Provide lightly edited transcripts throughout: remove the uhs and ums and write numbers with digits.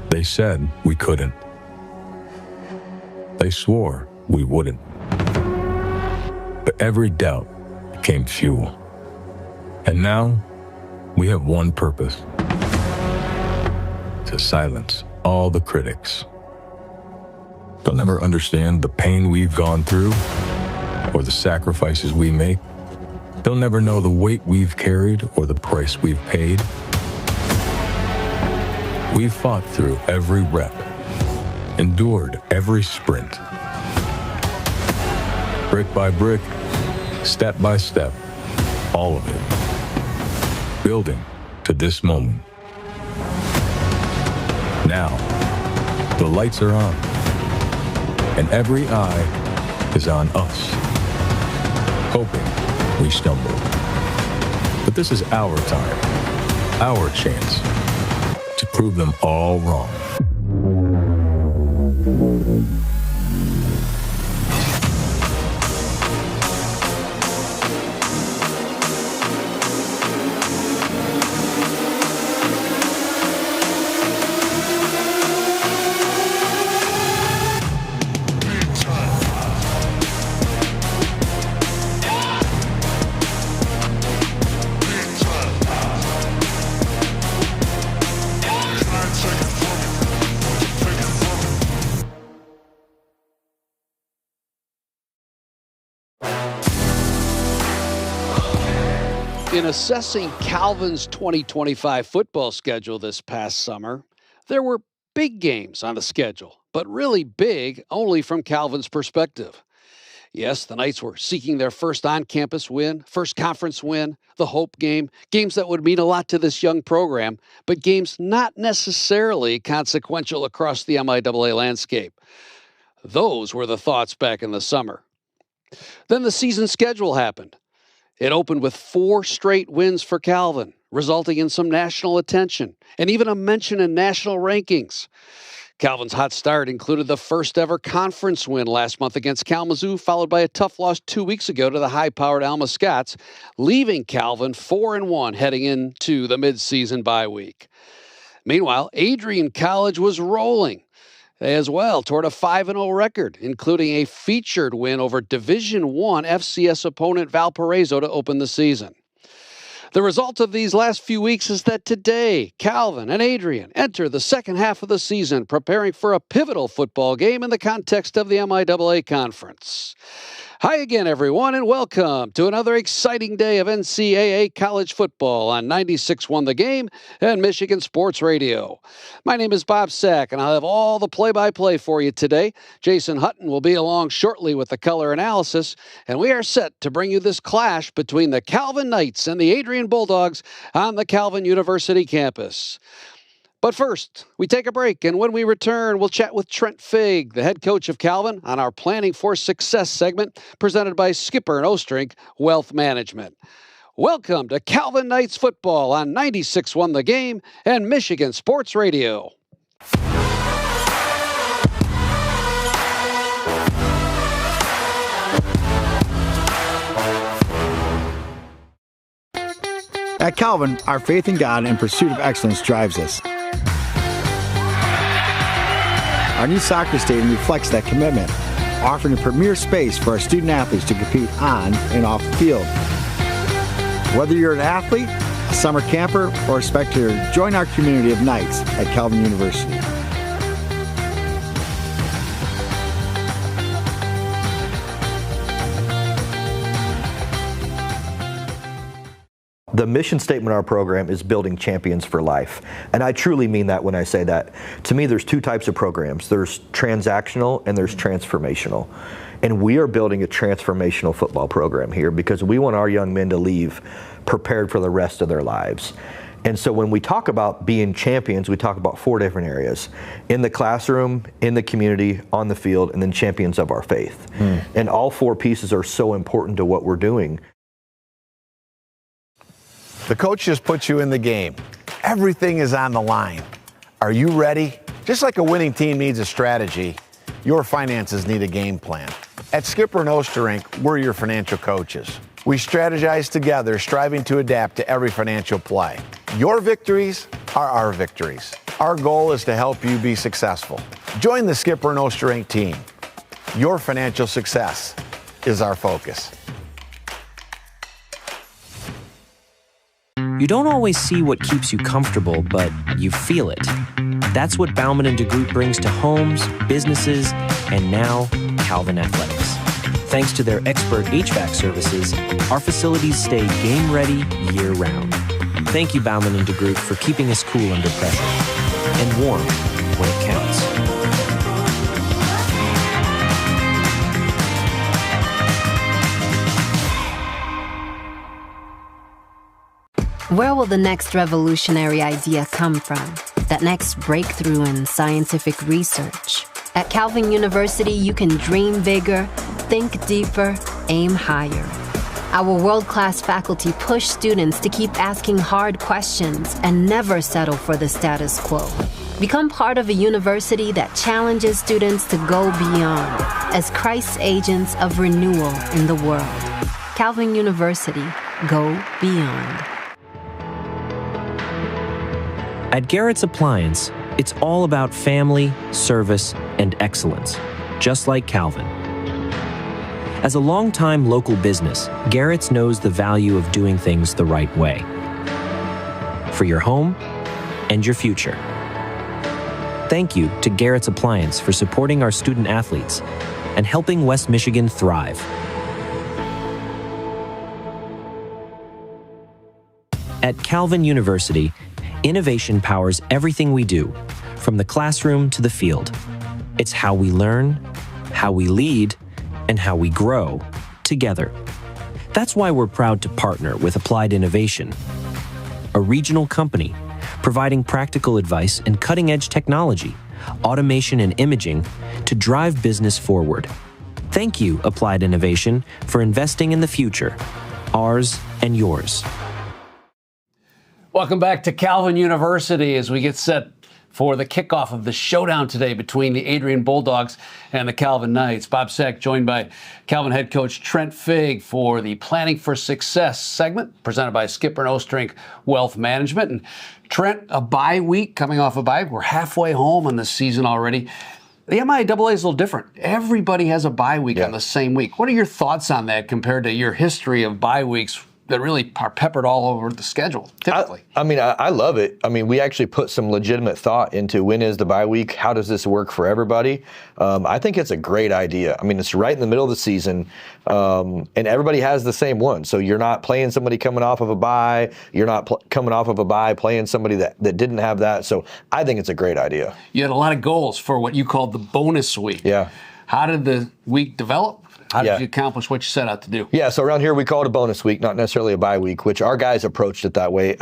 They said we couldn't. They swore we wouldn't. But every doubt became fuel. And now we have one purpose: to silence all the critics. They'll never understand the pain we've gone through or the sacrifices we make. They'll never know the weight we've carried or the price we've paid. We've fought through every rep, endured every sprint. Brick by brick, step by step, all of it, building to this moment. Now, the lights are on, and every eye is on us, hoping we stumble. But this is our time, our chance to prove them all wrong. In assessing Calvin's 2025 football schedule this past summer, there were big games on the schedule, but really big only from Calvin's perspective. Yes, the Knights were seeking their first on-campus win, first conference win, the Hope game, games that would mean a lot to this young program, but games not necessarily consequential across the MIAA landscape. Those were the thoughts back in the summer. Then the season schedule happened. It opened with 4 straight wins for Calvin, resulting in some national attention and even a mention in national rankings. Calvin's hot start included the first ever conference win last month against Kalamazoo, followed by a tough loss 2 weeks ago to the high-powered Alma Scots, leaving Calvin 4-1 heading into the midseason bye week. Meanwhile, Adrian College was rolling as well toward a 5-0 record, including a featured win over Division I FCS opponent Valparaiso to open the season. The result of these last few weeks is that today, Calvin and Adrian enter the second half of the season, preparing for a pivotal football game in the context of the MIAA Conference. Hi again, everyone, and welcome to another exciting day of NCAA college football on 96.1 The Game and Michigan Sports Radio. My name is Bob Sack, and I'll have all the play-by-play for you today. Jason Hutton will be along shortly with the color analysis, and we are set to bring you this clash between the Calvin Knights and the Adrian Bulldogs on the Calvin University campus. But first, we take a break, and when we return, we'll chat with Trent Figg, the head coach of Calvin, on our Planning for Success segment presented by Skipper and Ostrink Wealth Management. Welcome to Calvin Knights football on 96.1 The Game and Michigan Sports Radio. At Calvin, our faith in God and pursuit of excellence drives us. Our new soccer stadium reflects that commitment, offering a premier space for our student athletes to compete on and off the field. Whether you're an athlete, a summer camper, or a spectator, join our community of Knights at Calvin University. The mission statement of our program is building champions for life. And I truly mean that when I say that. To me, there's 2 types of programs. There's transactional and there's transformational. And we are building a transformational football program here because we want our young men to leave prepared for the rest of their lives. And so when we talk about being champions, we talk about 4 different areas. In the classroom, in the community, on the field, and then champions of our faith. And all 4 pieces are so important to what we're doing. The coach just puts you in the game. Everything is on the line. Are you ready? Just like a winning team needs a strategy, your finances need a game plan. At Skipper and Ostrink, we're your financial coaches. We strategize together, striving to adapt to every financial play. Your victories are our victories. Our goal is to help you be successful. Join the Skipper and Ostrink team. Your financial success is our focus. You don't always see what keeps you comfortable, but you feel it. That's what Bauman & DeGroot brings to homes, businesses, and now Calvin Athletics. Thanks to their expert HVAC services, our facilities stay game-ready year-round. Thank you, Bauman & DeGroot, for keeping us cool under pressure and warm when it counts. Where will the next revolutionary idea come from? That next breakthrough in scientific research? At Calvin University, you can dream bigger, think deeper, aim higher. Our world-class faculty push students to keep asking hard questions and never settle for the status quo. Become part of a university that challenges students to go beyond as Christ's agents of renewal in the world. Calvin University, go beyond. At Garrett's Appliance, it's all about family, service, and excellence, just like Calvin. As a longtime local business, Garrett's knows the value of doing things the right way. For your home and your future. Thank you to Garrett's Appliance for supporting our student athletes and helping West Michigan thrive. At Calvin University, innovation powers everything we do, from the classroom to the field. It's how we learn, how we lead, and how we grow together. That's why we're proud to partner with Applied Innovation, a regional company providing practical advice and cutting-edge technology, automation and imaging to drive business forward. Thank you, Applied Innovation, for investing in the future, ours and yours. Welcome back to Calvin University as we get set for the kickoff of the showdown today between the Adrian Bulldogs and the Calvin Knights. Bob Sack joined by Calvin head coach Trent Figg for the Planning for Success segment presented by Skipper & Ostrink Wealth Management. And Trent, a bye week, coming off a bye. We're halfway home in the season already. The MIAA is a little different. Everybody has a bye week on the same week. What are your thoughts on that compared to your history of bye weeks that really are peppered all over the schedule, typically? I love it. I mean, we actually put some legitimate thought into when is the bye week, how does this work for everybody? I think it's a great idea. I mean, it's right in the middle of the season, and everybody has the same one. So you're not playing somebody coming off of a bye. You're not coming off of a bye playing somebody that didn't have that. So I think it's a great idea. You had a lot of goals for what you called the bonus week. Yeah. How did the week develop? How did you accomplish what you set out to do? Yeah, so around here we call it a bonus week, not necessarily a bye week, which our guys approached it that way.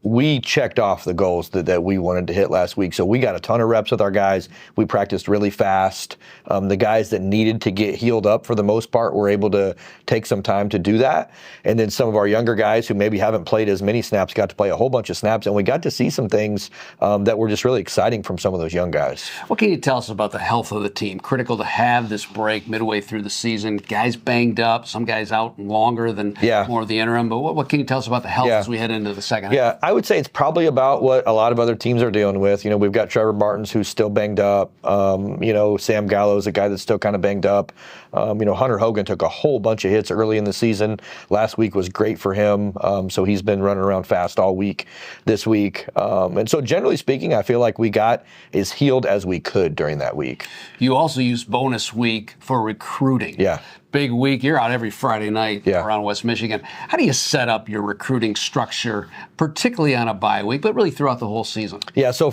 We checked off the goals that we wanted to hit last week. So we got a ton of reps with our guys. We practiced really fast. The guys that needed to get healed up for the most part were able to take some time to do that. And then some of our younger guys who maybe haven't played as many snaps got to play a whole bunch of snaps. And we got to see some things that were just really exciting from some of those young guys. What can you tell us about the health of the team? Critical to have this break midway through the season. Guys banged up, some guys out longer than more of the interim. But what can you tell us about the health as we head into the second half? Yeah, I would say it's probably about what a lot of other teams are dealing with. You know, we've got Trevor Martins who's still banged up. Sam Gallo's a guy that's still kind of banged up. Hunter Hogan took a whole bunch of hits early in the season. Last week was great for him. So he's been running around fast all week this week. And so generally speaking, I feel like we got as healed as we could during that week. You also used bonus week for recruiting. Yeah. Big week. You're out every Friday night around West Michigan. How do you set up your recruiting structure, particularly on a bye week, but really throughout the whole season? Yeah, so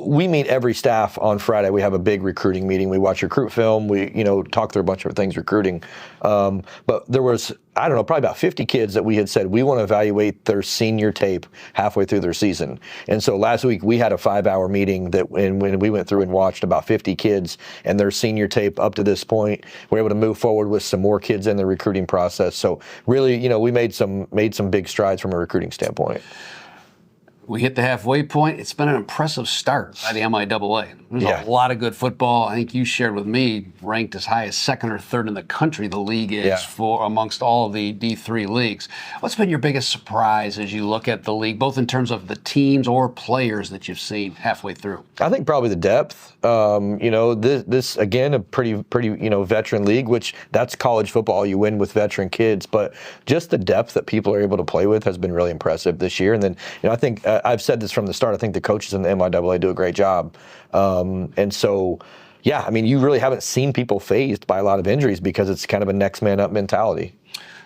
we meet every staff on Friday. We have a big recruiting meeting. We watch recruit film. We, talk through a bunch of things recruiting. But there was, probably about 50 kids that we had said we want to evaluate their senior tape halfway through their season. And so last week we had a 5-hour meeting when we went through and watched about 50 kids and their senior tape up to this point. We're able to move forward with some more kids in the recruiting process. So really, we made some big strides from a recruiting standpoint. We hit the halfway point. It's been an impressive start by the MIAA. There's a lot of good football. I think you shared with me, ranked as high as second or third in the country, the league is for amongst all of the D3 leagues. What's been your biggest surprise as you look at the league, both in terms of the teams or players that you've seen halfway through? I think probably the depth. This again, a pretty veteran league, which that's college football. You win with veteran kids, but just the depth that people are able to play with has been really impressive this year. And then, I think I've said this from the start. I think the coaches in the MIAA do a great job. And so, you really haven't seen people fazed by a lot of injuries because it's kind of a next man up mentality.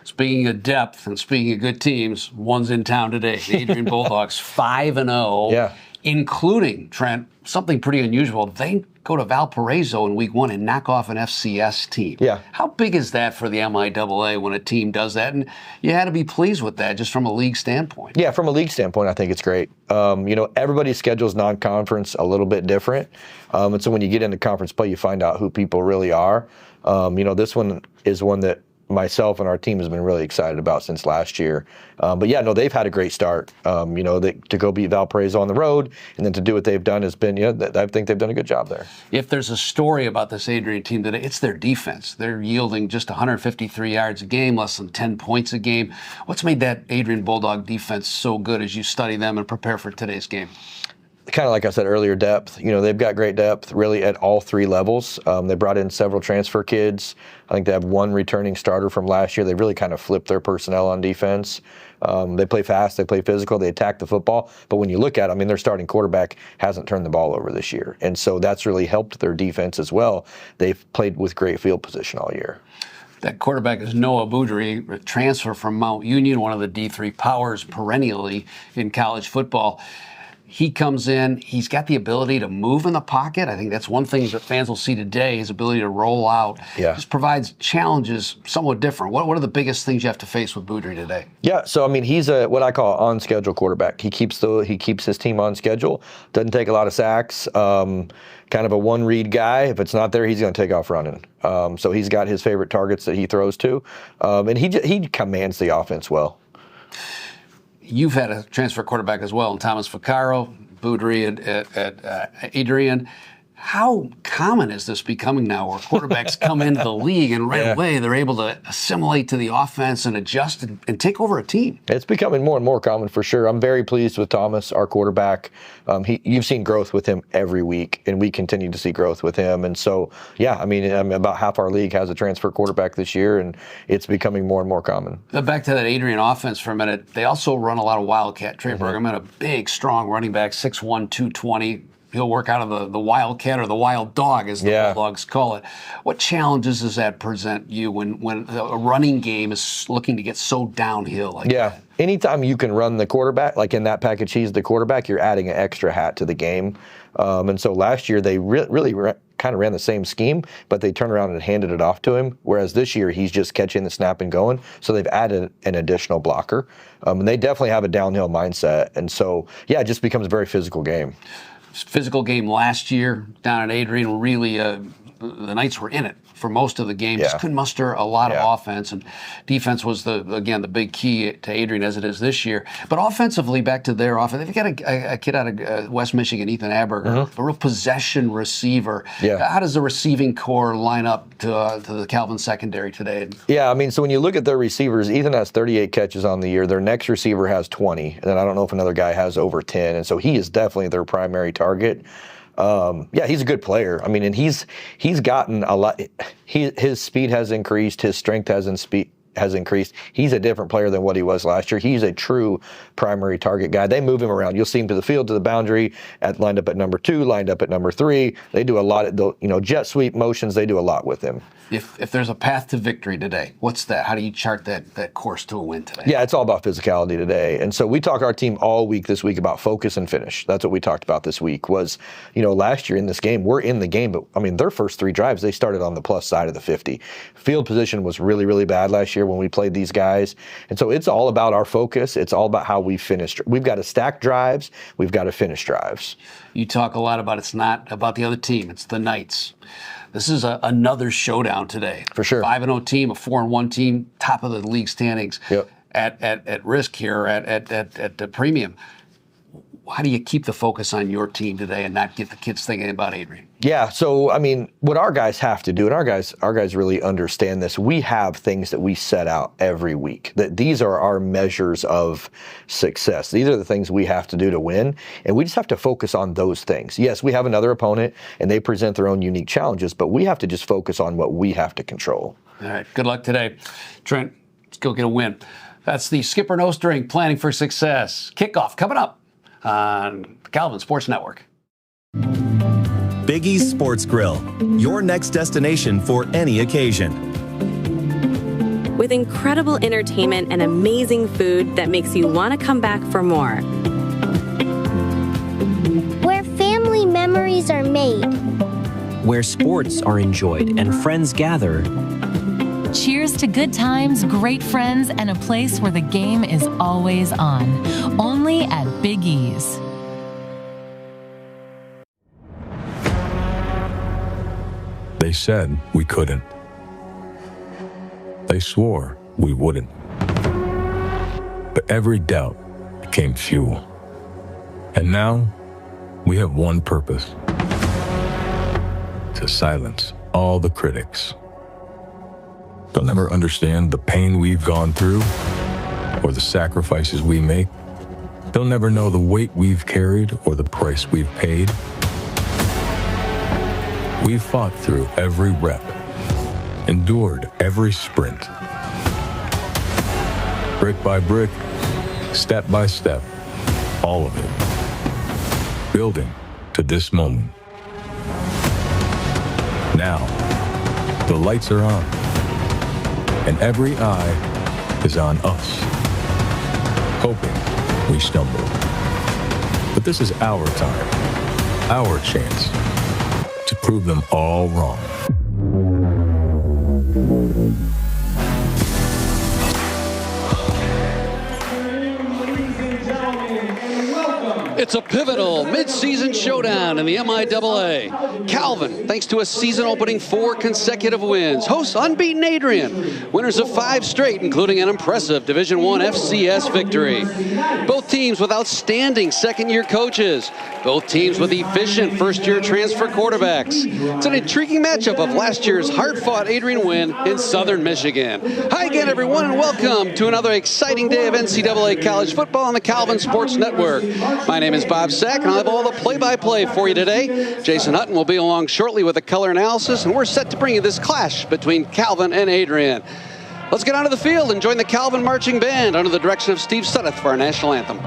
Speaking of depth and speaking of good teams, one's in town today. The Adrian Bulldogs 5-0, including, Trent, something pretty unusual. They go to Valparaiso in week 1 and knock off an FCS team. Yeah. How big is that for the MIAA when a team does that? And you had to be pleased with that just from a league standpoint. Yeah, from a league standpoint, I think it's great. Everybody's schedule is non-conference a little bit different. And so when you get into conference play, you find out who people really are. This one is one that myself and our team has been really excited about since last year. They've had a great start. To go beat Valparaiso on the road and then to do what they've done has been, I think they've done a good job there. If there's a story about this Adrian team today, it's their defense. They're yielding just 153 yards a game, less than 10 points a game. What's made that Adrian Bulldog defense so good as you study them and prepare for today's game? Kind of like I said earlier, depth. They've got great depth really at all 3 levels. They brought in several transfer kids. I think they have 1 returning starter from last year. They really kind of flipped their personnel on defense. They play fast, they play physical, they attack the football. But when you look at them, their starting quarterback hasn't turned the ball over this year. And so that's really helped their defense as well. They've played with great field position all year. That quarterback is Noah Boudry, a transfer from Mount Union, one of the D3 powers perennially in college football. He comes in, he's got the ability to move in the pocket. I think that's one thing that fans will see today, his ability to roll out. Yeah. Just provides challenges somewhat different. What are the biggest things you have to face with Boudry today? Yeah, so I mean, he's what I call on-schedule quarterback. He keeps his team on schedule, doesn't take a lot of sacks, kind of a one-read guy. If it's not there, he's going to take off running. So he's got his favorite targets that he throws to, and he commands the offense well. You've had a transfer quarterback as well, Thomas Vaccaro, Boudry at Adrian. How common is this becoming now where quarterbacks come into the league and right away they're able to assimilate to the offense and adjust and take over a team? It's becoming more and more common for sure. I'm very pleased with Thomas, our quarterback. You've seen growth with him every week, and we continue to see growth with him. And so, yeah, I mean, about half our league has a transfer quarterback this year, and it's becoming more and more common. Back to that Adrian offense for a minute. They also run a lot of Wildcat. Trey Bergman, a big, strong running back, 6'1", 220. He'll work out of the Wildcat or the Wild Dog, as the Bulldogs call it. What challenges does that present you when a running game is looking to get so downhill like that? Anytime you can run the quarterback, like in that package, he's the quarterback, you're adding an extra hat to the game. And so last year they really kind of ran the same scheme, but they turned around and handed it off to him. Whereas this year he's just catching the snap and going. So they've added an additional blocker. And they definitely have a downhill mindset. And so, yeah, it just becomes a very physical game. Physical game last year down at Adrian. Really, the Knights were in it for most of the game. Just couldn't muster a lot of offense, and defense was the big key to Adrian as it is this year. But offensively, back to their offense, they've got a kid out of West Michigan, Ethan Aberger, a real possession receiver. How does the receiving core line up to the Calvin secondary today? Yeah, I mean, so when you look at their receivers, Ethan has 38 catches on the year. Their next receiver has 20, and then I don't know if another guy has over 10, and so he is definitely their primary target. He's a good player. I mean, and he's gotten a lot. His speed has increased. His strength has increased. He's a different player than what he was last year. He's a true primary target guy. They move him around. You'll see him to the field, to the boundary, lined up at number 2, lined up at number 3. They do a lot of jet sweep motions. They do a lot with him. If there's a path to victory today, what's that? How do you chart that course to a win today? Yeah, it's all about physicality today. And so we talk our team all week this week about focus and finish. That's what we talked about this week was, last year in this game, we're in the game, but I mean, their first 3 drives, they started on the plus side of the 50. Field position was really, really bad last year when we played these guys. And so it's all about our focus. It's all about how we finished. We've got to stack drives. We've got to finish drives. You talk a lot about it's not about the other team. It's the Knights. This is another showdown today. For sure. 5-0 team, a 4-1 team, top of the league standings. Yep. At risk here, at the premium. How do you keep the focus on your team today and not get the kids thinking about Adrian? Yeah, so I mean, what our guys have to do, and our guys really understand this. We have things that we set out every week. That these are our measures of success. These are the things we have to do to win, and we just have to focus on those things. Yes, we have another opponent, and they present their own unique challenges, but we have to just focus on what we have to control. All right, good luck today, Trent. Let's go get a win. That's the Skipper No String Planning for Success kickoff coming up on the Calvin Sports Network. Biggie's Sports Grill, your next destination for any occasion. With incredible entertainment and amazing food that makes you want to come back for more. Where family memories are made. Where sports are enjoyed and friends gather. Cheers to good times, great friends, and a place where the game is always on. Only at Big E's. They said we couldn't. They swore we wouldn't. But every doubt became fuel. And now we have one purpose: to silence all the critics. They'll never understand the pain we've gone through or the sacrifices we make. They'll never know the weight we've carried or the price we've paid. We've fought through every rep, endured every sprint. Brick by brick, step by step, all of it. Building to this moment. Now, the lights are on. and every eye is on us, hoping we stumble. But this is our time, our chance to prove them all wrong. It's a pivotal mid-season showdown in the MIAA. Calvin, thanks to a season-opening 4 consecutive wins, hosts unbeaten Adrian, winners of 5 straight, including an impressive Division I FCS victory. Both teams with outstanding second-year coaches. Both teams with efficient first-year transfer quarterbacks. It's an intriguing matchup of last year's hard-fought Adrian win in Southern Michigan. Hi again, everyone, and welcome to another exciting day of NCAA college football on the Calvin Sports Network. My name is Bob Sack, and I'll have all the play-by-play for you today. Jason Hutton will be along shortly with a color analysis, and we're set to bring you this clash between Calvin and Adrian. Let's get onto the field and join the Calvin Marching Band under the direction of Steve Suddeth for our national anthem.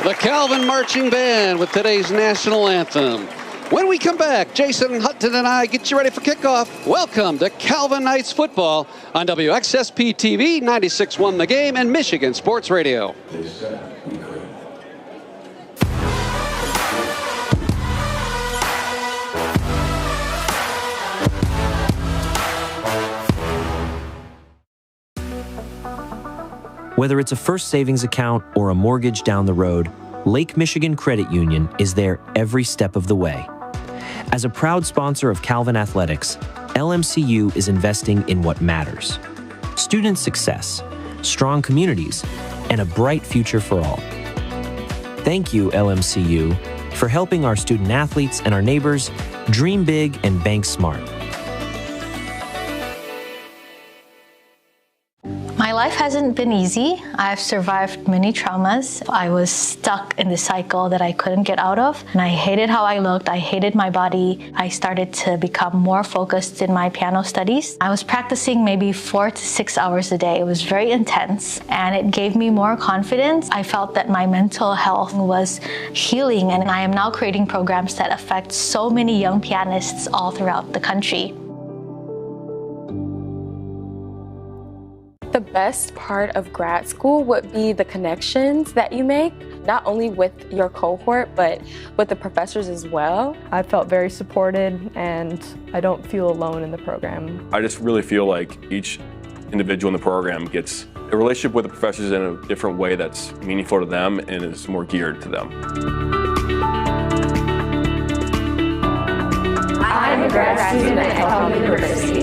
The Calvin Marching Band with today's national anthem. When we come back, Jason Hutton and I get you ready for kickoff. Welcome to Calvin Knights football on WXSP TV, 96.1 The Game, and Michigan Sports Radio. Whether it's a first savings account or a mortgage down the road, Lake Michigan Credit Union is there every step of the way. As a proud sponsor of Calvin Athletics, LMCU is investing in what matters: student success, strong communities, and a bright future for all. Thank you, LMCU, for helping our student athletes and our neighbors dream big and bank smart. My life hasn't been easy. I've survived many traumas. I was stuck in this cycle that I couldn't get out of, and I hated how I looked. I hated my body. I started to become more focused in my piano studies. I was practicing maybe 4 to 6 hours a day. It was very intense, and it gave me more confidence. I felt that my mental health was healing, and I am now creating programs that affect so many young pianists all throughout the country. The best part of grad school would be the connections that you make, not only with your cohort, but with the professors as well. I felt very supported, and I don't feel alone in the program. I just really feel like each individual in the program gets a relationship with the professors in a different way that's meaningful to them and is more geared to them. I'm a grad student at Calvin University.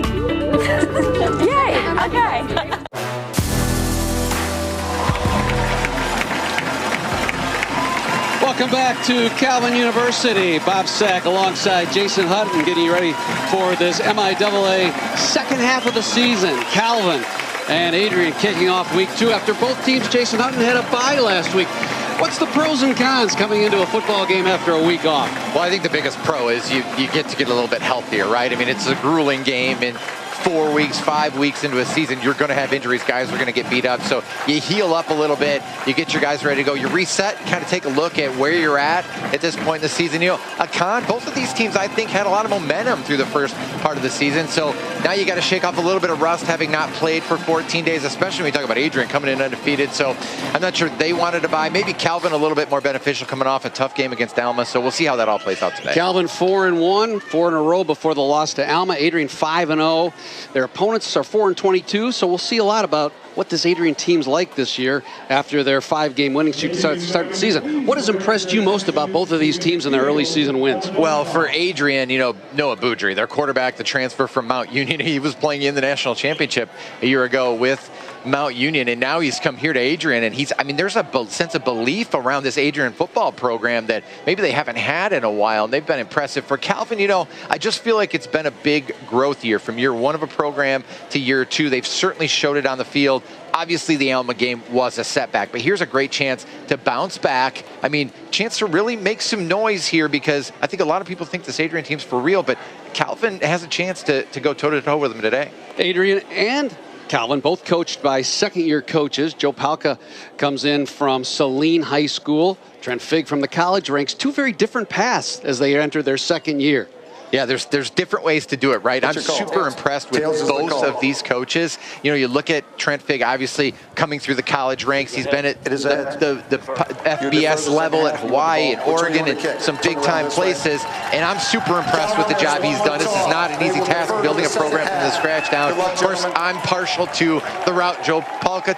Yay! Okay. Welcome back to Calvin University. Bob Sack alongside Jason Hutton getting you ready for this MIAA second half of the season. Calvin and Adrian kicking off week 2 after both teams. Jason Hutton had a bye last week. What's the pros and cons coming into a football game after a week off? Well, I think the biggest pro is you get to get a little bit healthier, right? I mean, it's a grueling game, and 4 weeks, 5 weeks into a season, you're going to have injuries. Guys are going to get beat up. So you heal up a little bit. You get your guys ready to go. You reset, kind of take a look at where you're at this point in the season. You know, a con, both of these teams, I think, had a lot of momentum through the first part of the season. So now you got to shake off a little bit of rust having not played for 14 days, especially when you talk about Adrian coming in undefeated. So I'm not sure they wanted to buy. Maybe Calvin a little bit more beneficial coming off a tough game against Alma. So we'll see how that all plays out today. Calvin 4-1, 4 in a row before the loss to Alma. Adrian 5-0. Their opponents are 4-22. So we'll see a lot about what this Adrian team's like this year after their 5-game winning streak to start the season. What has impressed you most about both of these teams in their early season wins? Well, for Adrian, Noah Boudry, their quarterback, the transfer from Mount Union, he was playing in the national championship a year ago with Mount Union, and now he's come here to Adrian, and there's a sense of belief around this Adrian football program that maybe they haven't had in a while, and they've been impressive. For Calvin, I just feel like it's been a big growth year from year one of a program to year two. They've certainly showed it on the field. Obviously, the Alma game was a setback, but here's a great chance to bounce back. Chance to really make some noise here, because I think a lot of people think this Adrian team's for real, but Calvin has a chance to go toe-to-toe with them today. Adrian and Calvin, both coached by second-year coaches. Joe Palka comes in from Saline High School. Trent Figg from the college ranks. Two very different paths as they enter their second year. Yeah, there's different ways to do it, right? I'm super impressed with both of these coaches. You look at Trent Figg, obviously coming through the college ranks. He's been at the FBS level at Hawaii and Oregon and some big-time places, and I'm super impressed with the job he's done. This is not an easy task, building a program from the scratch down. Of course, I'm partial to the route Joe Palka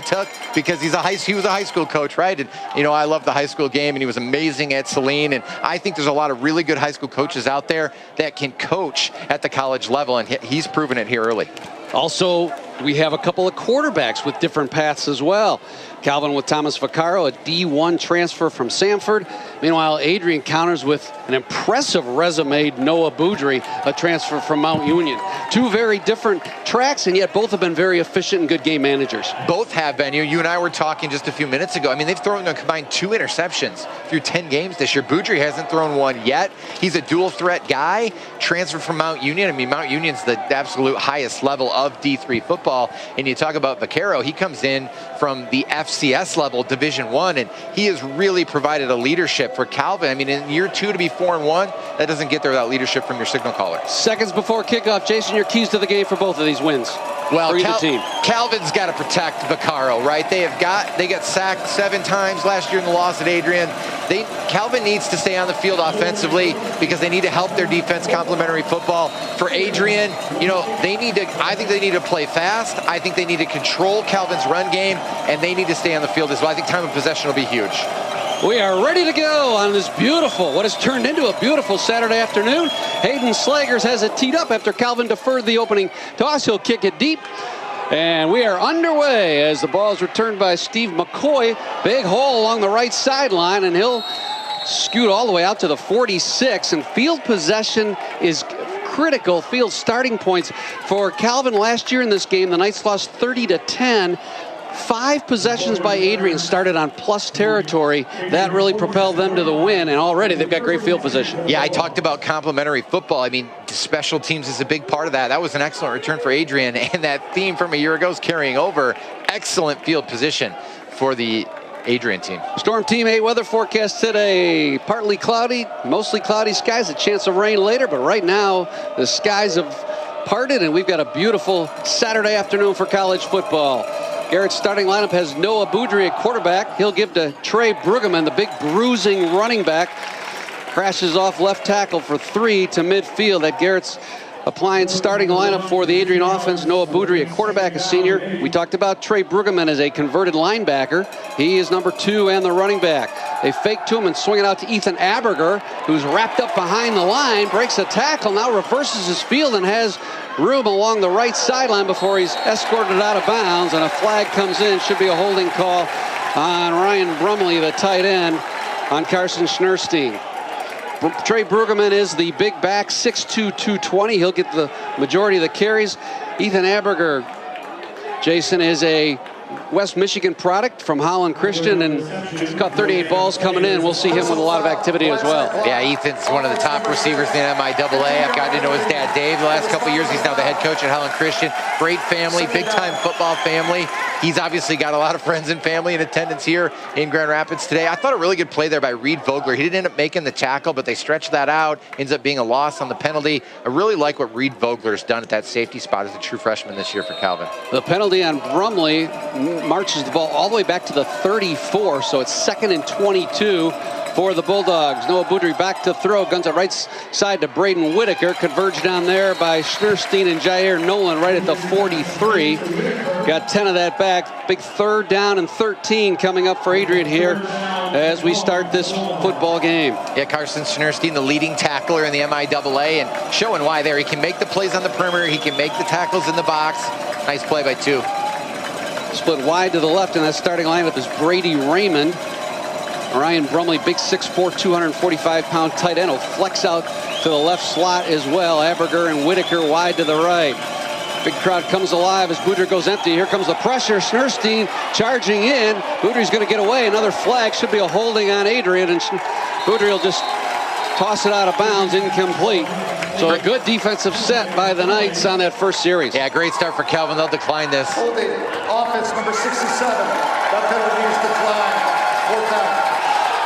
took, because he was a high school coach, right? And I love the high school game, and he was amazing at Saline, and I think there's a lot of really good high school coaches out there that can coach at the college level, and he's proven it here early. Also, we have a couple of quarterbacks with different paths as well. Calvin with Thomas Vaccaro, a D1 transfer from Samford. Meanwhile, Adrian counters with an impressive resume, Noah Boudry, a transfer from Mount Union. Two very different tracks, and yet both have been very efficient and good game managers. Both have been. You and I were talking just a few minutes ago. They've thrown a combined 2 interceptions through 10 games this year. Boudry hasn't thrown one yet. He's a dual threat guy, transferred from Mount Union. Mount Union's the absolute highest level of D3 football. And you talk about Vaccaro, he comes in from the FCS level, Division I, and he has really provided a leadership for Calvin. In year two to be 4-1, that doesn't get there without leadership from your signal caller. Seconds before kickoff, Jason, your keys to the game for both of these wins. Well, Calvin's got to protect Vaccaro, right? They got sacked 7 times last year in the loss at Adrian. Calvin needs to stay on the field offensively because they need to help their defense complementary football. For Adrian, I think they need to play fast. I think they need to control Calvin's run game, and they need to stay on the field as well. I think time of possession will be huge. We are ready to go on this what has turned into a beautiful Saturday afternoon. Hayden Slagers has it teed up after Calvin deferred the opening toss. He'll kick it deep. And we are underway as the ball is returned by Steve McCoy. Big hole along the right sideline, and he'll scoot all the way out to the 46. And field possession is critical. Field starting points for Calvin last year in this game. The Knights lost 30-10. 5 possessions by Adrian started on plus territory. That really propelled them to the win, and already they've got great field position. Yeah, I talked about complementary football. Special teams is a big part of that. That was an excellent return for Adrian, and that theme from a year ago is carrying over. Excellent field position for the Adrian team. Storm Team 8 weather forecast today. Partly cloudy, mostly cloudy skies, a chance of rain later, but right now the skies have parted, and we've got a beautiful Saturday afternoon for college football. Garrett's starting lineup has Noah Boudry at quarterback. He'll give to Trey Brueggemann, the big bruising running back. Crashes off left tackle for 3 to midfield. At Garrett's appliance starting lineup for the Adrian offense, Noah Boudry at quarterback, a senior. We talked about Trey Brueggemann as a converted linebacker. He is number 2 and the running back. They fake to him and swing it out to Ethan Aberger, who's wrapped up behind the line, breaks a tackle, now reverses his field and has room along the right sideline before he's escorted out of bounds, and a flag comes in. Should be a holding call on Ryan Brumley, the tight end, on Carson Schneerstein. Trey Brueggemann is the big back, 6'2", 220. He'll get the majority of the carries. Ethan Aberger, Jason, is a West Michigan product from Holland Christian, and he's got 38 balls coming in. We'll see him with a lot of activity as well. Yeah, Ethan's one of the top receivers in the MIAA. I've gotten to know his dad, Dave, the last couple of years. He's now the head coach at Holland Christian. Great family, big-time football family. He's obviously got a lot of friends and family in attendance here in Grand Rapids today. I thought a really good play there by Reed Vogler. He didn't end up making the tackle, but they stretched that out. Ends up being a loss on the penalty. I really like what Reed Vogler's done at that safety spot as a true freshman this year for Calvin. The penalty on Brumley marches the ball all the way back to the 34, so it's 2nd and 22 for the Bulldogs. Noah Boudry back to throw, guns it right side to Braden Whitaker, converged down there by Schnurstein and Jair Nolan right at the 43. Got 10 of that back. Big 3rd down and 13 coming up for Adrian here as we start this football game. Yeah, Carson Schnurstein, the leading tackler in the MIAA, and showing why there. He can make the plays on the perimeter. He can make the tackles in the box. Nice play by 2. Split wide to the left, and that starting lineup is Brady Raymond. Ryan Brumley, big 6'4", 245-pound tight end, will flex out to the left slot as well. Aberger and Whitaker wide to the right. Big crowd comes alive as Boudry goes empty. Here comes the pressure. Schnurstein charging in. Boudry's going to get away. Another flag. Should be a holding on Adrian, and Boudry will just toss it out of bounds, incomplete. So a good defensive set by the Knights on that first series. Yeah, great start for Calvin. They'll decline this. Holding, offense number 67. That penalty is declined. 4 times.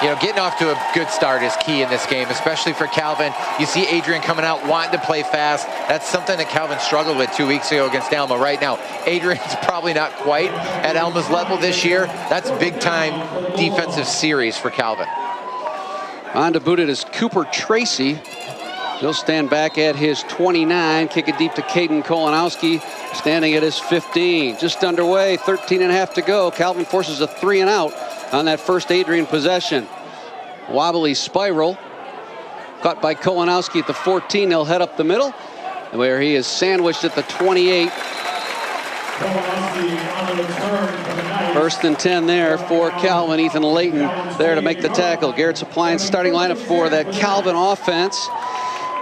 You know, getting off to a good start is key in this game, especially for Calvin. You see Adrian coming out, wanting to play fast. That's something that Calvin struggled with 2 weeks ago against Alma. Right now, Adrian's probably not quite at Alma's level this year. That's big-time defensive series for Calvin. On to boot it is Cooper Tracy. He'll stand back at his 29, kick it deep to Caden Kolanowski, standing at his 15. Just underway, 13.5 to go. Calvin forces a 3 and out on that first Adrian possession. Wobbly spiral, caught by Kolanowski at the 14. They'll head up the middle, where he is sandwiched at the 28. First and 10 there for Calvin. Ethan Layton there to make the tackle. Garrett's Appliance starting lineup for that Calvin offense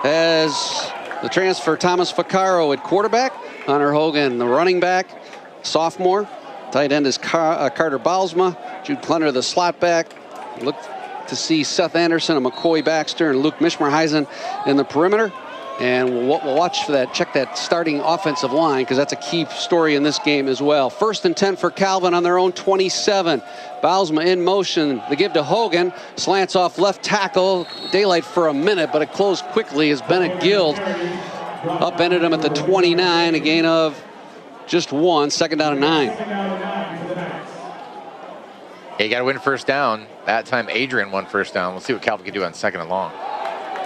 as the transfer Thomas Vaccaro at quarterback. Hunter Hogan, the running back, sophomore. Tight end is Carter Balsma. Jude Clunner, the slot back. Look to see Seth Anderson and McCoy Baxter and Luke Mishmerheisen in the perimeter. And we'll watch for that, check that starting offensive line, because that's a key story in this game as well. First and 10 for Calvin on their own 27. Balsma in motion. The give to Hogan. Slants off left tackle. Daylight for a minute, but it closed quickly as Bennett Guild upended him at the 29. A gain of just 1. 2nd down and 9. Yeah, you got to win first down. That time Adrian won first down. We'll see what Calvin can do on 2nd and long.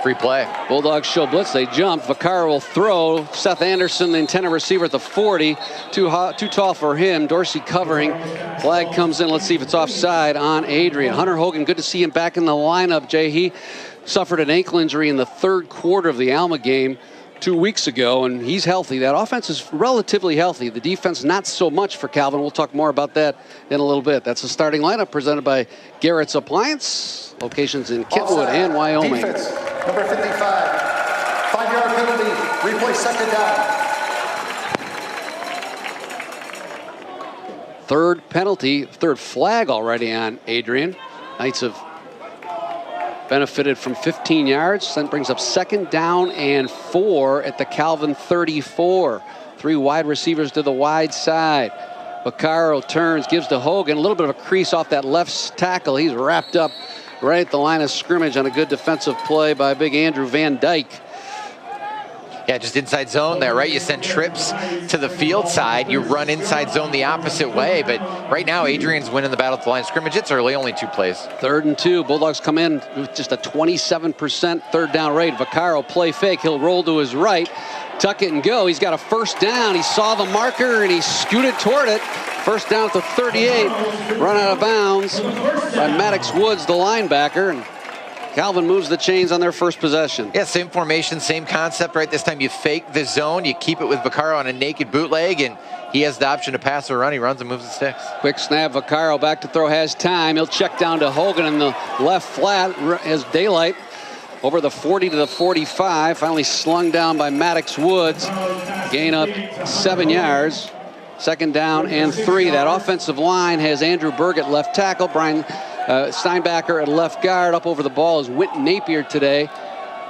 Free play. Bulldogs show blitz. They jump. Vaccaro will throw. Seth Anderson, the intended receiver at the 40. Too tall for him. Dorsey covering. Flag comes in. Let's see if it's offside on Adrian. Hunter Hogan, good to see him back in the lineup, Jay. He suffered an ankle injury in the 3rd quarter of the Alma game 2 weeks ago, and he's healthy. That offense is relatively healthy. The defense, not so much for Calvin. We'll talk more about that in a little bit. That's the starting lineup presented by Garrett's Appliance. Locations in Kentwood and Wyoming. Defense, number 55. 5-yard penalty. Replay 2nd down. Third penalty, 3rd flag already on Adrian. Knights have benefited from 15 yards. That brings up 2nd down and 4 at the Calvin 34. 3 wide receivers to the wide side. Vaccaro turns, gives to Hogan. A little bit of a crease off that left tackle. He's wrapped up right at the line of scrimmage on a good defensive play by big Andrew Van Dyke. Yeah, just inside zone there, right? You send trips to the field side. You run inside zone the opposite way. But right now, Adrian's winning the battle at the line of scrimmage. It's early, only 2 plays. 3rd and 2. Bulldogs come in with just a 27% 3rd down rate. Vaccaro play fake. He'll roll to his right. Tuck it and go. He's got a first down. He saw the marker and he scooted toward it. First down at the 38. Run out of bounds by Maddox Woods, the linebacker. And Calvin moves the chains on their first possession. Yeah, same formation, same concept, right? This time you fake the zone. You keep it with Vaccaro on a naked bootleg, and he has the option to pass or run. He runs and moves the sticks. Quick snap. Vaccaro back to throw, has time. He'll check down to Hogan in the left flat as Daylight. Over the 40 to the 45. Finally slung down by Maddox Woods. Gain up 7 yards. 2nd down and 3. That offensive line has Andrew Berg at left tackle. Brian Steinbacher at left guard. Up over the ball is Whit Napier today.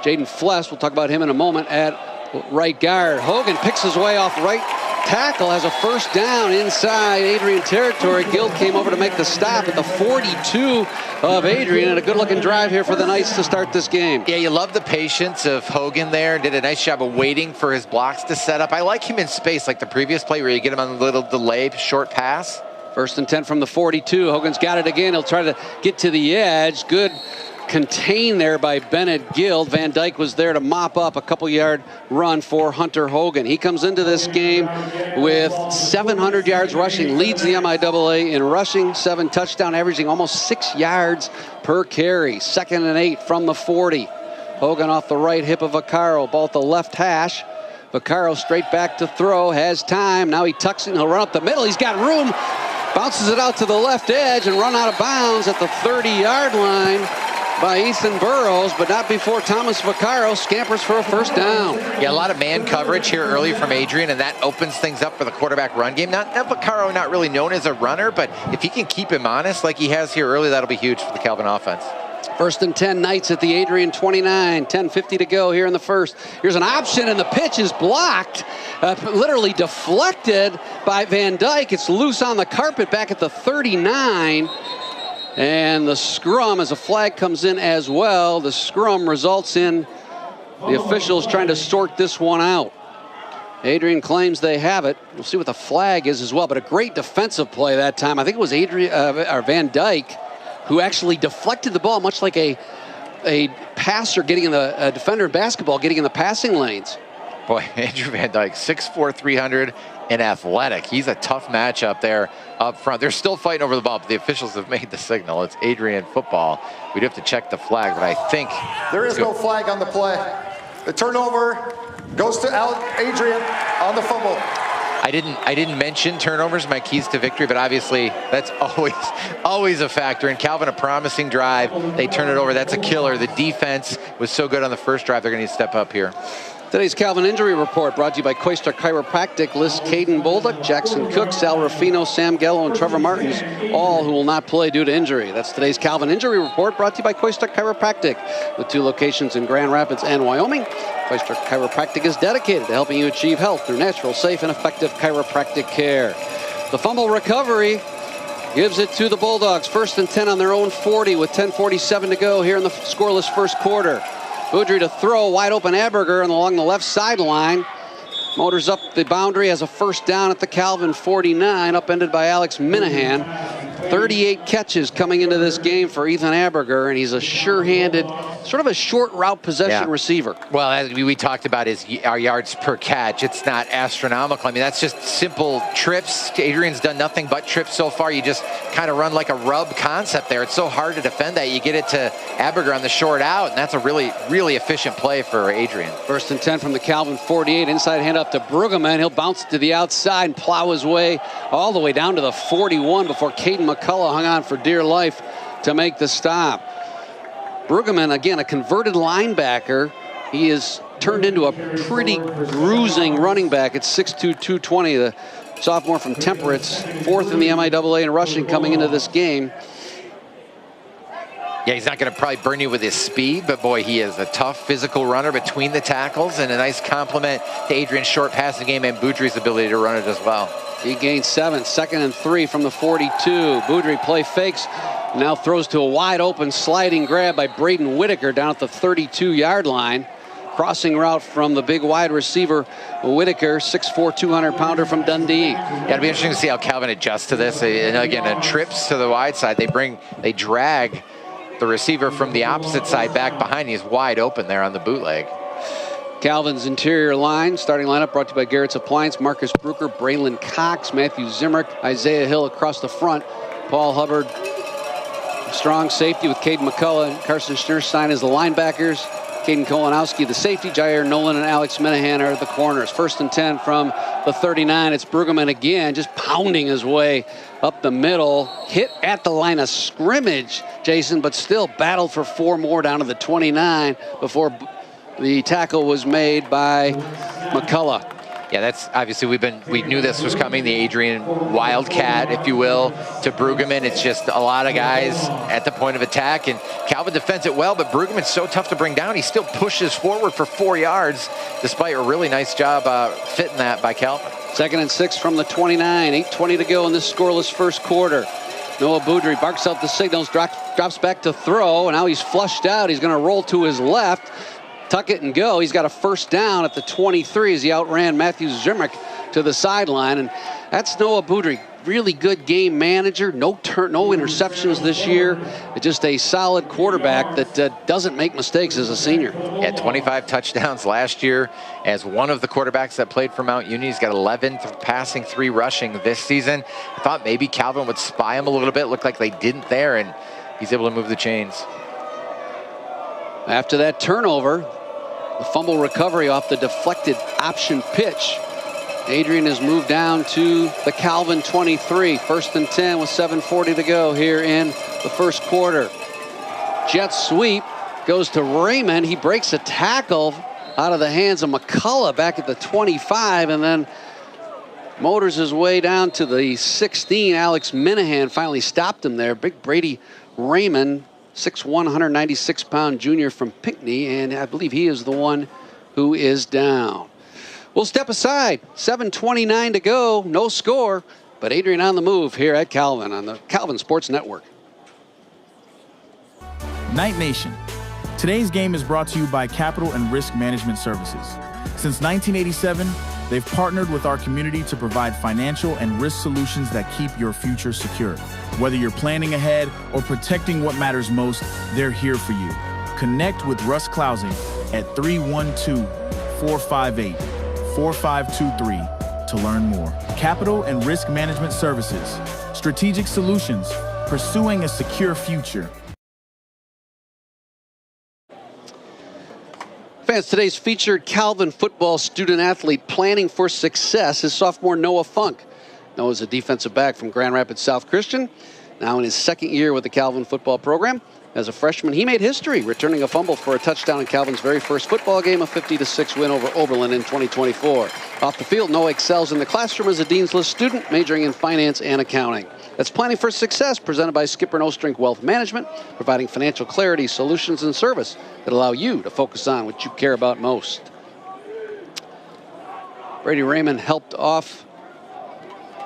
Jaden Fless, we'll talk about him in a moment, at right guard. Hogan picks his way off right tackle has a first down inside Adrian territory. Guild came over to make the stop at the 42 of Adrian, and a good-looking drive here for the Knights to start this game. Yeah, you love the patience of Hogan there. Did a nice job of waiting for his blocks to set up. I like him in space like the previous play where you get him on a little delay, short pass. First and 10 from the 42. Hogan's got it again. He'll try to get to the edge. Good contain there by Bennett Guild. Van Dyke was there to mop up a couple-yard run for Hunter Hogan. He comes into this game with 700 yards rushing, leads the MIAA in rushing, 7 touchdown, averaging almost 6 yards per carry. 2nd and 8 from the 40. Hogan off the right hip of Vaccaro, ball at the left hash. Vaccaro straight back to throw, has time. Now he tucks in, he'll run up the middle. He's got room, bounces it out to the left edge and run out of bounds at the 30-yard line by Ethan Burrows, but not before Thomas Vaccaro scampers for a first down. Yeah, a lot of man coverage here early from Adrian, and that opens things up for the quarterback run game. Not Vaccaro, not really known as a runner, but if he can keep him honest like he has here early, that'll be huge for the Calvin offense. First and 10, Knights at the Adrian 29, 10:50 to go here in the first. Here's an option, and the pitch is blocked, literally deflected by Van Dyke. It's loose on the carpet back at the 39. And the scrum, as a flag comes in as well, the scrum results in the officials trying to sort this one out. Adrian claims they have it. We'll see what the flag is as well, but a great defensive play that time. I think it was Van Dyke who actually deflected the ball, much like a passer getting in a defender in basketball getting in the passing lanes. Boy, Andrew Van Dyke, 6'4", 300, and athletic. He's a tough matchup there up front. They're still fighting over the ball, but the officials have made the signal. It's Adrian football. We'd have to check the flag, but I think... There is no flag on the play. The turnover goes to Adrian on the fumble. I didn't mention turnovers, my keys to victory, but obviously that's always a factor. And Calvin, a promising drive. They turn it over. That's a killer. The defense was so good on the first drive. They're going to need to step up here. Today's Calvin Injury Report brought to you by Coister Chiropractic. Lists Caden Bolduc, Jackson Cook, Sal Ruffino, Sam Gallo, and Trevor Martins, all who will not play due to injury. That's today's Calvin Injury Report brought to you by Coister Chiropractic. With 2 locations in Grand Rapids and Wyoming, Coister Chiropractic is dedicated to helping you achieve health through natural, safe, and effective chiropractic care. The fumble recovery gives it to the Bulldogs. First and 10 on their own 40 with 10:47 to go here in the scoreless first quarter. Boudry to throw, wide open Aberger, and along the left sideline. Motors up the boundary, has a first down at the Calvin 49, upended by Alex Minahan. 38 catches coming into this game for Ethan Aberger, and he's a sure-handed, sort of a short route possession receiver. Well, as we talked about our yards per catch. It's not astronomical. I mean, that's just simple trips. Adrian's done nothing but trips so far. You just kind of run like a rub concept there. It's so hard to defend that. You get it to Aberger on the short out, and that's a really, really efficient play for Adrian. First and 10 from the Calvin 48. Inside hand up to Brueggemann. He'll bounce to the outside and plow his way all the way down to the 41 before Caden McCullough hung on for dear life to make the stop. Brueggemann, again, a converted linebacker. He is turned into a pretty bruising running back at 6'2", 220. The sophomore from Temperance, 4th in the MIAA in rushing coming into this game. Yeah, he's not going to probably burn you with his speed, but boy, he is a tough physical runner between the tackles and a nice compliment to Adrian's short passing game and Boudry's ability to run it as well. He gained 7, 2nd and 3 from the 42. Boudry play fakes, now throws to a wide open sliding grab by Braden Whitaker down at the 32-yard line. Crossing route from the big wide receiver, Whitaker, 6'4", 200-pounder from Dundee. Yeah, it'll be interesting to see how Calvin adjusts to this. And again, trips to the wide side. They drag the receiver from the opposite side back behind. He's wide open there on the bootleg. Calvin's interior line, starting lineup brought to you by Garrett's Appliance, Marcus Brucker, Braylon Cox, Matthew Zimmerich, Isaiah Hill across the front, Paul Hubbard, strong safety with Caden McCullough and Carson Schneerstein as the linebackers, Caden Kolanowski the safety, Jair Nolan and Alex Minahan are the corners. First and 10 from the 39. It's Brueggemann again, just pounding his way up the middle, hit at the line of scrimmage, Jason, but still battled for 4 more down to the 29 before the tackle was made by McCullough. Yeah, that's obviously we knew this was coming, the Adrian Wildcat, if you will, to Brueggemann. It's just a lot of guys at the point of attack, and Calvin defends it well, but Brueggemann's so tough to bring down. He still pushes forward for 4 yards, despite a really nice job fitting that by Calvin. 2nd and 6 from the 29. 8:20 to go in this scoreless first quarter. Noah Boudry barks out the signals, drops back to throw, and now he's flushed out. He's going to roll to his left, tuck it and go. He's got a first down at the 23 as he outran Matthew Zimrick to the sideline. And that's Noah Boudry. Really good game manager. No interceptions this year. Just a solid quarterback that doesn't make mistakes as a senior. He had 25 touchdowns last year as one of the quarterbacks that played for Mount Union. He's got 11 passing, 3 rushing this season. I thought maybe Calvin would spy him a little bit. Looked like they didn't there, and he's able to move the chains. After that turnover, the fumble recovery off the deflected option pitch, Adrian has moved down to the Calvin 23. 1st and 10 with 7:40 to go here in the first quarter. Jet sweep goes to Raymond. He breaks a tackle out of the hands of McCullough back at the 25, and then motors his way down to the 16. Alex Minahan finally stopped him there. Big Brady Raymond, 6'1", 196-pound junior from Pinckney, and I believe he is the one who is down. We'll step aside. 7:29 to go. No score, but Adrian on the move here at Calvin on the Calvin Sports Network. Night Nation. Today's game is brought to you by Capital and Risk Management Services. Since 1987, they've partnered with our community to provide financial and risk solutions that keep your future secure. Whether you're planning ahead or protecting what matters most, they're here for you. Connect with Russ Clausing at 312-458-4523 to learn more. Capital and Risk Management Services. Strategic solutions. Pursuing a secure future. Fans, today's featured Calvin football student athlete planning for success is sophomore Noah Funk. Noah's a defensive back from Grand Rapids South Christian, now in his 2nd year with the Calvin football program. As a freshman, he made history, returning a fumble for a touchdown in Calvin's very first football game, a 50-6 win over Oberlin in 2024. Off the field, Noah excels in the classroom as a Dean's List student, majoring in finance and accounting. That's Planning for Success, presented by Skipper & Ostrink Wealth Management, providing financial clarity, solutions, and service that allow you to focus on what you care about most. Brady Raymond helped off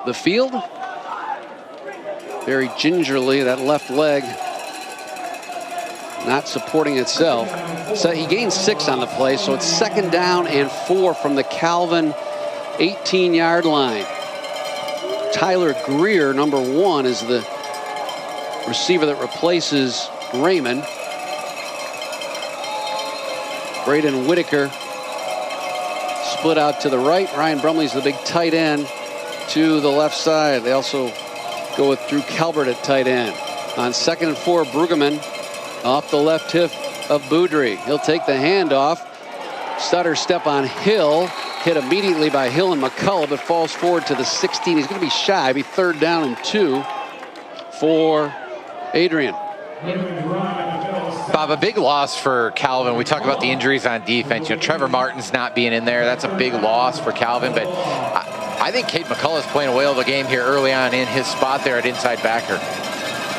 the field. Very gingerly, that left leg not supporting itself. So he gained 6 on the play, so it's 2nd down and 4 from the Calvin 18-yard line. Tyler Greer, number 1, is the receiver that replaces Raymond. Braden Whitaker split out to the right. Ryan Brumley's the big tight end to the left side. They also go with Drew Calvert at tight end. On 2nd and 4, Brueggemann off the left hip of Boudry. He'll take the handoff. Stutter step on Hill. Hit immediately by Hill and McCullough, but falls forward to the 16. He's going to be shy. Be 3rd down and 2 for Adrian. Bob, a big loss for Calvin. We talk about the injuries on defense. You know, Trevor Martin's not being in there. That's a big loss for Calvin, but I think Cade McCullough's playing a whale of a game here early on in his spot there at inside backer.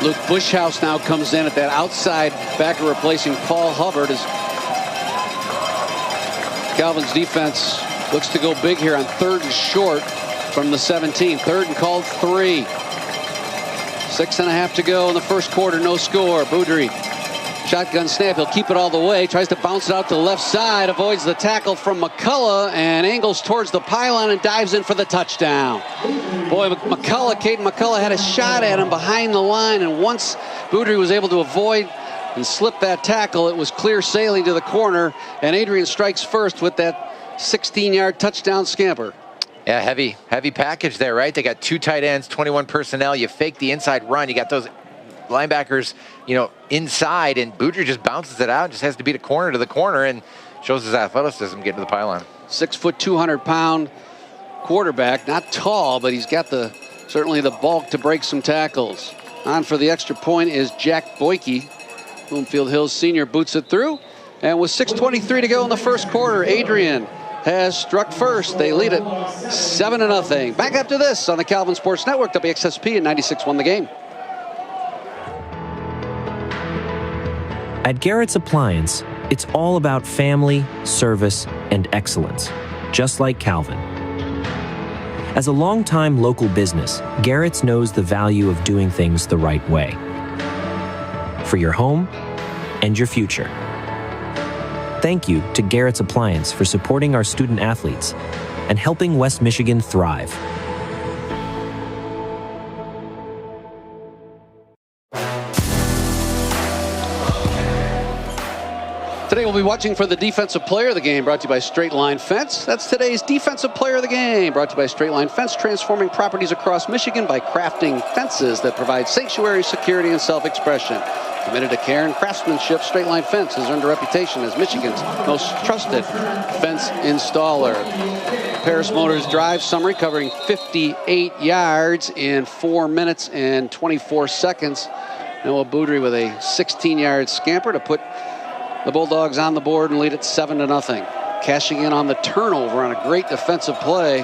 Luke Bushhouse now comes in at that outside backer, replacing Paul Hubbard, as Calvin's defense looks to go big here on 3rd and short from the 17. 3rd and called 3. 6.5 to go in the first quarter, no score. Boudry, shotgun snap, he'll keep it all the way, tries to bounce it out to the left side, avoids the tackle from McCullough, and angles towards the pylon and dives in for the touchdown. Boy, Caden McCullough had a shot at him behind the line, and once Boudry was able to avoid and slip that tackle, it was clear sailing to the corner, and Adrian strikes first with that 16-yard touchdown scamper. Yeah, heavy package there, right? They got 2 tight ends, 21 personnel. You fake the inside run. You got those linebackers, you know, inside, and Boudry just bounces it out and just has to beat a corner to the corner and shows his athleticism getting to the pylon. 6 foot, 200-pound quarterback, not tall, but he's got certainly the bulk to break some tackles. On for the extra point is Jack Boyke. Bloomfield Hills senior boots it through, and with 6:23 to go in the first quarter, Adrian has struck first. They lead it 7-0. Back after this on the Calvin Sports Network, WXSP and 96.1 The Game. At Garrett's Appliance, it's all about family, service, and excellence, just like Calvin. As a longtime local business, Garrett's knows the value of doing things the right way. For your home and your future. Thank you to Garrett's Appliance for supporting our student athletes and helping West Michigan thrive. Today we'll be watching for the Defensive Player of the Game, brought to you by Straight Line Fence. That's today's Defensive Player of the Game, brought to you by Straight Line Fence, transforming properties across Michigan by crafting fences that provide sanctuary, security, and self-expression. Committed to care and craftsmanship, Straight Line Fence has earned a reputation as Michigan's most trusted fence installer. Paris Motors Drive summary covering 58 yards in 4 minutes and 24 seconds. Noah Boudry with a 16-yard scamper to put the Bulldogs on the board and lead it 7-0. Cashing in on the turnover on a great defensive play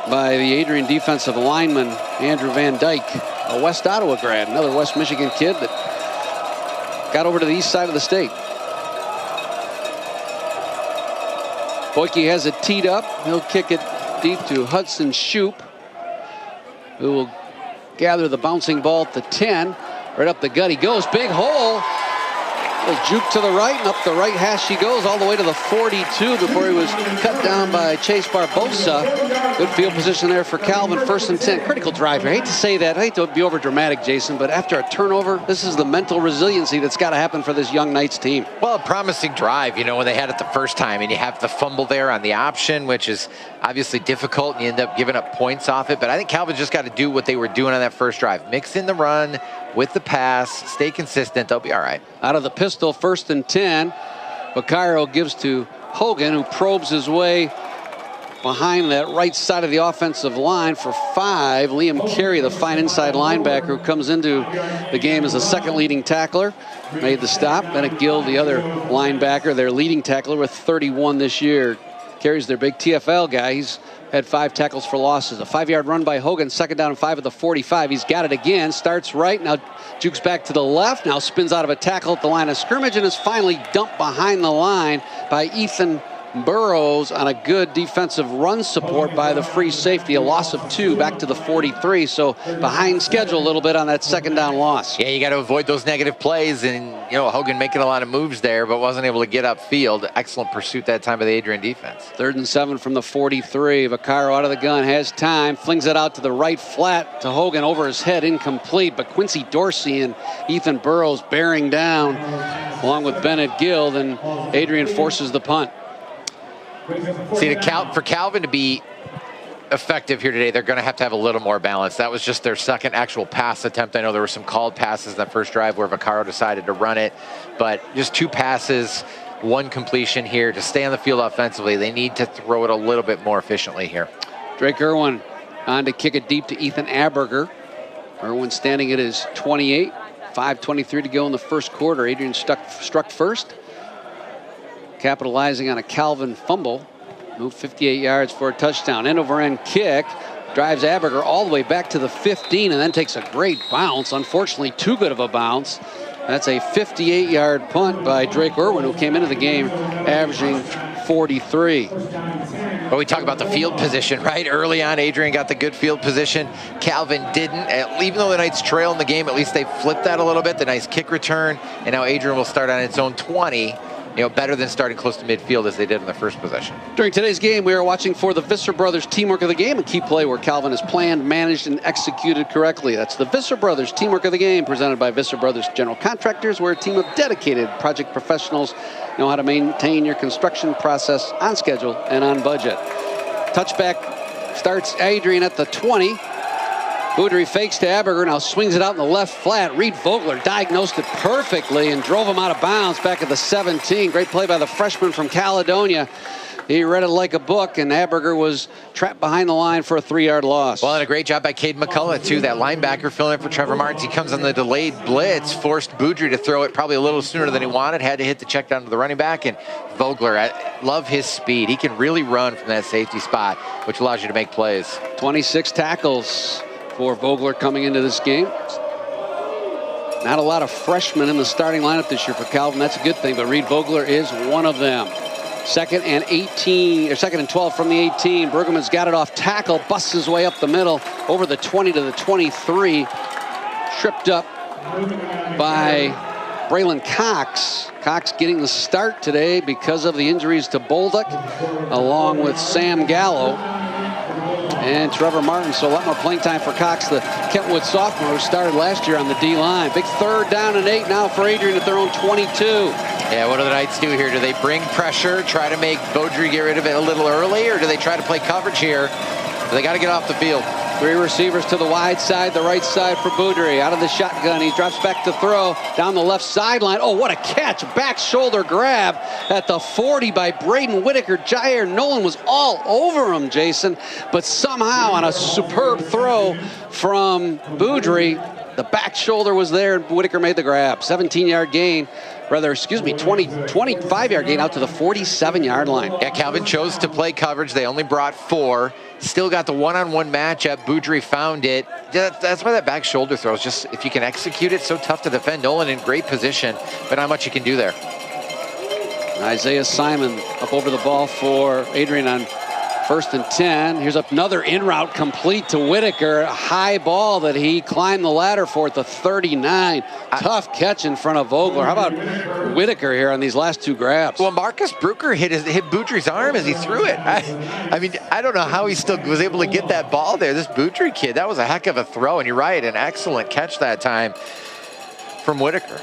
by the Adrian defensive lineman, Andrew Van Dyke, a West Ottawa grad, another West Michigan kid that got over to the east side of the state. Boyke has it teed up. He'll kick it deep to Hudson Shoup, who will gather the bouncing ball at the 10. Right up the gut he goes. Big hole. A juke to the right, and up the right hash he goes all the way to the 42 before he was cut down by Chase Barbosa. Good field position there for Calvin, 1st and 10. Critical drive here. I hate to say that. I hate to be over dramatic, Jason, but after a turnover, this is the mental resiliency that's got to happen for this young Knights team. Well, a promising drive, you know, when they had it the first time, and you have the fumble there on the option, which is obviously difficult, and you end up giving up points off it. But I think Calvin's just got to do what they were doing on that first drive. Mix in the run with the pass, stay consistent, they'll be all right. Out of the pistol, 1st and 10. Vaccaro gives to Hogan, who probes his way behind that right side of the offensive line for 5. Liam Carey, the fine inside linebacker, who comes into the game as the second leading tackler, made the stop. Bennett Gill, the other linebacker, their leading tackler with 31 this year. Carey's their big TFL guy. He's had 5 tackles for losses. A 5-yard run by Hogan, 2nd down and 5 at the 45. He's got it again, starts right, now jukes back to the left, now spins out of a tackle at the line of scrimmage, and is finally dumped behind the line by Ethan Burrows on a good defensive run support by the free safety. A loss of 2 back to the 43, so behind schedule a little bit on that 2nd down loss. Yeah, you got to avoid those negative plays, and you know, Hogan making a lot of moves there, but wasn't able to get upfield. Excellent pursuit that time by the Adrian defense. 3rd and 7 from the 43. Vaccaro out of the gun, has time, flings it out to the right flat to Hogan, over his head, incomplete, but Quincy Dorsey and Ethan Burrows bearing down along with Bennett Gill, and Adrian forces the punt. See, for Calvin to be effective here today, they're going to have a little more balance. That was just their second actual pass attempt. I know there were some called passes in that first drive where Vaccaro decided to run it, but just 2 passes, 1 completion here to stay on the field offensively. They need to throw it a little bit more efficiently here. Drake Irwin on to kick it deep to Ethan Aberger. Irwin standing at his 28, 5:23 to go in the first quarter. Adrian struck first, capitalizing on a Calvin fumble. Moved 58 yards for a touchdown. End over end kick. Drives Aberger all the way back to the 15 and then takes a great bounce. Unfortunately, too good of a bounce. That's a 58-yard punt by Drake Irwin, who came into the game averaging 43. Well, we talk about the field position, right? Early on, Adrian got the good field position. Calvin didn't. Even though the Knights trail in the game, at least they flipped that a little bit. The nice kick return. And now Adrian will start on its own 20. You know, better than starting close to midfield as they did in the first possession. During today's game, we are watching for the Visser Brothers Teamwork of the Game, a key play where Calvin is planned, managed, and executed correctly. That's the Visser Brothers Teamwork of the Game, presented by Visser Brothers General Contractors, where a team of dedicated project professionals know how to maintain your construction process on schedule and on budget. Touchback starts Adrian at the 20. Boudry fakes to Aberger, now swings it out in the left flat. Reed Vogler diagnosed it perfectly and drove him out of bounds back at the 17. Great play by the freshman from Caledonia. He read it like a book, and Aberger was trapped behind the line for a 3-yard loss. Well, and a great job by Cade McCullough, too. That linebacker filling in for Trevor Martins. He comes on the delayed blitz, forced Boudry to throw it probably a little sooner than he wanted, had to hit the check down to the running back, and Vogler, I love his speed. He can really run from that safety spot, which allows you to make plays. 26 tackles for Vogler coming into this game. Not a lot of freshmen in the starting lineup this year for Calvin. That's a good thing, but Reed Vogler is one of them. Second and 18, or second and 12 from the 18. Brueggemann's got it off tackle, busts his way up the middle, over the 20 to the 23. Tripped up by Braylon Cox. Cox getting the start today because of the injuries to Bolduc, along with Sam Gallo and Trevor Martin. So a lot more playing time for Cox, the Kentwood sophomore who started last year on the D-line. Big 3rd down and 8 now for Adrian at their own 22. Yeah, what do the Knights do here? Do they bring pressure, try to make Beaudry get rid of it a little early, or do they try to play coverage here? They got to get off the field. 3 receivers to the wide side, the right side for Beaudry. Out of the shotgun, he drops back to throw down the left sideline. Oh, what a catch. Back shoulder grab at the 40 by Braden Whitaker. Jair Nolan was all over him, Jason. But somehow on a superb throw from Beaudry, the back shoulder was there and Whitaker made the grab. 17-yard gain. Rather, excuse me, 25-yard gain out to the 47-yard line. Yeah, Calvin chose to play coverage. They only brought 4. Still got the one-on-one matchup. Beaudry found it. That's why that back shoulder throw is just, if you can execute it, so tough to defend. Nolan in great position, but not much you can do there. Isaiah Simon up over the ball for Adrian on 1st and 10. Here's another in-route complete to Whitaker. A high ball that he climbed the ladder for at the 39. Tough catch in front of Vogler. How about Whitaker here on these last 2 grabs? Well, Marcus Brucker hit Beaudry's arm as he threw it. I mean, I don't know how he still was able to get that ball there. This Beaudry kid, that was a heck of a throw. And you're right, an excellent catch that time from Whitaker.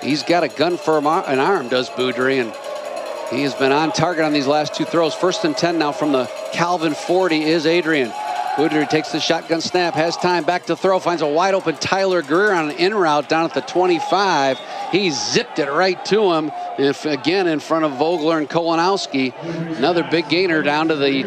He's got a gun for an arm, does Beaudry, and he has been on target on these last 2 throws. 1st and 10 now from the Calvin 40 is Adrian. Beaudry takes the shotgun snap, has time, back to throw, finds a wide open Tyler Greer on an in route down at the 25. He zipped it right to him, again in front of Vogler and Kolanowski. Another big gainer down to the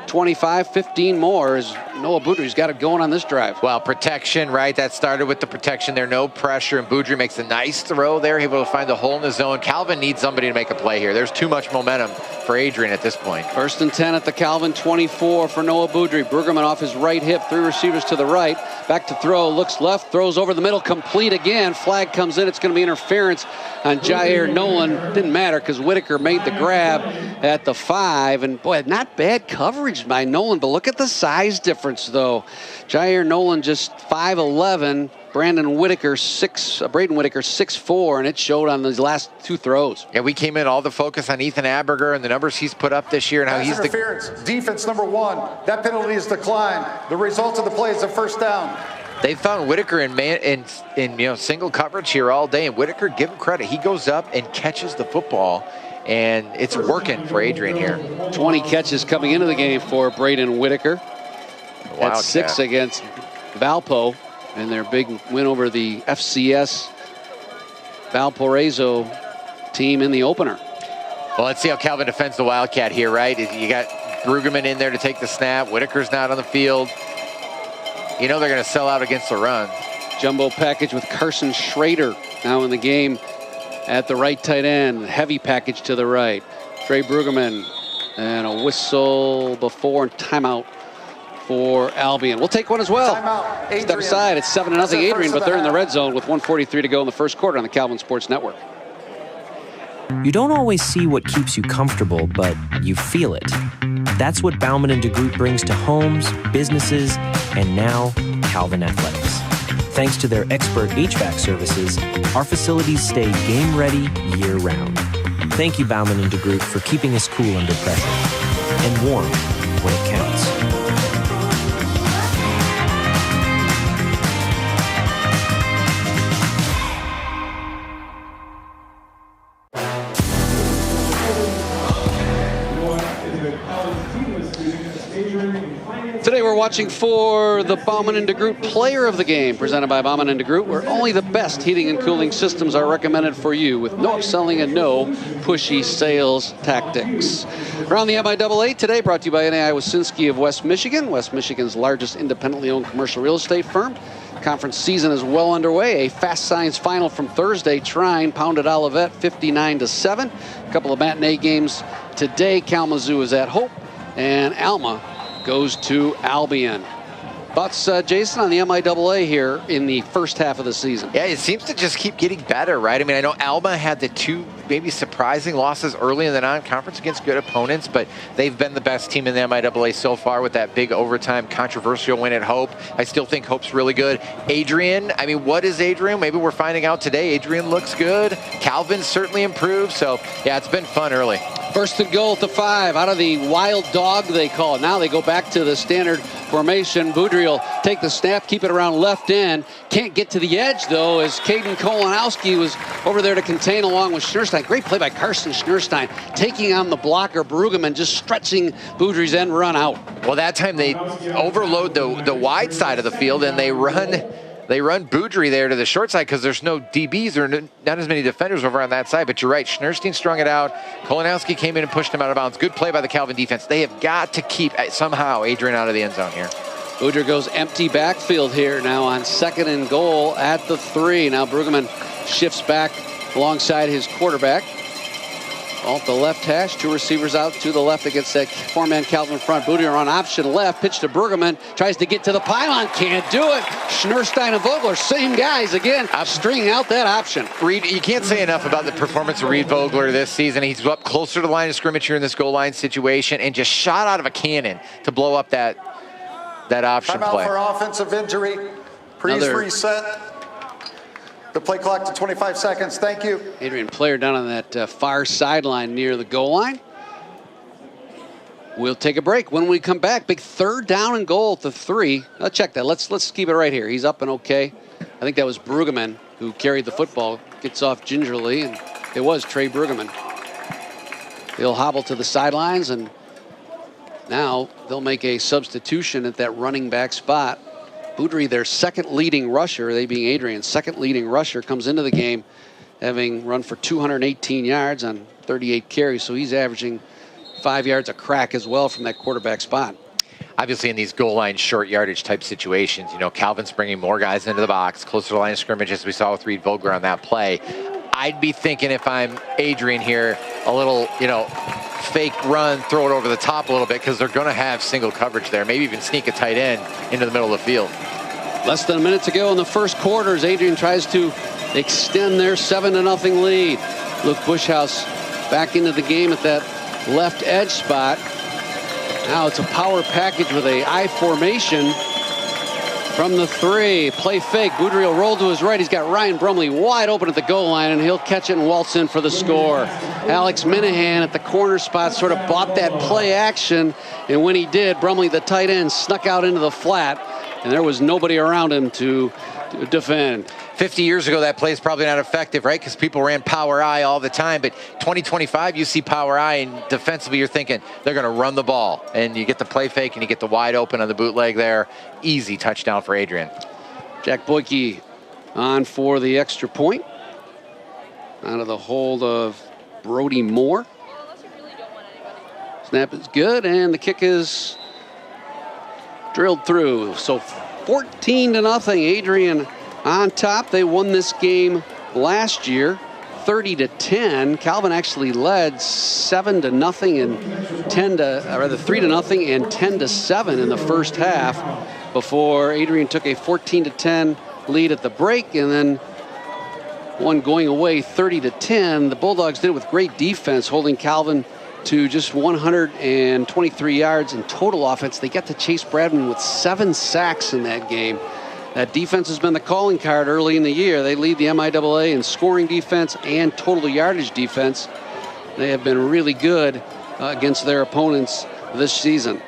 25, 15 more as Noah Beaudry's got it going on this drive. Well, protection, right? That started with the protection there, no pressure, and Beaudry makes a nice throw there, able to find the hole in the zone. Calvin needs somebody to make a play here. There's too much momentum for Adrian at this point. 1st and 10 at the Calvin 24 for Noah Beaudry. Brueggemann off his right hip, 3 receivers to the right. Back to throw, looks left, throws over the middle, complete again. Flag comes in, it's going to be interference on Jair Nolan. Didn't matter because Whitaker made the grab at the 5. And boy, not bad coverage by Nolan, but look at the size difference though. Jair Nolan just 5'11", Braden Whitaker 6'4", and it showed on these last 2 throws. Yeah, we came in all the focus on Ethan Aberger and the numbers he's put up this year and how he's interference. Defense number 1. That penalty is declined. The result of the play is a 1st down. They found Whitaker in single coverage here all day, and Whitaker, give him credit, he goes up and catches the football, and it's working for Adrian here. 20 catches coming into the game for Braden Whitaker. That's 6 against Valpo, and their big win over the FCS Valparaiso team in the opener. Well, let's see how Calvin defends the Wildcat here, right? You got Brueggemann in there to take the snap. Whitaker's not on the field. You know they're going to sell out against the run. Jumbo package with Carson Schrader now in the game at the right tight end. Heavy package to the right. Trey Brueggemann, and a whistle before timeout for Albion. We'll take one as well. Step aside. It's 7-0 Adrian, but they're in the red zone with 1:43 to go in the 1st quarter on the Calvin Sports Network. You don't always see what keeps you comfortable, but you feel it. That's what Baumann & DeGroot brings to homes, businesses, and now Calvin Athletics. Thanks to their expert HVAC services, our facilities stay game ready year-round. Thank you, Baumann & DeGroot, for keeping us cool under pressure and warm when it counts. Today we're watching for the Baumann & DeGroot Player of the Game, presented by Baumann & DeGroot, where only the best heating and cooling systems are recommended for you, with no upselling and no pushy sales tactics. Around the MIAA today, brought to you by NAI Wasinski of West Michigan, West Michigan's largest independently owned commercial real estate firm. Conference season is well underway. A Fast Science final from Thursday. Trine pounded Olivet 59-7. A couple of matinee games today. Kalamazoo is at Hope, and Alma goes to Albion. Thoughts, Jason, on the MIAA here in the first half of the season? Yeah, it seems to just keep getting better, right? I mean, I know Alma had the maybe surprising losses early in the non-conference against good opponents, but they've been the best team in the MIAA so far with that big overtime controversial win at Hope. I still think Hope's really good. Adrian, I mean, what is Adrian? Maybe we're finding out today. Adrian looks good. Calvin's certainly improved. So, yeah, it's been fun early. First and goal at the 5, out of the wild dog, they call it. Now they go back to the standard formation. Boudry will take the snap, keep it around left end. Can't get to the edge, though, as Caden Kolanowski was over there to contain along with Schnurstein. Great play by Carson Schnurstein, taking on the blocker, Brueggemann, just stretching Boudry's end run out. Well, that time they overload the wide side of the field, and they run Boudry there to the short side because there's no DBs or not as many defenders over on that side. But you're right, Schnurstein strung it out. Kolanowski came in and pushed him out of bounds. Good play by the Calvin defense. They have got to keep somehow Adrian out of the end zone here. Boudry goes empty backfield here now on 2nd and goal at the 3. Now Brueggemann shifts back alongside his quarterback. Off the left hash, 2 receivers out to the left against that 4-man Calvin front. Boudry on option left, pitch to Brueggemann, tries to get to the pylon, can't do it. Schnurstein and Vogler, same guys again, stringing out that option. Reed, you can't say enough about the performance of Reed Vogler this season. He's up closer to the line of scrimmage here in this goal line situation and just shot out of a cannon to blow up that option play. Timeout for offensive injury. Please reset the play clock to 25 seconds. Thank you. Adrian player down on that far sideline near the goal line. We'll take a break. When we come back, big 3rd down and goal at the 3. Let's check that. Let's keep it right here. He's up and okay. I think that was Brueggemann who carried the football. Gets off gingerly, and it was Trey Brueggemann. He'll hobble to the sidelines, and now they'll make a substitution at that running back spot. Boudry, their 2nd leading rusher, they being Adrian's 2nd leading rusher, comes into the game having run for 218 yards on 38 carries. So he's averaging 5 yards a crack as well from that quarterback spot. Obviously, in these goal line short yardage type situations, you know, Calvin's bringing more guys into the box, closer to the line of scrimmage, as we saw with Reed Vogler on that play. I'd be thinking, if I'm Adrian here, a little, you know, fake run, throw it over the top a little bit, because they're going to have single coverage there. Maybe even sneak a tight end into the middle of the field. Less than a minute to go in the first quarter as Adrian tries to extend their 7-0 lead. Luke Bushhouse back into the game at that left edge spot. Now it's a power package with a I formation from the 3. Play fake. Boudry will roll to his right. He's got Ryan Brumley wide open at the goal line, and he'll catch it and waltz in for the score. Alex Minahan at the corner spot sort of bought that play action, and when he did, Brumley, the tight end, snuck out into the flat, and there was nobody around him to defend. 50 years ago, that play is probably not effective, right? Because people ran power I all the time. But 2025, you see power I, and defensively, you're thinking they're going to run the ball. And you get the play fake, and you get the wide open on the bootleg there. Easy touchdown for Adrian. Jack Boyke on for the extra point. Out of the hold of Brody Moore. Snap is good, and the kick is drilled through. So 14-0, Adrian on top. They won this game last year, 30-10. Calvin actually led 7-0 and 3-0 and 10-7 in the first half before Adrian took a 14-10 lead at the break, and then one going away 30-10. The Bulldogs did it with great defense, holding Calvin to just 123 yards in total offense. They got to Chase Bradman with 7 sacks in that game. That defense has been the calling card early in the year. They lead the MIAA in scoring defense and total yardage defense. They have been really good against their opponents this season.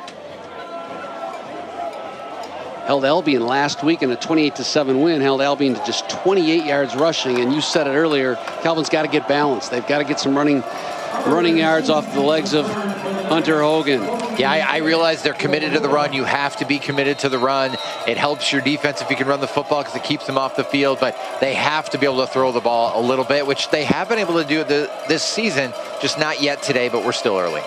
Held Albion last week in a 28-7 win. Held Albion to just 28 yards rushing. And you said it earlier, Calvin's got to get balanced. They've got to get some running yards off the legs of Hunter Hogan. Yeah, I realize they're committed to the run. You have to be committed to the run. It helps your defense if you can run the football because it keeps them off the field, but they have to be able to throw the ball a little bit, which they have been able to do this season, just not yet today, but we're still early.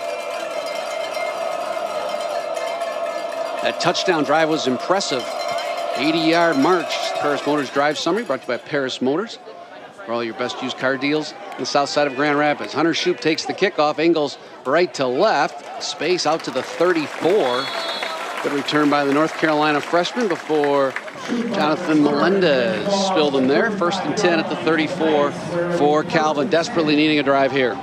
That touchdown drive was impressive. 80-yard march. Paris Motors Drive Summary brought to you by Paris Motors. For all your best used car deals on the south side of Grand Rapids. Hunter Shoup takes the kickoff. Angles right to left. Space out to the 34. Good return by the North Carolina freshman before Jonathan Melendez spilled him there. 1st and 10 at the 34 for Calvin, desperately needing a drive here.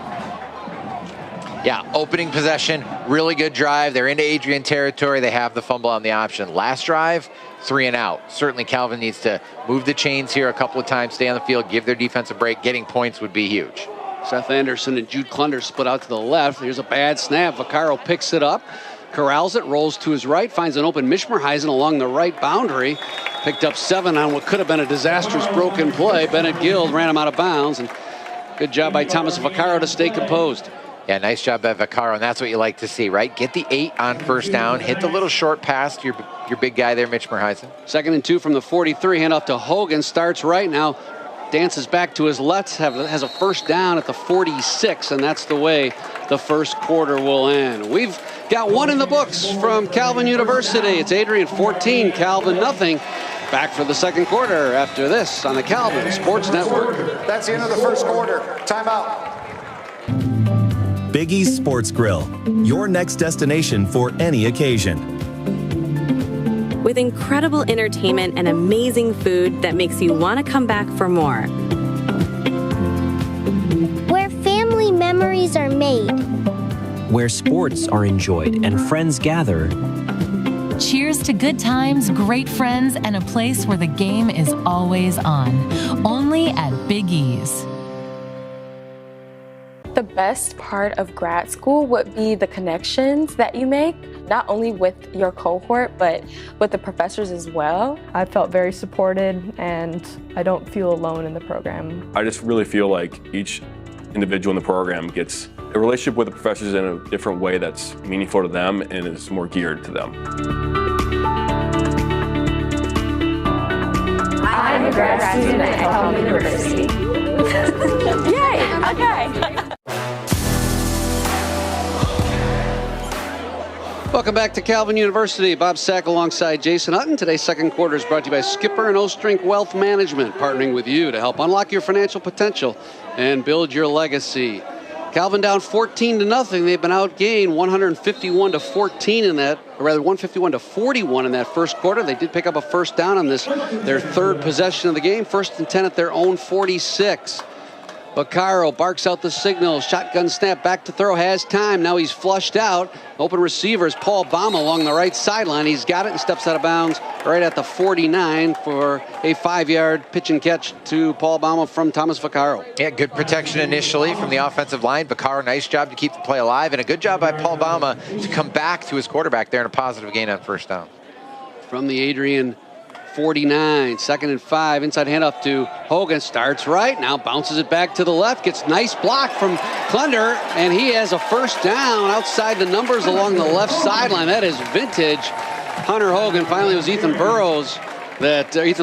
Yeah, opening possession, really good drive. They're into Adrian territory. They have the fumble on the option. Last drive, 3 and out. Certainly Calvin needs to move the chains here a couple of times, stay on the field, give their defense a break. Getting points would be huge. Seth Anderson and Jude Klunder split out to the left. Here's a bad snap. Vaccaro picks it up, corrals it, rolls to his right, finds an open Mishmerheisen along the right boundary. Picked up 7 on what could have been a disastrous broken play. Bennett Gill ran him out of bounds, and good job by Thomas Vaccaro to stay composed. Yeah, nice job by Vaccaro, and that's what you like to see, right? Get the 8 on 1st down, hit the little short pass to your big guy there, Mitch Merheisen. 2nd and 2 from the 43, hand off to Hogan, starts right now, dances back to his left, has a 1st down at the 46, and that's the way the 1st quarter will end. We've got one in the books from Calvin University. It's Adrian 14, Calvin nothing. Back for the 2nd quarter after this on the Calvin Sports Network. That's the end of the 1st quarter. Timeout. Big E's Sports Grill, your next destination for any occasion. With incredible entertainment and amazing food that makes you want to come back for more. Where family memories are made. Where sports are enjoyed and friends gather. Cheers to good times, great friends, and a place where the game is always on. Only at Big E's. The best part of grad school would be the connections that you make, not only with your cohort, but with the professors as well. I felt very supported, and I don't feel alone in the program. I just really feel like each individual in the program gets a relationship with the professors in a different way that's meaningful to them and is more geared to them. I'm a grad student at Calvin University. Yay! Okay. Welcome back to Calvin University. Bob Sack alongside Jason Hutton. Today's 2nd quarter is brought to you by Skipper and Ostrink Wealth Management, partnering with you to help unlock your financial potential and build your legacy. Calvin down 14-0. They've been outgained 151-14 in that, or rather 151-41 in that 1st quarter. They did pick up a 1st down on this, their 3rd possession of the game. 1st and 10 at their own 46. Vaccaro barks out the signal. Shotgun snap, back to throw, has time. Now he's flushed out. Open receiver is Paul Bauma along the right sideline. He's got it and steps out of bounds right at the 49 for a 5-yard pitch and catch to Paul Bauma from Thomas Vaccaro. Yeah, good protection initially from the offensive line. Vaccaro, nice job to keep the play alive, and a good job by Paul Bauma to come back to his quarterback there in a positive gain on 1st down. From the Adrian 49, 2nd and 5, inside handoff to Hogan, starts right, now bounces it back to the left, gets nice block from Klunder, and he has a 1st down outside the numbers along the left sideline. That is vintage Hunter Hogan. Finally, it was Ethan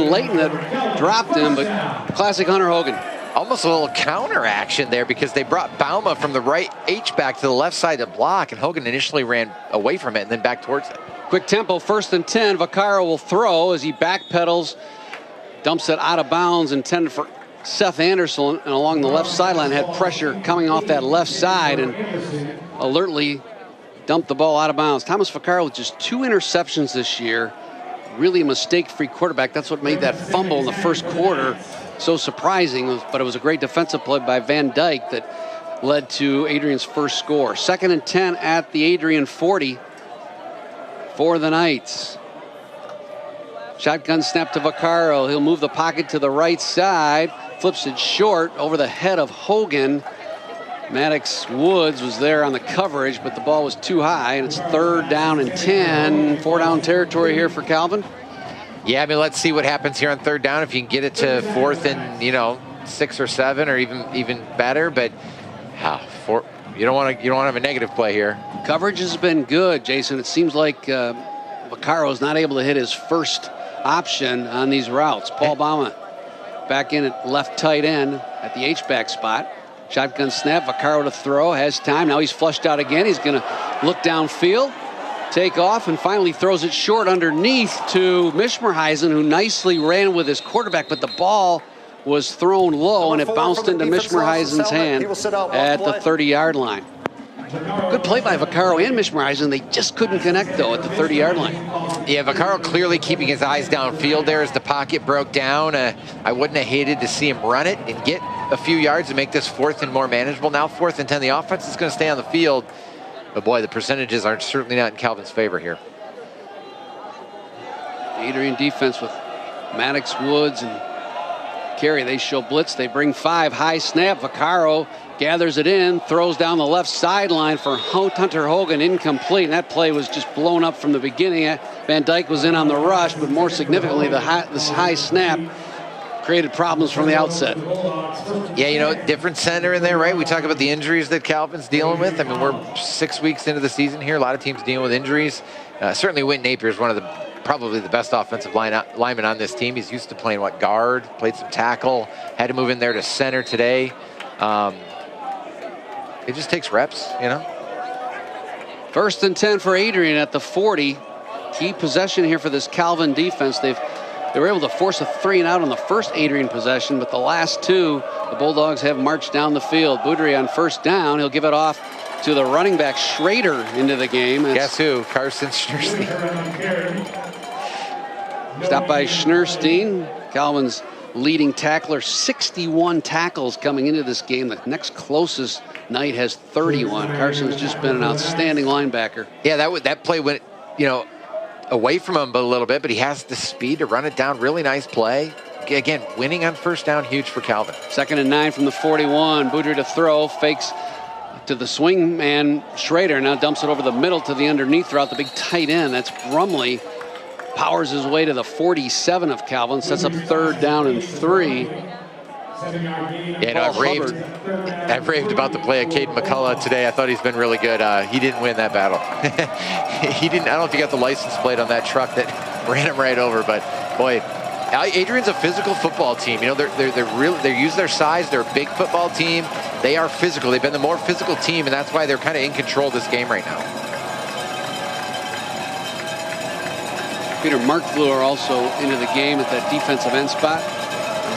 Layton that dropped him, but classic Hunter Hogan. Almost a little counter action there because they brought Bauma from the right H-back to the left side to block, and Hogan initially ran away from it and then back towards it. Quick tempo, 1st and 10. Vaccaro will throw as he backpedals, dumps it out of bounds, intended for Seth Anderson, and along the left sideline had pressure coming off that left side and alertly dumped the ball out of bounds. Thomas Vaccaro with just 2 interceptions this year. Really a mistake-free quarterback. That's what made that fumble in the 1st quarter so surprising, but it was a great defensive play by Van Dyke that led to Adrian's 1st score. 2nd and 10 at the Adrian 40 for the Knights. Shotgun snap to Vaccaro. He'll move the pocket to the right side, flips it short over the head of Hogan. Maddox Woods was there on the coverage, but the ball was too high, and it's 3rd down and 10. 4-down territory here for Calvin. Yeah, I mean, let's see what happens here on 3rd down. If you can get it to 4th and 6 or 7, or even better. But you don't want to have a negative play here. Coverage has been good, Jason. It seems like Vaccaro is not able to hit his 1st option on these routes. Paul Bauma back in at left tight end at the H-back spot. Shotgun snap, Vaccaro to throw, has time. Now he's flushed out again. He's going to look downfield, take off, and finally throws it short underneath to Mishmerheisen, who nicely ran with his quarterback, but the ball was thrown low and it bounced into Mishmerheisen's hand at the 30-yard line. Good play by Vaccaro and Mishmarizan. They just couldn't connect, though, at the 30-yard line. Yeah, Vaccaro clearly keeping his eyes downfield there as the pocket broke down. I wouldn't have hated to see him run it and get a few yards and make this 4th and more manageable. Now 4th and 10, the offense is going to stay on the field. But boy, the percentages are certainly not in Calvin's favor here. Adrian defense with Maddox, Woods, and Carey. They show blitz. They bring 5. High snap. Vaccaro gathers it in, throws down the left sideline for Hunter Hogan, incomplete. And that play was just blown up from the beginning. Van Dyke was in on the rush, but more significantly, this high snap created problems from the outset. Yeah, you know, different center in there, right? We talk about the injuries that Calvin's dealing with. I mean, we're 6 weeks into the season here. A lot of teams dealing with injuries. Certainly, Wynton Napier is one of probably the best offensive lineman on this team. He's used to playing, guard, played some tackle, had to move in there to center today. It just takes reps, you know. 1st and 10 for Adrian at the 40. Key possession here for this Calvin defense. They were able to force a 3-and-out on the first Adrian possession, but the last 2, the Bulldogs have marched down the field. Boudry on 1st down. He'll give it off to the running back Schrader into the game. Guess who? Carson Schneerstein. Stopped by Schneerstein, Calvin's leading tackler. 61 tackles coming into this game. The next closest Knight has 31. Carson's just been an outstanding linebacker. Yeah, that play went, away from him a little bit, but he has the speed to run it down. Really nice play. Again, winning on 1st down, huge for Calvin. 2nd and 9 from the 41. Boudry to throw, fakes to the swing man Schrader. Now dumps it over the middle to the underneath route. The big tight end, that's Brumley. Powers his way to the 47 of Calvin. Sets up 3rd down and 3. Yeah, I've raved about the play of Caden McCullough today. I thought he's been really good. He didn't win that battle. He didn't. I don't know if he got the license plate on that truck that ran him right over. But boy, Adrian's a physical football team. You know, they use their size. They're a big football team. They are physical. They've been the more physical team, and that's why they're kind of in control of this game right now. Peter Markfluer also into the game at that defensive end spot.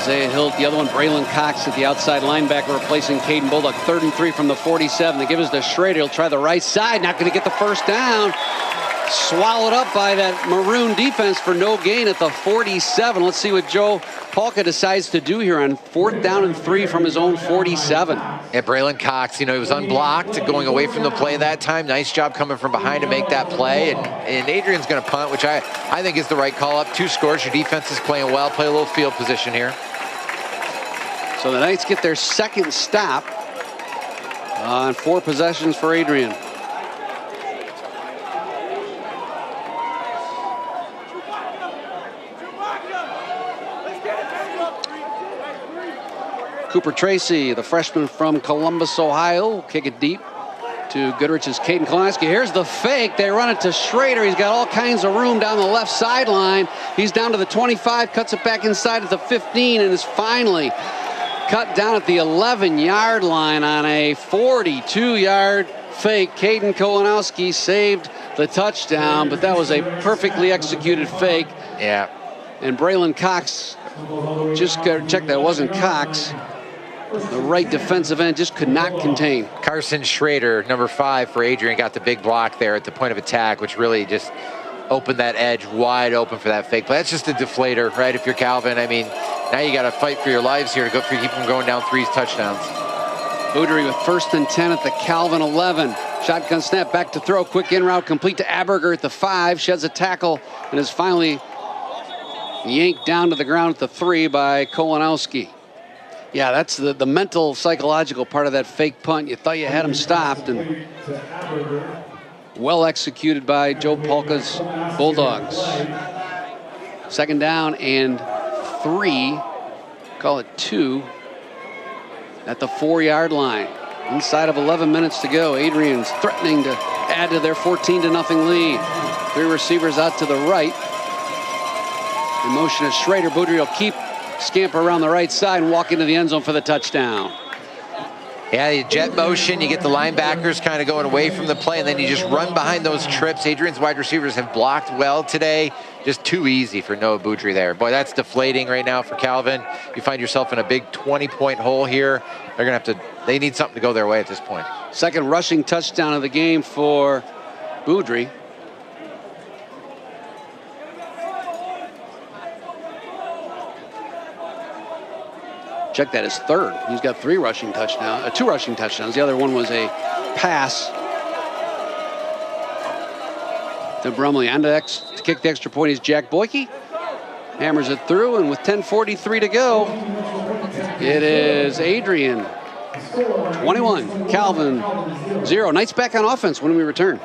Isaiah Hill, the other one, Braylon Cox at the outside linebacker, replacing Caden Bulldog. 3rd and 3 from the 47. They give us to Schrader. He'll try the right side. Not going to get the 1st down. Swallowed up by that Maroon defense for no gain at the 47. Let's see what Joe Polka decides to do here on 4th down and 3 from his own 47. Yeah, Braylon Cox, he was unblocked going away from the play that time. Nice job coming from behind to make that play. And Adrian's going to punt, which I think is the right call up. 2 scores. Your defense is playing well. Play a little field position here. So the Knights get their 2nd stop on 4 possessions for Adrian. Cooper Tracy, the freshman from Columbus, Ohio, kick it deep to Goodrich's Caden Klonowski. Here's the fake. They run it to Schrader. He's got all kinds of room down the left sideline. He's down to the 25, cuts it back inside at the 15, and is finally cut down at the 11-yard line on a 42-yard fake. Caden Klonowski saved the touchdown, but that was a perfectly executed fake. Yeah. And Braylon Cox, just check that it wasn't Cox. The right defensive end just could not contain. Carson Schrader, number 5 for Adrian, got the big block there at the point of attack, which really just opened that edge wide open for that fake play. That's just a deflator, right? If you're Calvin, I mean, now you got to fight for your lives here to keep them going down 3 touchdowns. Boudry with 1st and 10 at the Calvin 11. Shotgun snap, back to throw, quick in route, complete to Aberger at the 5, sheds a tackle, and is finally yanked down to the ground at the 3 by Kolonowski. Yeah, that's the mental, psychological part of that fake punt. You thought you had him stopped, and well executed by Joe Polka's Bulldogs. 2nd down and 3, call it 2, at the 4-yard line. Inside of 11 minutes to go, Adrian's threatening to add to their 14-0 lead. 3 receivers out to the right. In motion is Schrader. Boudry will scamper around the right side and walk into the end zone for the touchdown. Yeah, you jet motion, you get the linebackers kind of going away from the play, and then you just run behind those trips. Adrian's wide receivers have blocked well today. Just too easy for Noah Boudry there. Boy, that's deflating right now for Calvin. You find yourself in a big 20-point hole here. They're going to have to, they need something to go their way at this point. Second rushing touchdown of the game for Boudry. Check that, his third. He's got two rushing touchdowns. The other one was a pass to Brumley. On to kick the extra point is Jack Boyke. Hammers it through, and with 10:43 to go, it is Adrian 21, Calvin 0. Knights back on offense when we return.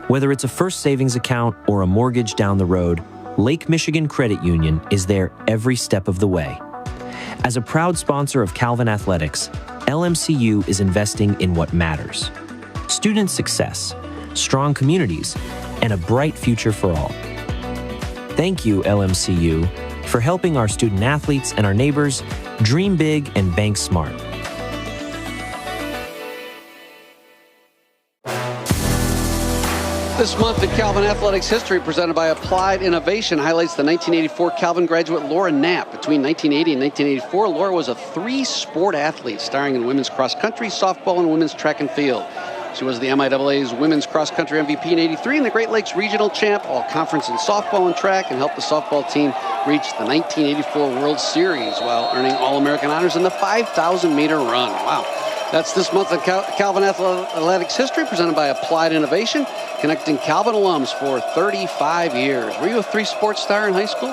Whether it's a first savings account or a mortgage down the road, Lake Michigan Credit Union is there every step of the way. As a proud sponsor of Calvin Athletics, LMCU is investing in what matters: student success, strong communities, and a bright future for all. Thank you, LMCU, for helping our student athletes and our neighbors dream big and bank smart. This month in Calvin Athletics history, presented by Applied Innovation, highlights the 1984 Calvin graduate Laura Knapp. Between 1980 and 1984, Laura was a three-sport athlete, starring in women's cross country, softball, and women's track and field. She was the MIAA's women's cross country MVP in '83 and the Great Lakes regional champ, all conference in softball and track, and helped the softball team reach the 1984 World Series while earning All-American honors in the 5,000-meter run. Wow. That's this month in Calvin Athletics history, presented by Applied Innovation, connecting Calvin alums for 35 years. Were you a three-sport star in high school?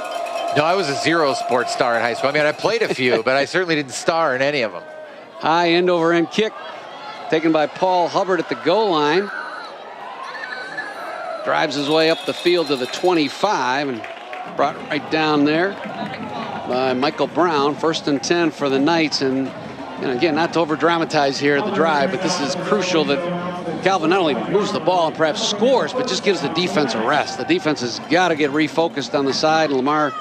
No, I was a zero-sport star in high school. I mean, I played a few, but I certainly didn't star in any of them. High end-over-end kick taken by Paul Hubbard at the goal line. Drives his way up the field to the 25 and brought right down there by Michael Brown. 1st and 10 for the Knights. And again, not to over-dramatize here the drive, but this is crucial that Calvin not only moves the ball and perhaps scores, but just gives the defense a rest. The defense has got to get refocused on the side. Lamar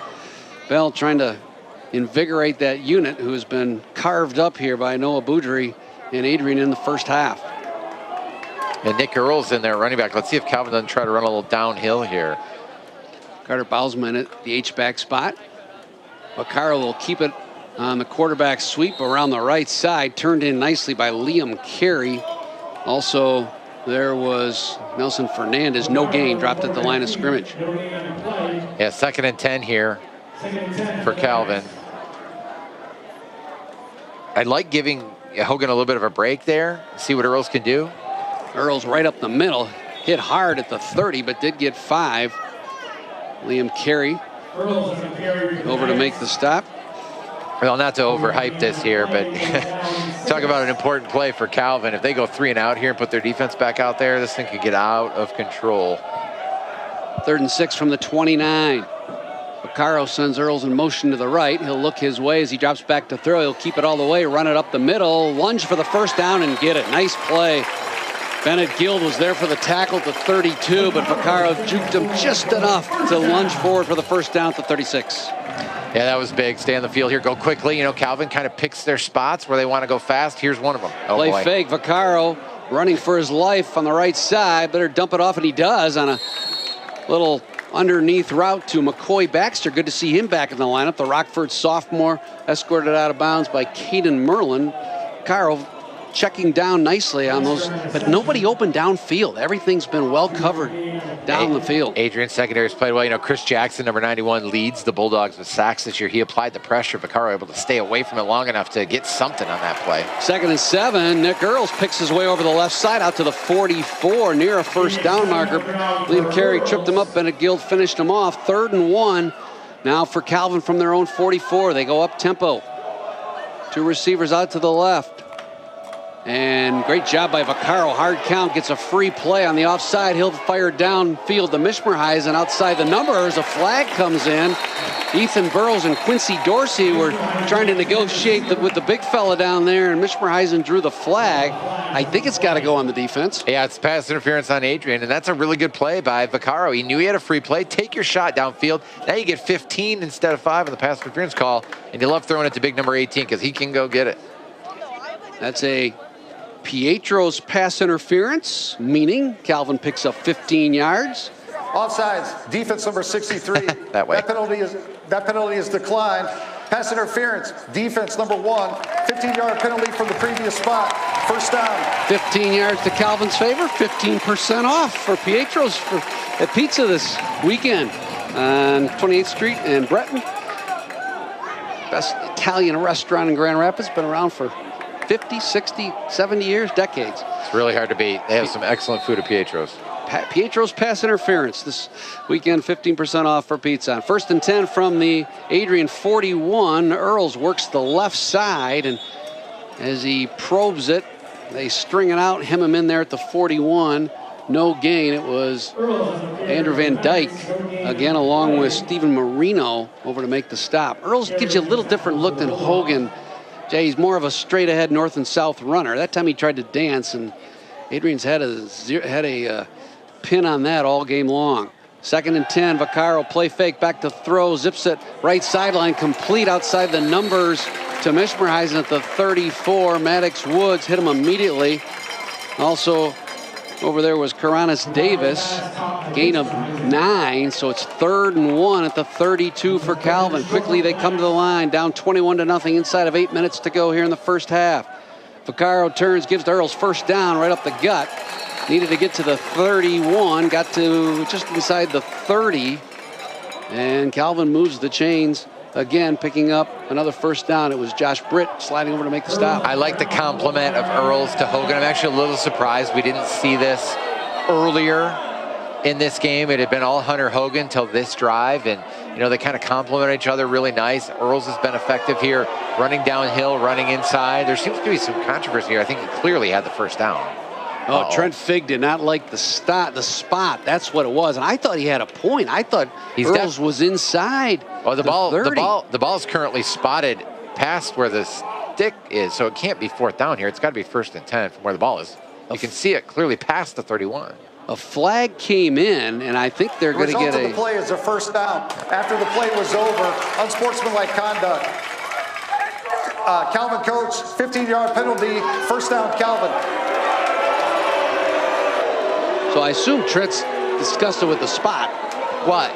Bell trying to invigorate that unit, who has been carved up here by Noah Boudry and Adrian in the first half. And Nick Earls in there, running back. Let's see if Calvin doesn't try to run a little downhill here. Carter Bausman at the H-back spot. Vaccaro will keep it on the quarterback sweep around the right side, turned in nicely by Liam Carey. Also, there was Nelson Fernandez, no gain, dropped at the line of scrimmage. Yeah, 2nd and 10 here for Calvin. I'd like giving Hogan a little bit of a break there, see what Earls can do. Earls right up the middle, hit hard at the 30, but did get 5. Liam Carey over to make the stop. Well, not to overhype this here, but talk about an important play for Calvin. If they go 3 and out here and put their defense back out there, this thing could get out of control. 3rd and 6 from the 29. Vaccaro sends Earls in motion to the right. He'll look his way as he drops back to throw. He'll keep it all the way, run it up the middle, lunge for the first down and get it. Nice play. Bennett Guild was there for the tackle to 32, but Vaccaro juked him just enough to lunge forward for the first down to 36. Yeah, that was big. Stay on the field here. Go quickly. Calvin kind of picks their spots where they want to go fast. Here's one of them. Oh, play boy. fake. Vaccaro running for his life on the right side. Better dump it off, and he does on a little underneath route to McCoy Baxter. Good to see him back in the lineup. The Rockford sophomore escorted out of bounds by Caden Merlin. Vaccaro checking down nicely on those, but nobody open downfield. Everything's been well covered down the field. Adrian secondary's played well. Chris Jackson, number 91, leads the Bulldogs with sacks this year. He applied the pressure. Vaccaro able to stay away from it long enough to get something on that play. 2nd and 7. Nick Earls picks his way over the left side out to the 44 near a first down marker. Liam Carey tripped him up. Bennett Guild finished him off. 3rd and 1 now for Calvin from their own 44. They go up tempo. 2 receivers out to the left. And great job by Vaccaro. Hard count, gets a free play on the offside. He'll fire downfield to Mishmerheisen outside the numbers. A flag comes in. Ethan Burrows and Quincy Dorsey were trying to negotiate with the big fella down there, and Mishmerheisen drew the flag. I think it's got to go on the defense. Yeah, it's pass interference on Adrian, and that's a really good play by Vaccaro. He knew he had a free play. Take your shot downfield. Now you get 15 instead of 5 on the pass interference call, and you love throwing it to big number 18 because he can go get it. That's a Pietro's pass interference, meaning Calvin picks up 15 yards. Offsides, defense number 63. That way. That penalty is declined. Pass interference, defense number 1. 15-yard penalty from the previous spot. First down. 15 yards to Calvin's favor. 15% off for Pietro's at Pizza this weekend on 28th Street in Breton. Best Italian restaurant in Grand Rapids. Been around for 50, 60, 70 years, decades. It's really hard to beat. They have some excellent food at Pietro's. Pietro's pass interference this weekend, 15% off for pizza. First and 10 from the Adrian 41. Earls works the left side, and as he probes it, they string it out, hem him in there at the 41. No gain. It was Andrew Van Dyke, again, along with Stephen Marino, over to make the stop. Earls gives you a little different look than Hogan. Jay, he's more of a straight-ahead north and south runner. That time he tried to dance, and Adrian's had a pin on that all game long. Second and 10, Vaccaro play fake, back to throw, zips it right sideline, complete outside the numbers to Mishmerheisen at the 34. Maddox Woods hit him immediately. Also over there was Karanis Davis, gain of 9, so it's 3rd and 1 at the 32 for Calvin. Quickly they come to the line, down 21-0 inside of 8 minutes to go here in the first half. Vaccaro turns, gives to Earls first down right up the gut. Needed to get to the 31, got to just inside the 30, and Calvin moves the chains again, picking up another first down. It was Josh Britt sliding over to make the stop. I like the compliment of Earls to Hogan. I'm actually a little surprised we didn't see this earlier in this game. It had been all Hunter Hogan till this drive, and they kind of complement each other really nice. Earls has been effective here, running downhill, running inside. There seems to be some controversy here. I think he clearly had the first down. Oh, Trent Figg did not like the spot. That's what it was. And I thought he had a point. I thought Earls was inside. Well, the ball is currently spotted past where the stick is, so it can't be 4th down here. It's got to be 1st and 10 from where the ball is. You can see it clearly past the 31. A flag came in, and I think they're going to get The play is a first down. After the play was over, unsportsmanlike conduct. Calvin Coates, 15-yard penalty, first down, Calvin. So I assume Trent's discussed it with the spot. What?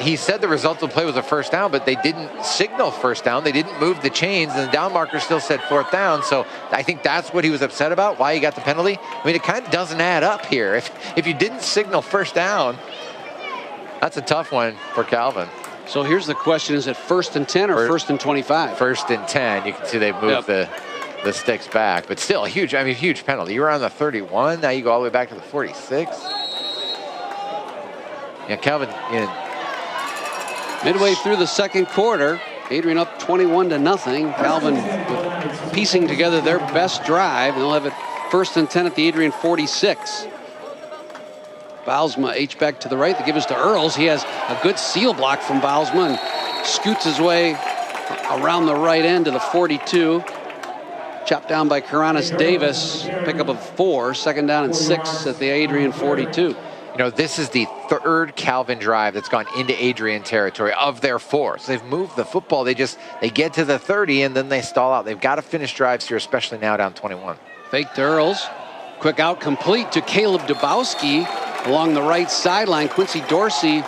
He said the result of the play was a first down, but they didn't signal first down. They didn't move the chains, and the down marker still said 4th down. So I think that's what he was upset about, why he got the penalty. I mean, it kind of doesn't add up here. If you didn't signal first down, that's a tough one for Calvin. So here's the question. Is it 1st and 10 or 1st and 25? 1st and 10. You can see they've moved the sticks back, but still a huge penalty. You were on the 31, now you go all the way back to the 46. Yeah, Calvin in. Midway through the second quarter, Adrian up 21-0. Calvin piecing together their best drive, and they'll have it 1st and 10 at the Adrian 46. Baalsma H-back to the right. They give us to Earls. He has a good seal block from Baalsma and scoots his way around the right end to the 42. Chopped down by Karanis Davis. Pickup of 4. 2nd down and 6 at the Adrian 42. This is the 3rd Calvin drive that's gone into Adrian territory of their 4. So they've moved the football. They get to the 30 and then they stall out. They've got to finish drives here, especially now down 21. Fake to Earls. Quick out complete to Caleb Dubowski along the right sideline. Quincy Dorsey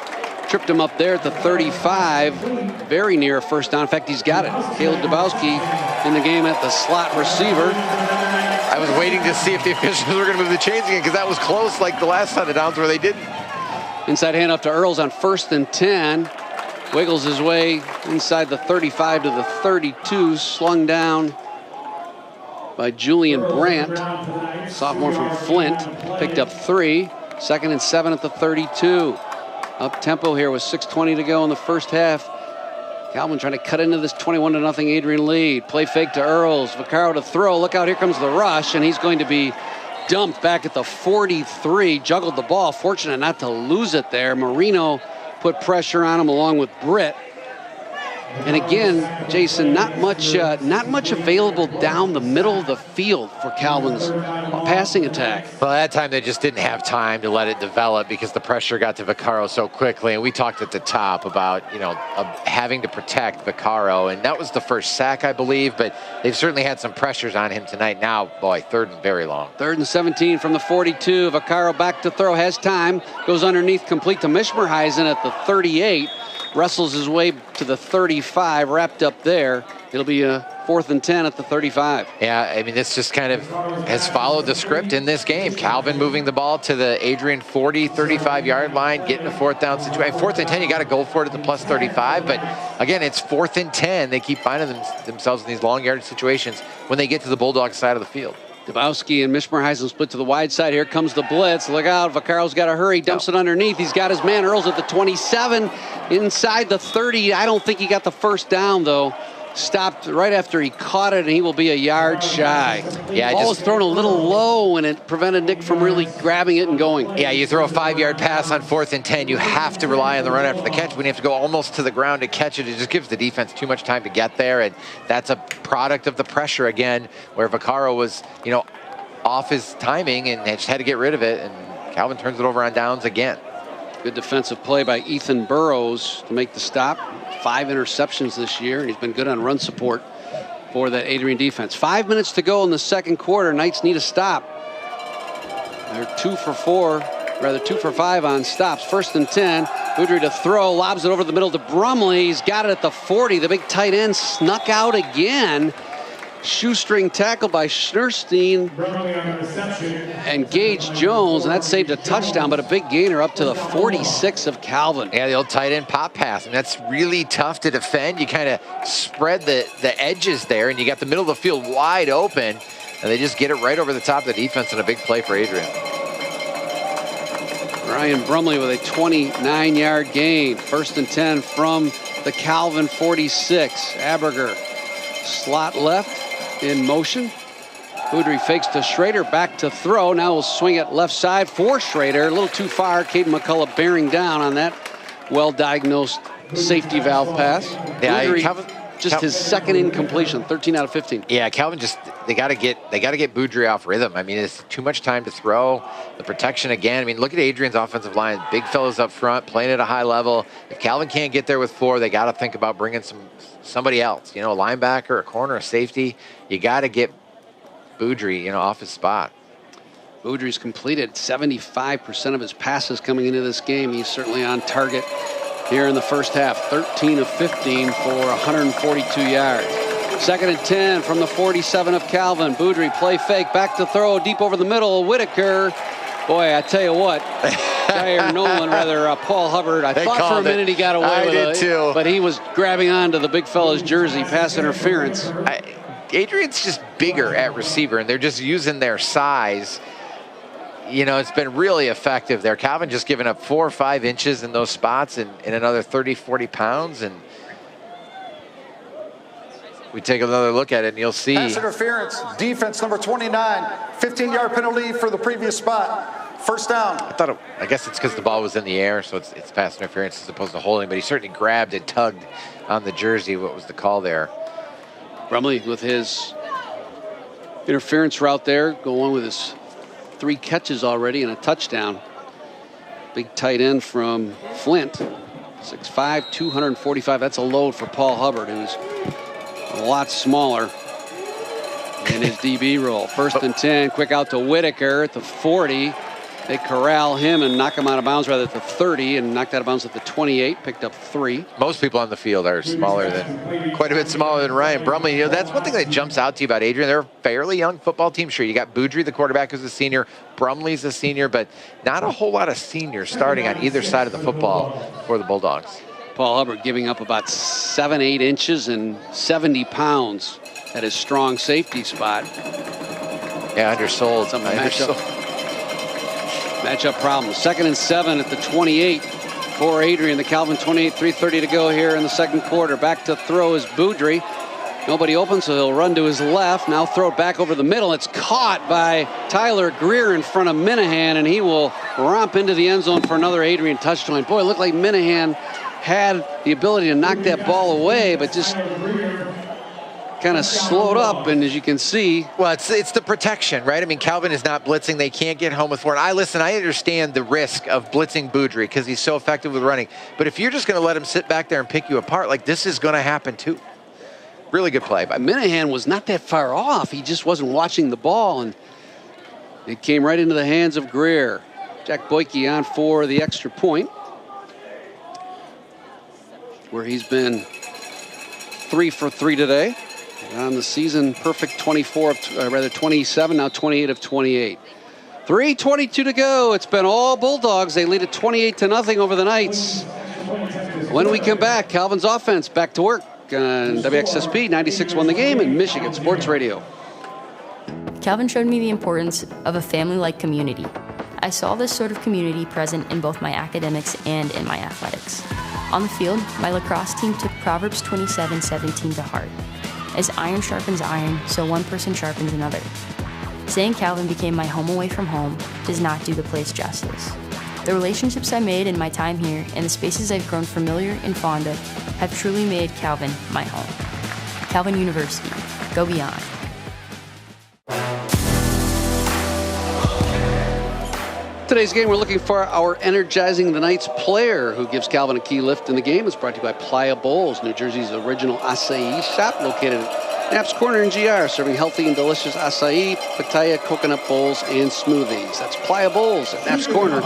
tripped him up there at the 35. Very near a first down. In fact, he's got it. Caleb Dubowski in the game at the slot receiver. I was waiting to see if the officials were going to move the chains again because that was close like the last set of downs where they didn't. Inside handoff to Earls on 1st and 10. Wiggles his way inside the 35 to the 32. Slung down by Julian Brandt, sophomore from Flint. Picked up 3. 2nd and 7 at the 32. Up tempo here with 6:20 to go in the first half. Calvin trying to cut into this 21-0 Adrian lead. Play fake to Earls. Vaccaro to throw. Look out, here comes the rush, and he's going to be dumped back at the 43. Juggled the ball. Fortunate not to lose it there. Marino put pressure on him along with Britt. And again, Jason, not much available down the middle of the field for Calvin's passing attack. Well, that time they just didn't have time to let it develop because the pressure got to Vaccaro so quickly. And we talked at the top about, having to protect Vaccaro. And that was the first sack, I believe. But they've certainly had some pressures on him tonight. Now, boy, 3rd and very long. 3rd and 17 from the 42. Vaccaro back to throw, has time. Goes underneath, complete to Mishmerheisen at the 38. Wrestles his way to the 35, wrapped up there. It'll be a 4th and 10 at the 35. Yeah, I mean, this just kind of has followed the script in this game. Calvin moving the ball to the Adrian 40, 35-yard line, getting a 4th down situation. 4th and 10, you got to go for it at the plus 35. But again, it's 4th and 10. They keep finding themselves in these long yardage situations when they get to the Bulldogs side of the field. Dabowski and Mishmerheisen split to the wide side. Here comes the blitz. Look out. Vaccaro's got to hurry. Dumps it underneath. He's got his man Earls at the 27. Inside the 30. I don't think he got the first down, though. Stopped right after he caught it, and he will be a yard shy. Yeah, the ball was thrown a little low, and it prevented Nick from really grabbing it and going. Yeah, you throw a 5-yard pass on 4th and 10. You have to rely on the run after the catch. When you have to go almost to the ground to catch it, it just gives the defense too much time to get there, and that's a product of the pressure again, where Vaccaro was, off his timing and just had to get rid of it, and Calvin turns it over on downs again. Good defensive play by Ethan Burrows to make the stop. 5 interceptions this year, and he's been good on run support for that Adrian defense. 5 minutes to go in the second quarter. Knights need a stop. They're 2 for 5 on stops. 1st and 10. Boudry to throw, lobs it over the middle to Brumley. He's got it at the 40. The big tight end snuck out again. Shoestring tackle by Schneerstein and Gage Jones, and that saved a touchdown, but a big gainer up to the 46 of Calvin. Yeah, the old tight end pop pass, and that's really tough to defend. You kind of spread the edges there, and you got the middle of the field wide open, and they just get it right over the top of the defense, and a big play for Adrian. Ryan Brumley with a 29-yard gain. 1st and 10 from the Calvin 46. Aberger slot left. In motion. Boudry fakes to Schrader, back to throw. Now we'll swing it left side for Schrader. A little too far. Caden McCullough bearing down on that well-diagnosed safety valve pass. Yeah, Boudry, just his 2nd incompletion, 13 out of 15. Yeah, Calvin they got to get Boudry off rhythm. I mean, it's too much time to throw. The protection again. I mean, look at Adrian's offensive line. Big fellas up front, playing at a high level. If Calvin can't get there with 4, they got to think about bringing somebody else. A linebacker, a corner, a safety. You got to get Boudry, off his spot. Boudry's completed 75% of his passes coming into this game. He's certainly on target here in the first half. 13 of 15 for 142 yards. 2nd and 10 from the 47 of Calvin. Boudry play fake, back to throw, deep over the middle. Whitaker. Boy, I tell you what, Paul Hubbard. I thought for a minute he got away with it, too. But he was grabbing onto the big fella's jersey, pass interference. Adrian's just bigger at receiver, and they're just using their size. It's been really effective there. Calvin just giving up 4 or 5 inches in those spots and another 30, 40 pounds. And we take another look at it, and you'll see. Pass interference, defense number 29, 15-yard penalty for the previous spot. 1st down. I guess it's because the ball was in the air, so it's pass interference as opposed to holding, but he certainly grabbed and tugged on the jersey. What was the call there? Brumley with his interference route there, going with his 3 catches already and a touchdown. Big tight end from Flint, 6'5", 245. That's a load for Paul Hubbard, who's a lot smaller in his DB role. 1st and 10, quick out to Whitaker at the 40. They corral him and knock him out of bounds rather at the 30, and knocked out of bounds at the 28, picked up 3. Most people on the field are quite a bit smaller than Ryan Brumley. That's one thing that jumps out to you about Adrian. They're a fairly young football team. Sure, you got Boudry, the quarterback, who's a senior. Brumley's a senior, but not a whole lot of seniors starting on either side of the football for the Bulldogs. Paul Hubbard giving up about 7-8 inches and 70 pounds at his strong safety spot. Yeah, undersold. Matchup problem. 2nd and 7 at the 28. for Adrian. The Calvin 28, 3:30 to go here in the second quarter. Back to throw is Boudry. Nobody open, so he'll run to his left. Now throw it back over the middle. It's caught by Tyler Greer in front of Minahan, and he will romp into the end zone for another Adrian touchdown. Boy, it looked like Minahan had the ability to knock that ball away, but just kind of slowed up, and as you can see. Well, it's the protection, right? I mean, Calvin is not blitzing. They can't get home with 4. And I understand the risk of blitzing Boudry because he's so effective with running. But if you're just going to let him sit back there and pick you apart, like this is going to happen too. Really good play. But Minahan was not that far off. He just wasn't watching the ball, and it came right into the hands of Greer. Jack Boyke on for the extra point, where he's been 3 for 3 today. On the season, perfect 27, now 28 of 28. 3:22 to go. It's been all Bulldogs. They lead it 28-0 over the Knights. When we come back, Calvin's offense back to work on WXSP 96.1 The Game and Michigan Sports Radio. Calvin showed me the importance of a family-like community. I saw this sort of community present in both my academics and in my athletics. On the field, my lacrosse team took Proverbs 27:17 to heart. As iron sharpens iron, so one person sharpens another. Saying Calvin became my home away from home does not do the place justice. The relationships I made in my time here and the spaces I've grown familiar and fond of have truly made Calvin my home. Calvin University, go beyond. Today's game, we're looking for our Energizing the Knights player who gives Calvin a key lift in the game. It's brought to you by Playa Bowls, New Jersey's original acai shop, located at Knapp's Corner in GR, serving healthy and delicious acai, pitaya, coconut bowls, and smoothies. That's Playa Bowls at Knapp's Corner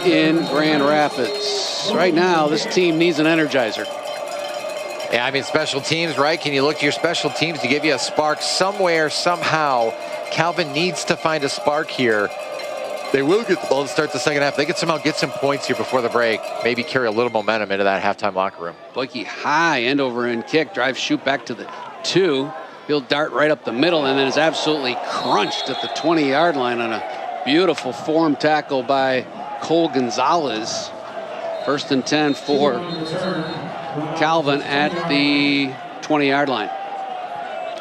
in Grand Rapids. Right now, this team needs an energizer. Yeah, I mean, special teams, right? Can you look to your special teams to give you a spark somewhere, somehow? Calvin needs to find a spark here. They will get the ball to start the second half. They could somehow get some points here before the break. Maybe carry a little momentum into that halftime locker room. Boyke high, end over end kick, drive, shoot back to the 2. He'll dart right up the middle and then is absolutely crunched at the 20-yard line on a beautiful form tackle by Cole Gonzalez. 1st and 10 for Calvin at the 20-yard line.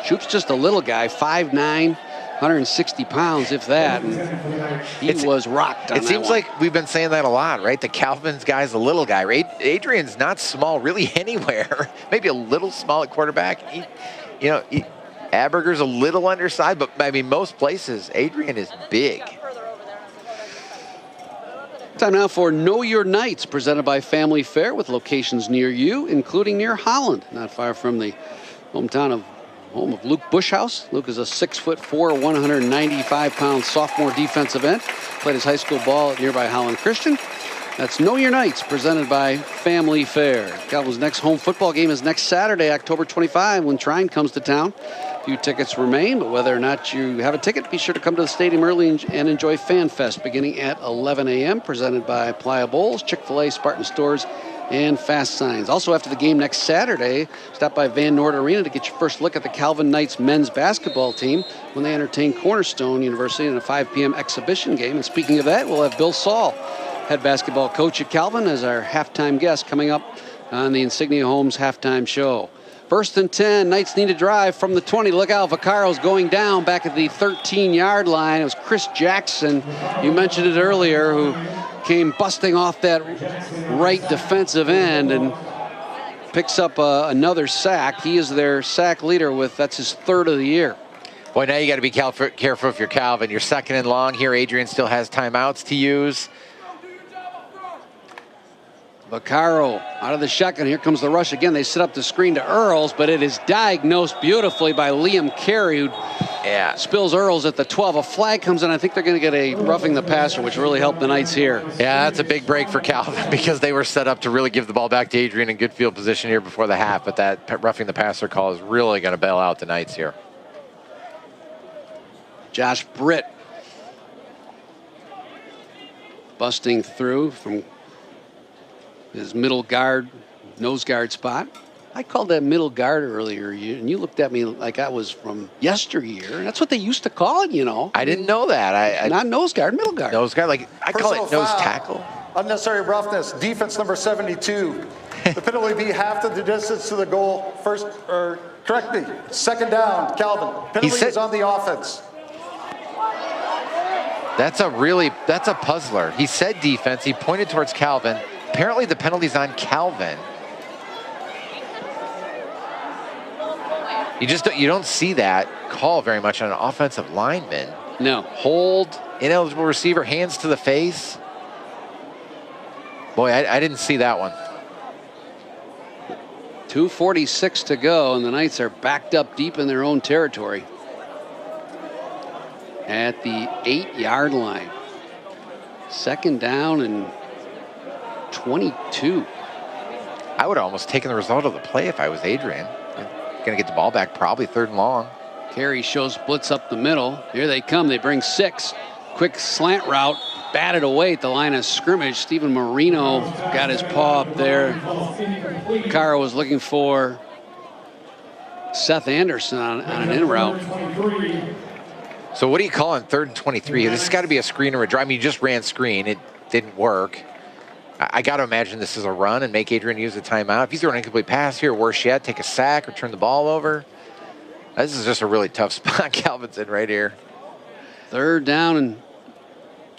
Shoop's just a little guy, 5'9", 160 pounds, if that. And he was rocked on that. It seems like we've been saying that a lot, right? The Calvin's guy's a little guy. Adrian's not small really anywhere. Maybe a little small at quarterback. Aberger's a little undersized, but I mean, most places, Adrian is big. Time now for Know Your Knights, presented by Family Fare, with locations near you, including near Holland, not far from the home of Luke Bushhouse. Luke is a 6'4", 195-pound sophomore defensive end. Played his high school ball at nearby Holland Christian. That's Know Your Knights, presented by Family Fare. Calvin's next home football game is next Saturday, October 25, when Trine comes to town. A few tickets remain, but whether or not you have a ticket, be sure to come to the stadium early and enjoy Fan Fest beginning at 11 a.m., presented by Playa Bowls, Chick-fil-A, Spartan Stores, and Fast Signs. Also, after the game next Saturday, stop by Van Noord Arena to get your first look at the Calvin Knights men's basketball team when they entertain Cornerstone University in a 5 p.m. exhibition game. And speaking of that, we'll have Bill Saul, head basketball coach at Calvin, as our halftime guest coming up on the Insignia Homes halftime show. 1st and 10, Knights need a drive from the 20. Look out, Vaccaro's going down back at the 13-yard line. It was Chris Jackson, you mentioned it earlier, who came busting off that right defensive end and picks up another sack. He is their sack leader that's his 3rd of the year. Boy, now you got to be careful if you're Calvin. You're 2nd and long here. Adrian still has timeouts to use. Vaccaro out of the shotgun. Here comes the rush again. They set up the screen to Earls, but it is diagnosed beautifully by Liam Carey, who spills Earls at the 12. A flag comes in. I think they're going to get a roughing the passer, which really helped the Knights here. Yeah, that's a big break for Calvin because they were set up to really give the ball back to Adrian in good field position here before the half, but that roughing the passer call is really going to bail out the Knights here. Josh Britt busting through from his middle guard, nose guard spot. I called that middle guard earlier, and you looked at me like I was from yesteryear. And that's what they used to call it, you know. I didn't know that. Not nose guard, middle guard. Nose guard, like I call it nose tackle. Unnecessary roughness, defense number 72. The penalty be half of the distance to the goal. Correct me. Second down, Calvin. Penalty is on the offense. That's a puzzler. He said defense. He pointed towards Calvin. Apparently the penalty's on Calvin. You don't see that call very much on an offensive lineman. No. Hold, ineligible receiver, hands to the face. Boy, I didn't see that one. 2:46 to go, and the Knights are backed up deep in their own territory at the 8-yard line. Second down and 22. I would have almost taken the result of the play if I was Adrian. Going to get the ball back, probably 3rd and long. Carey shows blitz up the middle. Here they come. They bring 6. Quick slant route. Batted away at the line of scrimmage. Stephen Marino got his paw up there. Caro was looking for Seth Anderson on an in route. So what do you call on 3rd and 23? This has got to be a screen or a drive. I mean, you just ran screen. It didn't work. I got to imagine this is a run and make Adrian use the timeout. If he's throwing an incomplete pass here, worse yet, take a sack or turn the ball over. This is just a really tough spot Calvin's in right here. 3rd down and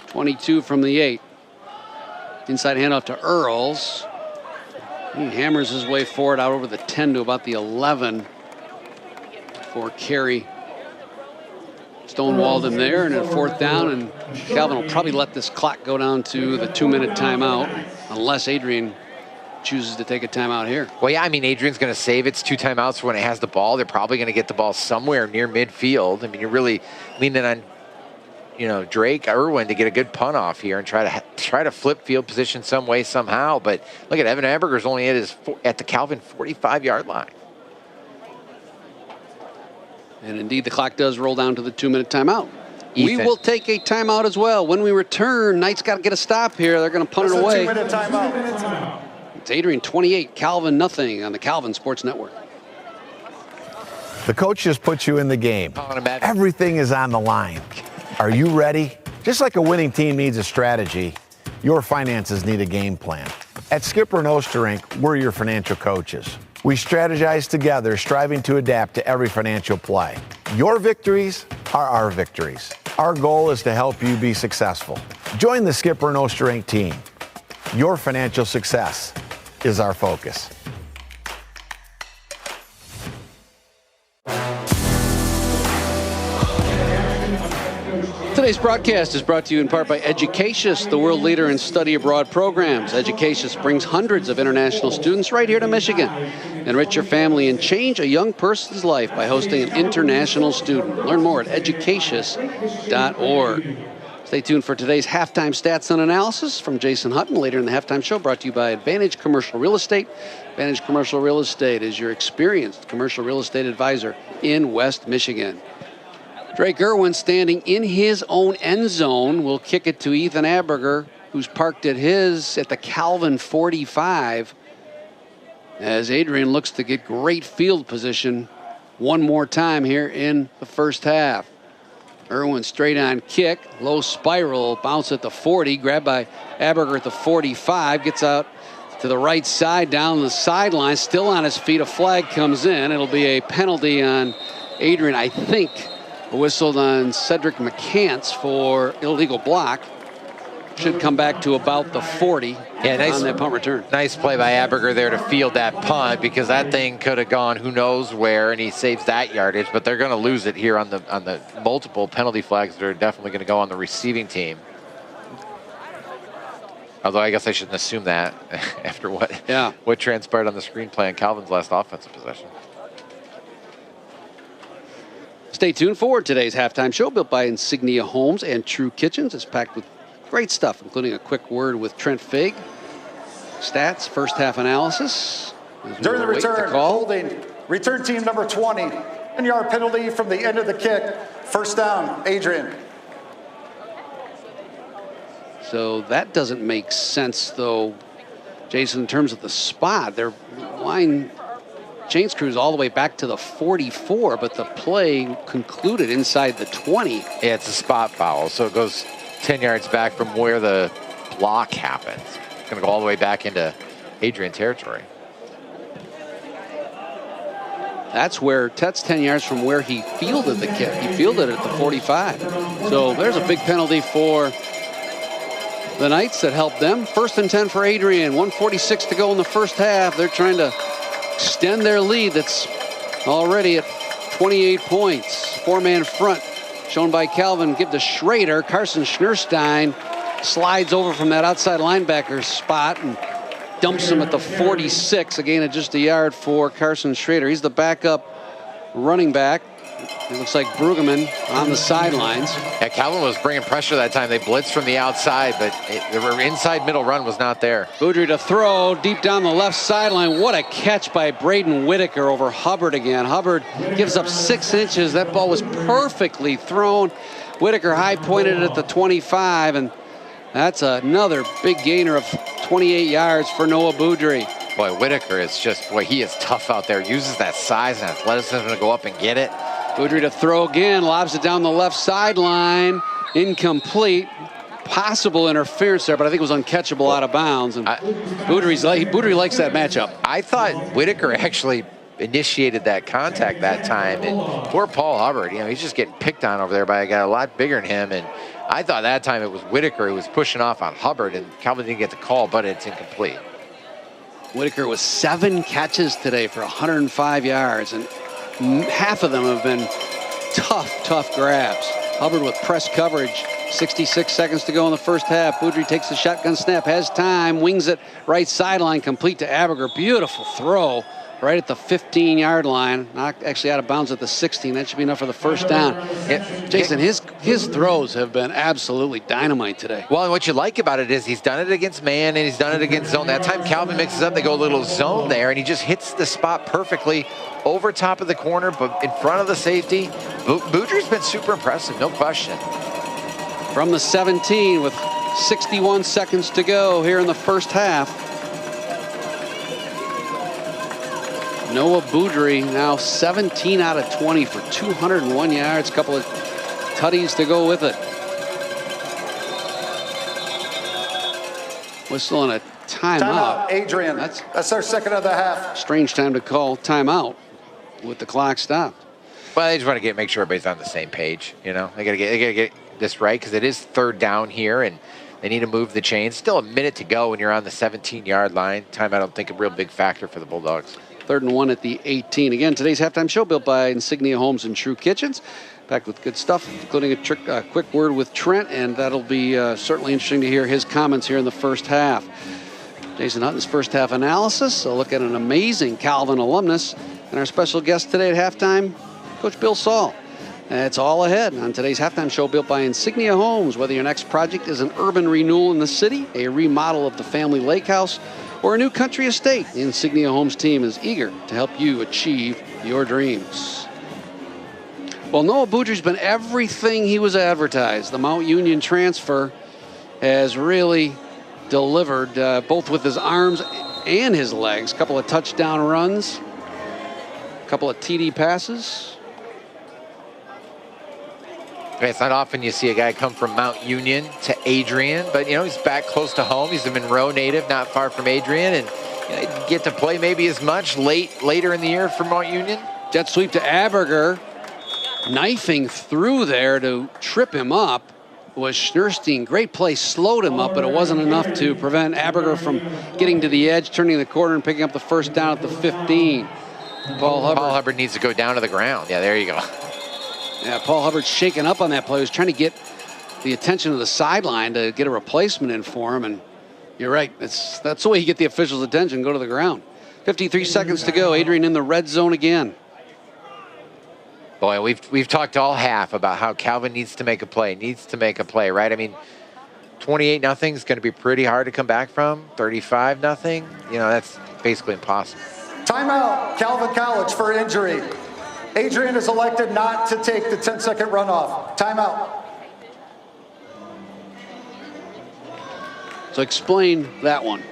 22 from the 8. Inside handoff to Earls. He hammers his way forward out over the 10 to about the 11 for Carey. Stonewalled him there, and a 4th down, and Calvin will probably let this clock go down to the 2-minute timeout unless Adrian chooses to take a timeout here. Well, yeah, I mean, Adrian's going to save its 2 timeouts for when it has the ball. They're probably going to get the ball somewhere near midfield. I mean, you're really leaning on, Drake Irwin to get a good punt off here and try to flip field position some way, somehow. But look at Evan Amberger's only at the Calvin 45-yard line. And indeed, the clock does roll down to the 2-minute timeout. We will take a timeout as well. When we return, Knights got to get a stop here. They're going to punt it away. 2-minute timeout. It's Adrian 28, Calvin nothing on the Calvin Sports Network. The coach just put you in the game. Everything is on the line. Are you ready? Just like a winning team needs a strategy, your finances need a game plan. At Skipper and Osterink, we're your financial coaches. We strategize together, striving to adapt to every financial play. Your victories are our victories. Our goal is to help you be successful. Join the Skipper and Osterink team. Your financial success is our focus. Today's broadcast is brought to you in part by Educatius, the world leader in study abroad programs. Educatius brings hundreds of international students right here to Michigan. Enrich your family and change a young person's life by hosting an international student. Learn more at educatius.org. Stay tuned for today's halftime stats and analysis from Jason Hutton later in the halftime show, brought to you by Advantage Commercial Real Estate. Advantage Commercial Real Estate is your experienced commercial real estate advisor in West Michigan. Drake Irwin standing in his own end zone will kick it to Ethan Aberger, who's parked at the Calvin 45, as Adrian looks to get great field position one more time here in the first half. Irwin straight on kick, low spiral, bounce at the 40, grabbed by Aberger at the 45, gets out to the right side, down the sideline, still on his feet. A flag comes in. It'll be a penalty on Adrian, I think. Whistled on Cedric McCants for illegal block. Should come back to about the 40 on that punt return. Nice play by Aberger there to field that punt, because that thing could have gone who knows where, and he saves that yardage. But they're going to lose it here on the multiple penalty flags that are definitely going to go on the receiving team. Although I guess I shouldn't assume that after what transpired on the screen play on Calvin's last offensive possession. Stay tuned for today's halftime show, built by Insignia Homes and True Kitchens. It's packed with great stuff, including a quick word with Trent Fig, stats, first half analysis. During the return, holding return team number 20, 10-yard penalty from the end of the kick. First down, Adrian. So that doesn't make sense, though, Jason, in terms of the spot. Their line chains crews all the way back to the 44, but the play concluded inside the 20. Yeah, it's a spot foul, so it goes 10 yards back from where the block happens. It's going to go all the way back into Adrian territory. That's where Tett's 10 yards from where he fielded the kick. He fielded it at the 45. So there's a big penalty for the Knights that helped them. 1st and 10 for Adrian. 1:46 to go in the first half. They're trying to extend their lead that's already at 28 points. 4-man front shown by Calvin. Give to Schrader. Carson Schnurstein slides over from that outside linebacker spot and dumps him at the 46. A gain of just a yard for Carson Schrader. He's the backup running back. It looks like Brueggemann on the sidelines. Yeah, Calvin was bringing pressure that time. They blitzed from the outside, but the inside middle run was not there. Boudry to throw deep down the left sideline. What a catch by Braden Whitaker over Hubbard again. Hubbard gives up 6 inches. That ball was perfectly thrown. Whitaker high pointed it at the 25, and that's another big gainer of 28 yards for Noah Boudry. Boy, Whitaker is just, boy, he is tough out there. Uses that size and athleticism to go up and get it. Boudry to throw again, lobs it down the left sideline. Incomplete. Possible interference there, but I think it was uncatchable out of bounds. And Boudry likes that matchup. I thought Whitaker actually initiated that contact that time. And poor Paul Hubbard, he's just getting picked on over there by a guy a lot bigger than him. And I thought that time it was Whitaker who was pushing off on Hubbard, and Calvin didn't get the call, but it's incomplete. Whitaker with 7 catches today for 105 yards, and half of them have been tough grabs. Hubbard with press coverage. 66 seconds to go in the first half. Boudry takes the shotgun snap, has time, wings it right sideline, complete to Aberger. Beautiful throw right at the 15-yard line. Knocked actually out of bounds at the 16. That should be enough for the first down. Jason, his throws have been absolutely dynamite today. Well, and what you like about it is he's done it against man and he's done it against zone. That time Calvin mixes up, they go a little zone there, and he just hits the spot perfectly over top of the corner, but in front of the safety. Boudry's been super impressive, no question. From the 17 with 61 seconds to go here in the first half. Noah Boudry now 17 out of 20 for 201 yards. Couple of tutties to go with it. Whistle and a timeout. Adrian. That's our second of the half. Strange time to call timeout with the clock stopped. Well, they just want to make sure everybody's on the same page. They gotta get this right, because it is third down here and they need to move the chains. Still a minute to go when you're on the 17-yard line. Time, I don't think, a real big factor for the Bulldogs. 3rd and 1 at the 18. Again, today's halftime show built by Insignia Homes and True Kitchens. Packed with good stuff, including a quick word with Trent, and that'll be certainly interesting to hear his comments here in the first half. Jason Hutton's first half analysis, a look at an amazing Calvin alumnus, and our special guest today at halftime, Coach Bill Saul. It's all ahead on today's halftime show built by Insignia Homes. Whether your next project is an urban renewal in the city, a remodel of the family lake house, or a new country estate, the Insignia Homes team is eager to help you achieve your dreams. Well, Noah Boudry's been everything he was advertised. The Mount Union transfer has really delivered, both with his arms and his legs. A couple of touchdown runs, a couple of TD passes. It's not often you see a guy come from Mount Union to Adrian, but he's back close to home. He's a Monroe native, not far from Adrian, and he'd get to play maybe as much later in the year for Mount Union. Jet sweep to Aberger, knifing through there to trip him up was Schnurstein. Great play, slowed him up, but it wasn't enough to prevent Aberger from getting to the edge, turning the corner, and picking up the first down at the 15. Paul Hubbard needs to go down to the ground. Yeah, there you go. Yeah, Paul Hubbard's shaken up on that play. He was trying to get the attention of the sideline to get a replacement in for him, and you're right. That's the way you get the officials' attention, go to the ground. 53 seconds to go. Adrian in the red zone again. Boy, we've talked all half about how Calvin needs to make a play, right? I mean, 28-0 is going to be pretty hard to come back from. 35-0, that's basically impossible. Timeout, Calvin College for injury. Adrian is elected not to take the 10-second runoff. Timeout. So explain that one.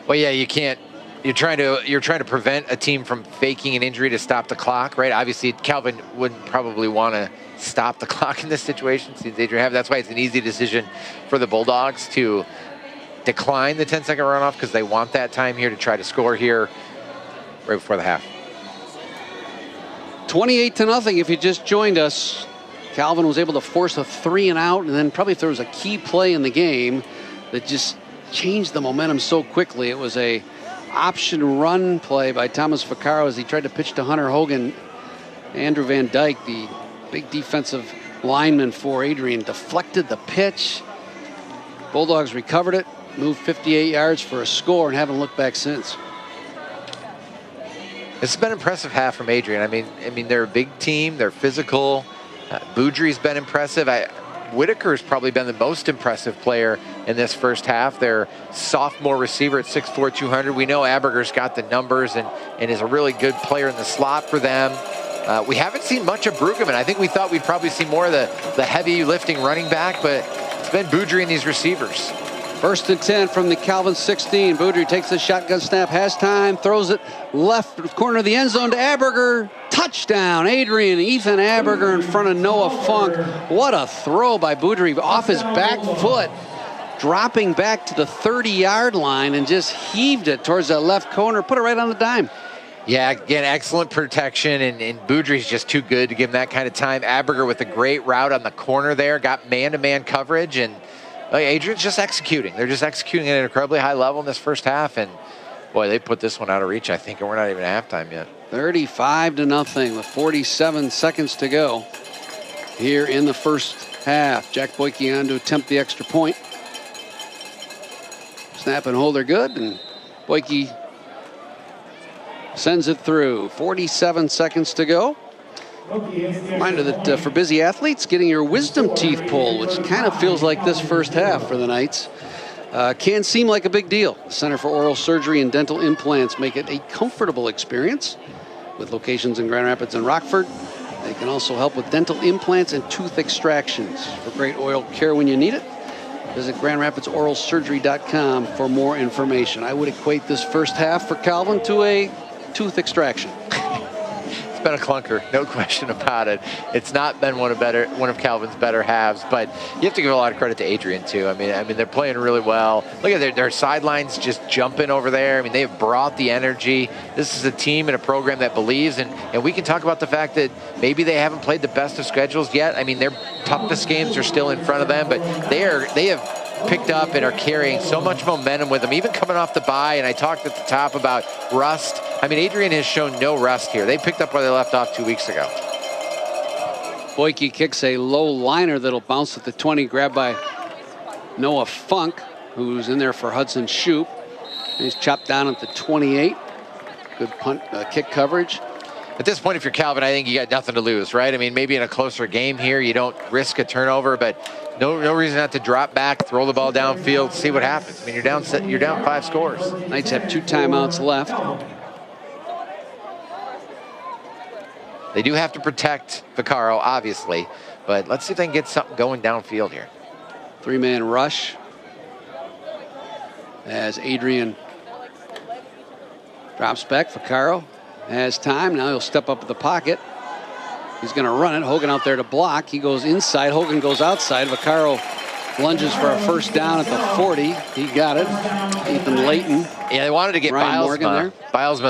Well, yeah, you can't. You're trying to prevent a team from faking an injury to stop the clock, right? Obviously, Calvin wouldn't probably want to stop the clock in this situation since Adrian have. That's why it's an easy decision for the Bulldogs to decline the 10-second runoff because they want that time here to try to score here right before the half. 28-0 if you just joined us. Calvin was able to force a 3 and out, and then probably if there was a key play in the game that just changed the momentum so quickly. It was a option run play by Thomas Vaccaro as he tried to pitch to Hunter Hogan. Andrew Van Dyke, the big defensive lineman for Adrian, deflected the pitch. Bulldogs recovered it, moved 58 yards for a score, and haven't looked back since. It's been an impressive half from Adrian. I mean, they're a big team. They're physical. Boudry's been impressive. Whitaker's probably been the most impressive player in this first half. Their sophomore receiver at 6'4", 200. We know Aberger's got the numbers and is a really good player in the slot for them. We haven't seen much of Brueggemann. I think we thought we'd probably see more of the heavy lifting running back, but it's been Boudry and these receivers. 1st and 10 from the Calvin 16. Boudry takes the shotgun snap, has time, throws it left corner of the end zone to Aberger. Touchdown, Adrian, Ethan Aberger in front of Noah Funk. What a throw by Boudry off his back foot, dropping back to the 30-yard line and just heaved it towards that left corner, put it right on the dime. Yeah, again, excellent protection, and Boudry's just too good to give him that kind of time. Aberger with a great route on the corner there, got man-to-man coverage, and Adrian's just executing. They're just executing at an incredibly high level in this first half, and boy, they put this one out of reach, I think, and we're not even at halftime yet. 35-0 with 47 seconds to go here in the first half. Jack Boyke on to attempt the extra point. Snap and hold are good, and Boyke sends it through. 47 seconds to go. Reminder that for busy athletes, getting your wisdom teeth pulled, which kind of feels like this first half for the Knights, can seem like a big deal. The Center for Oral Surgery and Dental Implants make it a comfortable experience. With locations in Grand Rapids and Rockford, they can also help with dental implants and tooth extractions. For great oral care when you need it, visit GrandRapidsOralSurgery.com for more information. I would equate this first half for Calvin to a tooth extraction. It's been a clunker, no question about it. It's not been one of Calvin's better halves, but you have to give a lot of credit to Adrian too. I mean they're playing really well. Look at their sidelines just jumping over there. I mean, they've brought the energy. This is a team and a program that believes, and we can talk about the fact that maybe they haven't played the best of schedules yet. I mean, their toughest games are still in front of them, but they have picked up and are carrying so much momentum with them, even coming off the bye. And I talked at the top about rust. I mean, Adrian has shown no rust here. They picked up where they left off 2 weeks ago. Boyke kicks a low liner that'll bounce at the 20, grabbed by Noah Funk, who's in there for Hudson Shoup. He's chopped down at the 28. Good punt, kick coverage. At this point, if you're Calvin, I think you got nothing to lose, right? I mean, maybe in a closer game here, you don't risk a turnover, but no reason not to drop back, throw the ball downfield, see what happens. I mean, you're down 5 scores. Knights have 2 timeouts left. They do have to protect Vaccaro, obviously, but let's see if they can get something going downfield here. 3-man rush as Adrian drops back. Vaccaro has time. Now he'll step up to the pocket. He's going to run it. Hogan out there to block. He goes inside. Hogan goes outside. Vaccaro lunges for a first down at the 40. He got it. Ethan Layton. Yeah, they wanted to get Bilesma,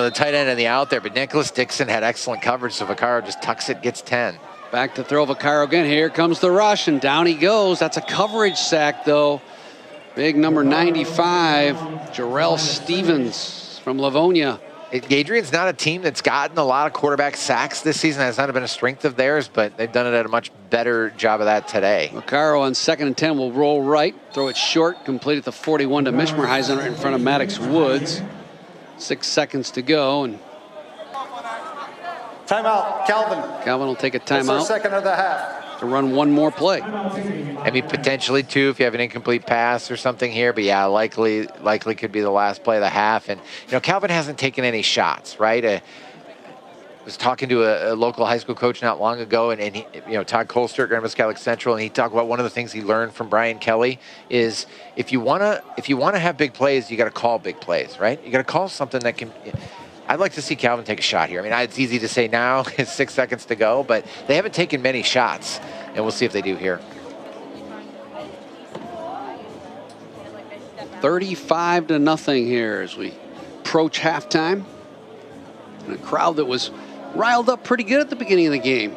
the tight end, in the out there, but Nicholas Dixon had excellent coverage, so Vaccaro just tucks it, gets 10. Back to throw Vaccaro again. Here comes the rush, and down he goes. That's a coverage sack, though. Big number 95, Jarrell Stevens from Livonia. Adrian's not a team that's gotten a lot of quarterback sacks this season. That's not been a strength of theirs, but they've done it at a much better job of that today. Vaccaro on 2nd and 10 will roll right, throw it short, complete at the 41 to Mishmerheisen in front of Maddox Woods. 6 seconds to go, and timeout, Calvin. Calvin will take a It's our timeout second of the half. to run one more play. I mean, potentially 2 if you have an incomplete pass or something here, but yeah, likely could be the last play of the half. And Calvin hasn't taken any shots, right? I was talking to a local high school coach not long ago, and he, Todd Colster at Grand Rapids Catholic Central, and he talked about one of the things he learned from Brian Kelly is if you wanna have big plays, you got to call big plays, right? You got to call something that can. I'd like to see Calvin take a shot here. I mean, it's easy to say now, it's 6 seconds to go, but they haven't taken many shots, and we'll see if they do here. 35-0 here as we approach halftime. And a crowd that was riled up pretty good at the beginning of the game.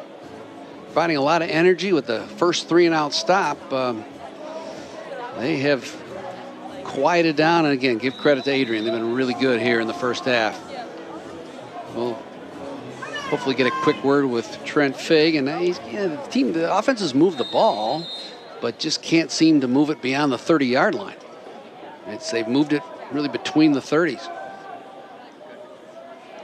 Finding a lot of energy with the first 3-and-out stop. They have quieted down, and again, give credit to Adrian. They've been really good here in the first half. We'll hopefully get a quick word with Trent Figg, and the offense has moved the ball, but just can't seem to move it beyond the 30-yard line. They've moved it really between the 30s.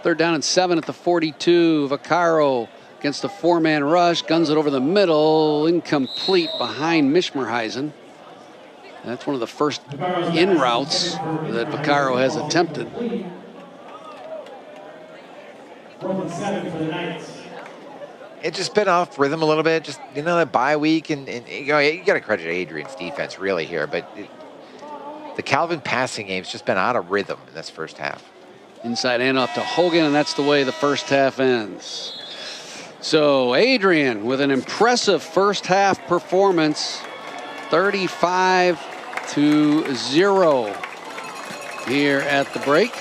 3rd down and 7 at the 42. Vaccaro against a 4-man rush, guns it over the middle, incomplete behind Mishmerheisen. That's one of the first in routes that Vaccaro has attempted. It's just been off rhythm a little bit. Just, that bye week, and you got to credit Adrian's defense really here, but the Calvin passing game's just been out of rhythm in this first half. Inside handoff to Hogan, and that's the way the first half ends. So Adrian with an impressive first half performance, 35-0 here at the break.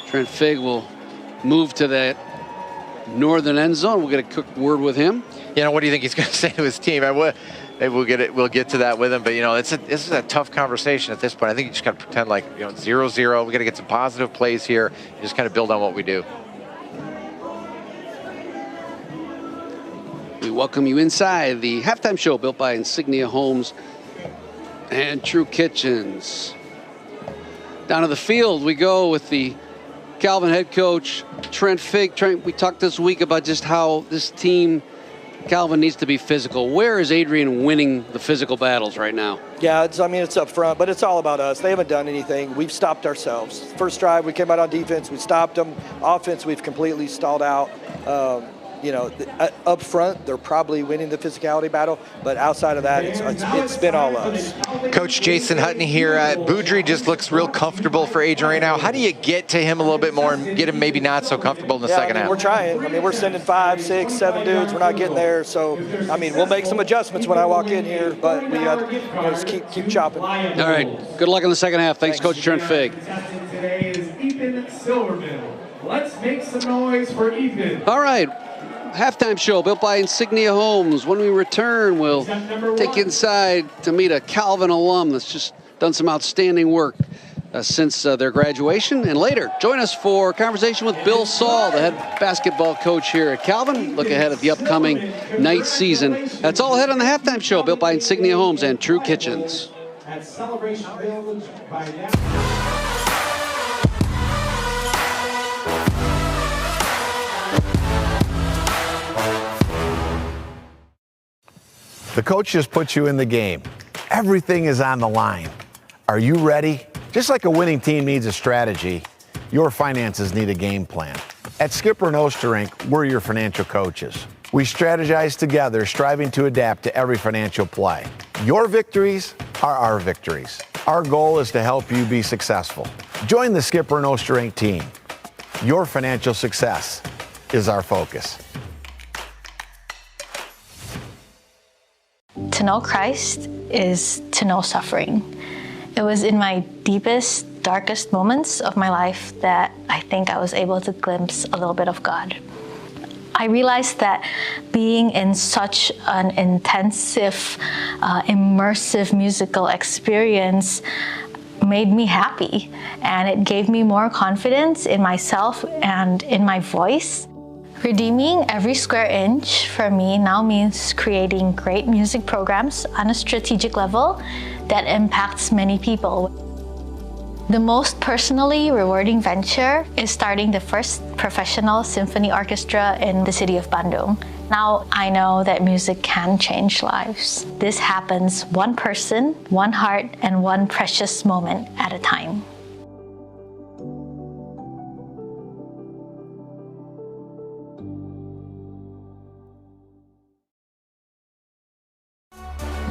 Trent Figg will move to that northern end zone. We'll get a quick word with him. What do you think he's going to say to his team? Maybe we'll get to that with him. But this is a tough conversation at this point. I think you just got to pretend like 0-0. We got to get some positive plays here. And just kind of build on what we do. We welcome you inside the halftime show built by Insignia Homes and True Kitchens. Down to the field we go with the Calvin head coach, Trent Figg. Trent, we talked this week about just how this team, Calvin, needs to be physical. Where is Adrian winning the physical battles right now? Yeah, it's up front, but it's all about us. They haven't done anything. We've stopped ourselves. First drive, we came out on defense. We stopped them. Offense, we've completely stalled out. Up front, they're probably winning the physicality battle, but outside of that, it's been all us. Coach Jason Hutton here. Boudry just looks real comfortable for Adrian right now. How do you get to him a little bit more and get him maybe not so comfortable in the second half? We're trying. We're sending 5, 6, 7 dudes. We're not getting there. So, we'll make some adjustments when I walk in here, but we got to just keep chopping. All right. Good luck in the second half. Thanks. Coach Trent Figg. Today is Ethan Silverman. Let's make some noise for Ethan. All right. Halftime show built by Insignia Homes. When we return, we'll take you inside to meet a Calvin alum that's just done some outstanding work since their graduation. And later, join us for a conversation with Bill Saul, the head basketball coach here at Calvin. Look ahead at the upcoming night season. That's all ahead on the halftime show built by Insignia Homes and True Kitchens. At Celebration Village by now. The coach just put you in the game. Everything is on the line. Are you ready? Just like a winning team needs a strategy, your finances need a game plan. At Skipper and Osterink, we're your financial coaches. We strategize together, striving to adapt to every financial play. Your victories are our victories. Our goal is to help you be successful. Join the Skipper and Osterink team. Your financial success is our focus. To know Christ is to know suffering. It was in my deepest, darkest moments of my life that I think I was able to glimpse a little bit of God. I realized that being in such an intensive, immersive musical experience made me happy, and it gave me more confidence in myself and in my voice. Redeeming every square inch for me now means creating great music programs on a strategic level that impacts many people. The most personally rewarding venture is starting the first professional symphony orchestra in the city of Bandung. Now I know that music can change lives. This happens one person, one heart, and one precious moment at a time.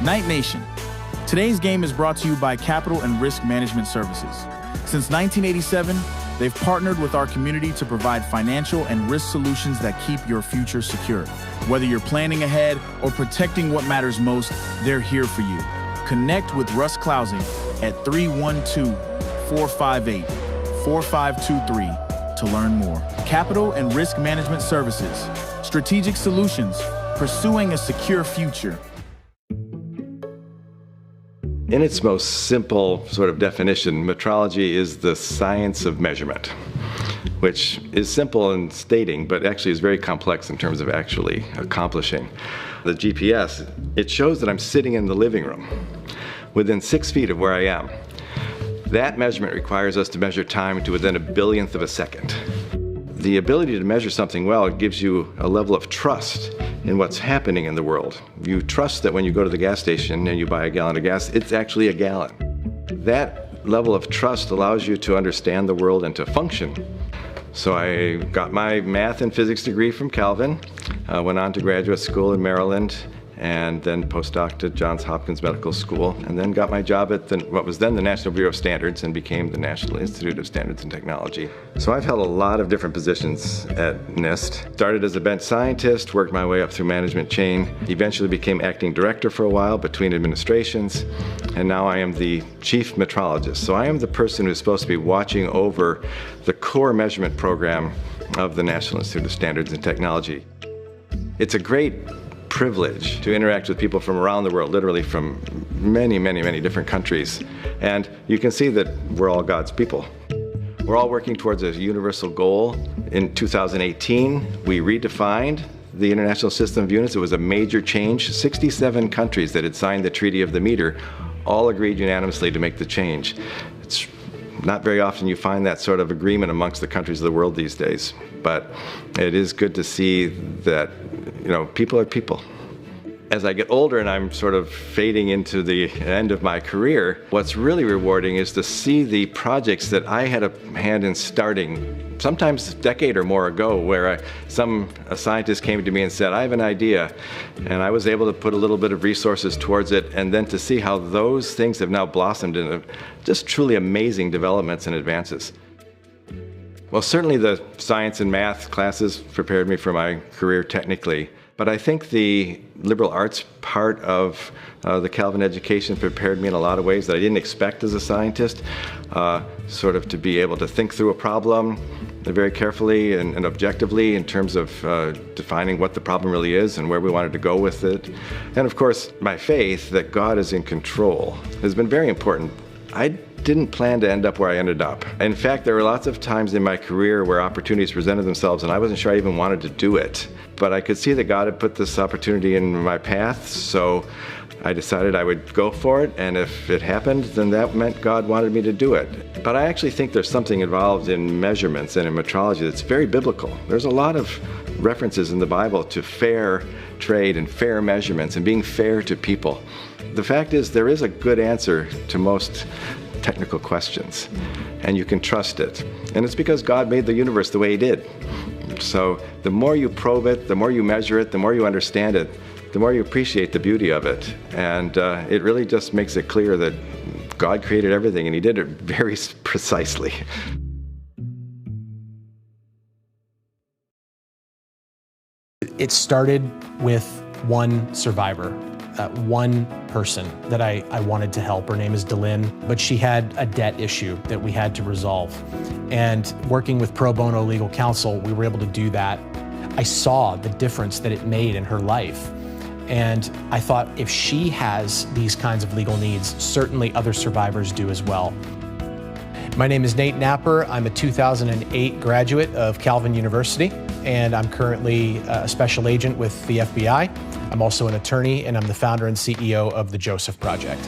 Night Nation. Today's game is brought to you by Capital and Risk Management Services. Since 1987, They've partnered with our community to provide financial and risk solutions that keep your future secure. Whether you're planning ahead or protecting what matters most, they're here for you. Connect with Russ Clousing at 312-458-4523 to learn more. Capital and Risk Management Services. Strategic solutions. Pursuing a secure future. In its most simple sort of definition, metrology is the science of measurement, which is simple in stating, but actually is very complex in terms of actually accomplishing. The GPS, it shows that I'm sitting in the living room within 6 feet of where I am. That measurement requires us to measure time to within a billionth of a second. The ability to measure something well gives you a level of trust in what's happening in the world. You trust that when you go to the gas station and you buy a gallon of gas, it's actually a gallon. That level of trust allows you to understand the world and to function. So I got my math and physics degree from Calvin, went on to graduate school in Maryland, and then postdoc at Johns Hopkins Medical School, and then got my job at what was then the National Bureau of Standards and became the National Institute of Standards and Technology. So I've held a lot of different positions at NIST. Started as a bench scientist, worked my way up through management chain, eventually became acting director for a while between administrations, and now I am the chief metrologist. So I am the person who's supposed to be watching over the core measurement program of the National Institute of Standards and Technology. It's a great privilege to interact with people from around the world, literally from many, many, many different countries. And you can see that we're all God's people. We're all working towards a universal goal. In 2018, we redefined the International System of Units. It was a major change. 67 countries that had signed the Treaty of the Meter all agreed unanimously to make the change. It's not very often you find that sort of agreement amongst the countries of the world these days, but it is good to see that, people are people. As I get older and I'm sort of fading into the end of my career, what's really rewarding is to see the projects that I had a hand in starting, sometimes a decade or more ago, where a scientist came to me and said, I have an idea, and I was able to put a little bit of resources towards it, and then to see how those things have now blossomed into just truly amazing developments and advances. Well, certainly the science and math classes prepared me for my career technically, but I think the liberal arts part of the Calvin education prepared me in a lot of ways that I didn't expect as a scientist, sort of to be able to think through a problem very carefully and objectively in terms of defining what the problem really is and where we wanted to go with it. And of course, my faith that God is in control has been very important. I didn't plan to end up where I ended up. In fact, there were lots of times in my career where opportunities presented themselves and I wasn't sure I even wanted to do it. But I could see that God had put this opportunity in my path, so I decided I would go for it, and if it happened, then that meant God wanted me to do it. But I actually think there's something involved in measurements and in metrology that's very biblical. There's a lot of references in the Bible to fair trade and fair measurements and being fair to people. The fact is, there is a good answer to most technical questions, and you can trust it. And it's because God made the universe the way He did. So the more you probe it, the more you measure it, the more you understand it, the more you appreciate the beauty of it. And it really just makes it clear that God created everything, and He did it very precisely. It started with one survivor, one person that I wanted to help. Her name is Delynn, but she had a debt issue that we had to resolve. And working with pro bono legal counsel, we were able to do that. I saw the difference that it made in her life. And I thought, if she has these kinds of legal needs, certainly other survivors do as well. My name is Nate Napper. I'm a 2008 graduate of Calvin University, and I'm currently a special agent with the FBI. I'm also an attorney, and I'm the founder and CEO of the Joseph Project.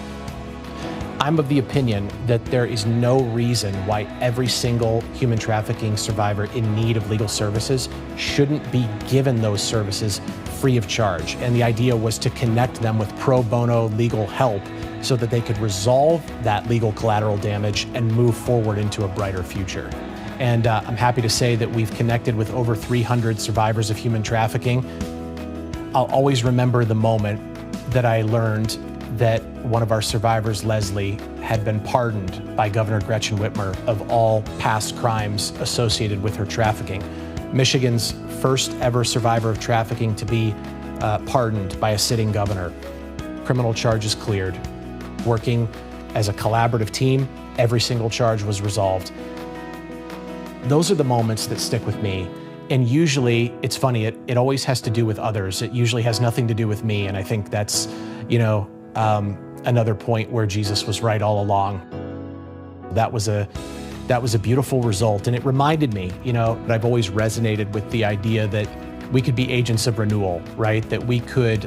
I'm of the opinion that there is no reason why every single human trafficking survivor in need of legal services shouldn't be given those services free of charge. And the idea was to connect them with pro bono legal help so that they could resolve that legal collateral damage and move forward into a brighter future. And I'm happy to say that we've connected with over 300 survivors of human trafficking. I'll always remember the moment that I learned that one of our survivors, Leslie, had been pardoned by Governor Gretchen Whitmer of all past crimes associated with her trafficking. Michigan's first ever survivor of trafficking to be pardoned by a sitting governor. Criminal charges cleared. Working as a collaborative team, every single charge was resolved. Those are the moments that stick with me. And usually, it's funny, it always has to do with others. It usually has nothing to do with me. And I think that's, another point where Jesus was right all along. That was a beautiful result. And it reminded me, that I've always resonated with the idea that we could be agents of renewal, right? That we could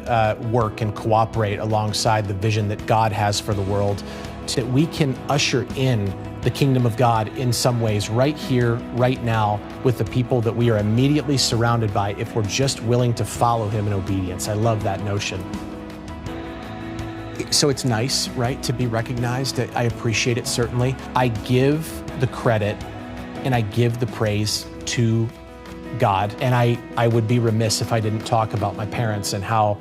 work and cooperate alongside the vision that God has for the world, so that we can usher in the kingdom of God in some ways right here, right now, with the people that we are immediately surrounded by if we're just willing to follow him in obedience. I love that notion. So it's nice, right, to be recognized. I appreciate it, certainly. I give the credit and I give the praise to God. And I would be remiss if I didn't talk about my parents and how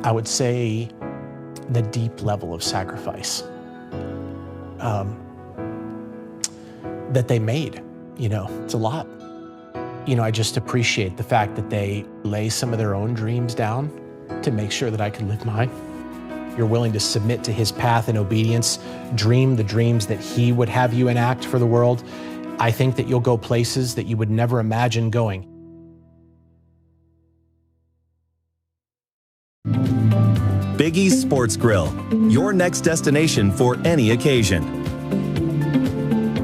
I would say the deep level of sacrifice that they made. It's a lot. I just appreciate the fact that they lay some of their own dreams down to make sure that I could live mine. You're willing to submit to his path in obedience, dream the dreams that he would have you enact for the world. I think that you'll go places that you would never imagine going. Big E's Sports Grill, your next destination for any occasion.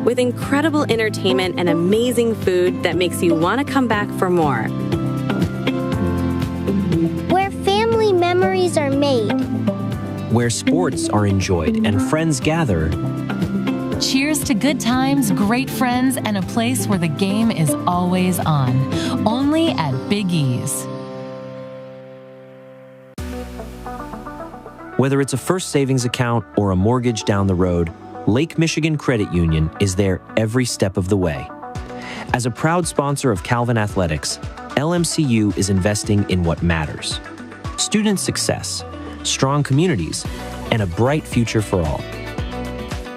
With incredible entertainment and amazing food that makes you want to come back for more. Where family memories are made. Where sports are enjoyed and friends gather. Cheers to good times, great friends, and a place where the game is always on. Only at Big E's. Whether it's a first savings account or a mortgage down the road, Lake Michigan Credit Union is there every step of the way. As a proud sponsor of Calvin Athletics, LMCU is investing in what matters: student success, strong communities, and a bright future for all.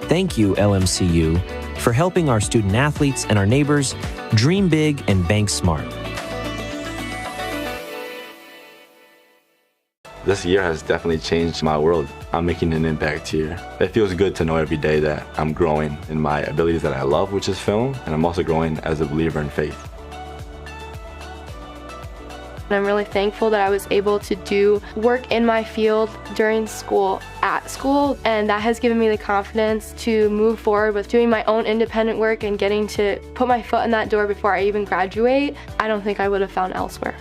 Thank you, LMCU, for helping our student athletes and our neighbors dream big and bank smart. This year has definitely changed my world. I'm making an impact here. It feels good to know every day that I'm growing in my abilities that I love, which is film, and I'm also growing as a believer in faith. I'm really thankful that I was able to do work in my field during school, at school, and that has given me the confidence to move forward with doing my own independent work and getting to put my foot in that door before I even graduate. I don't think I would have found elsewhere.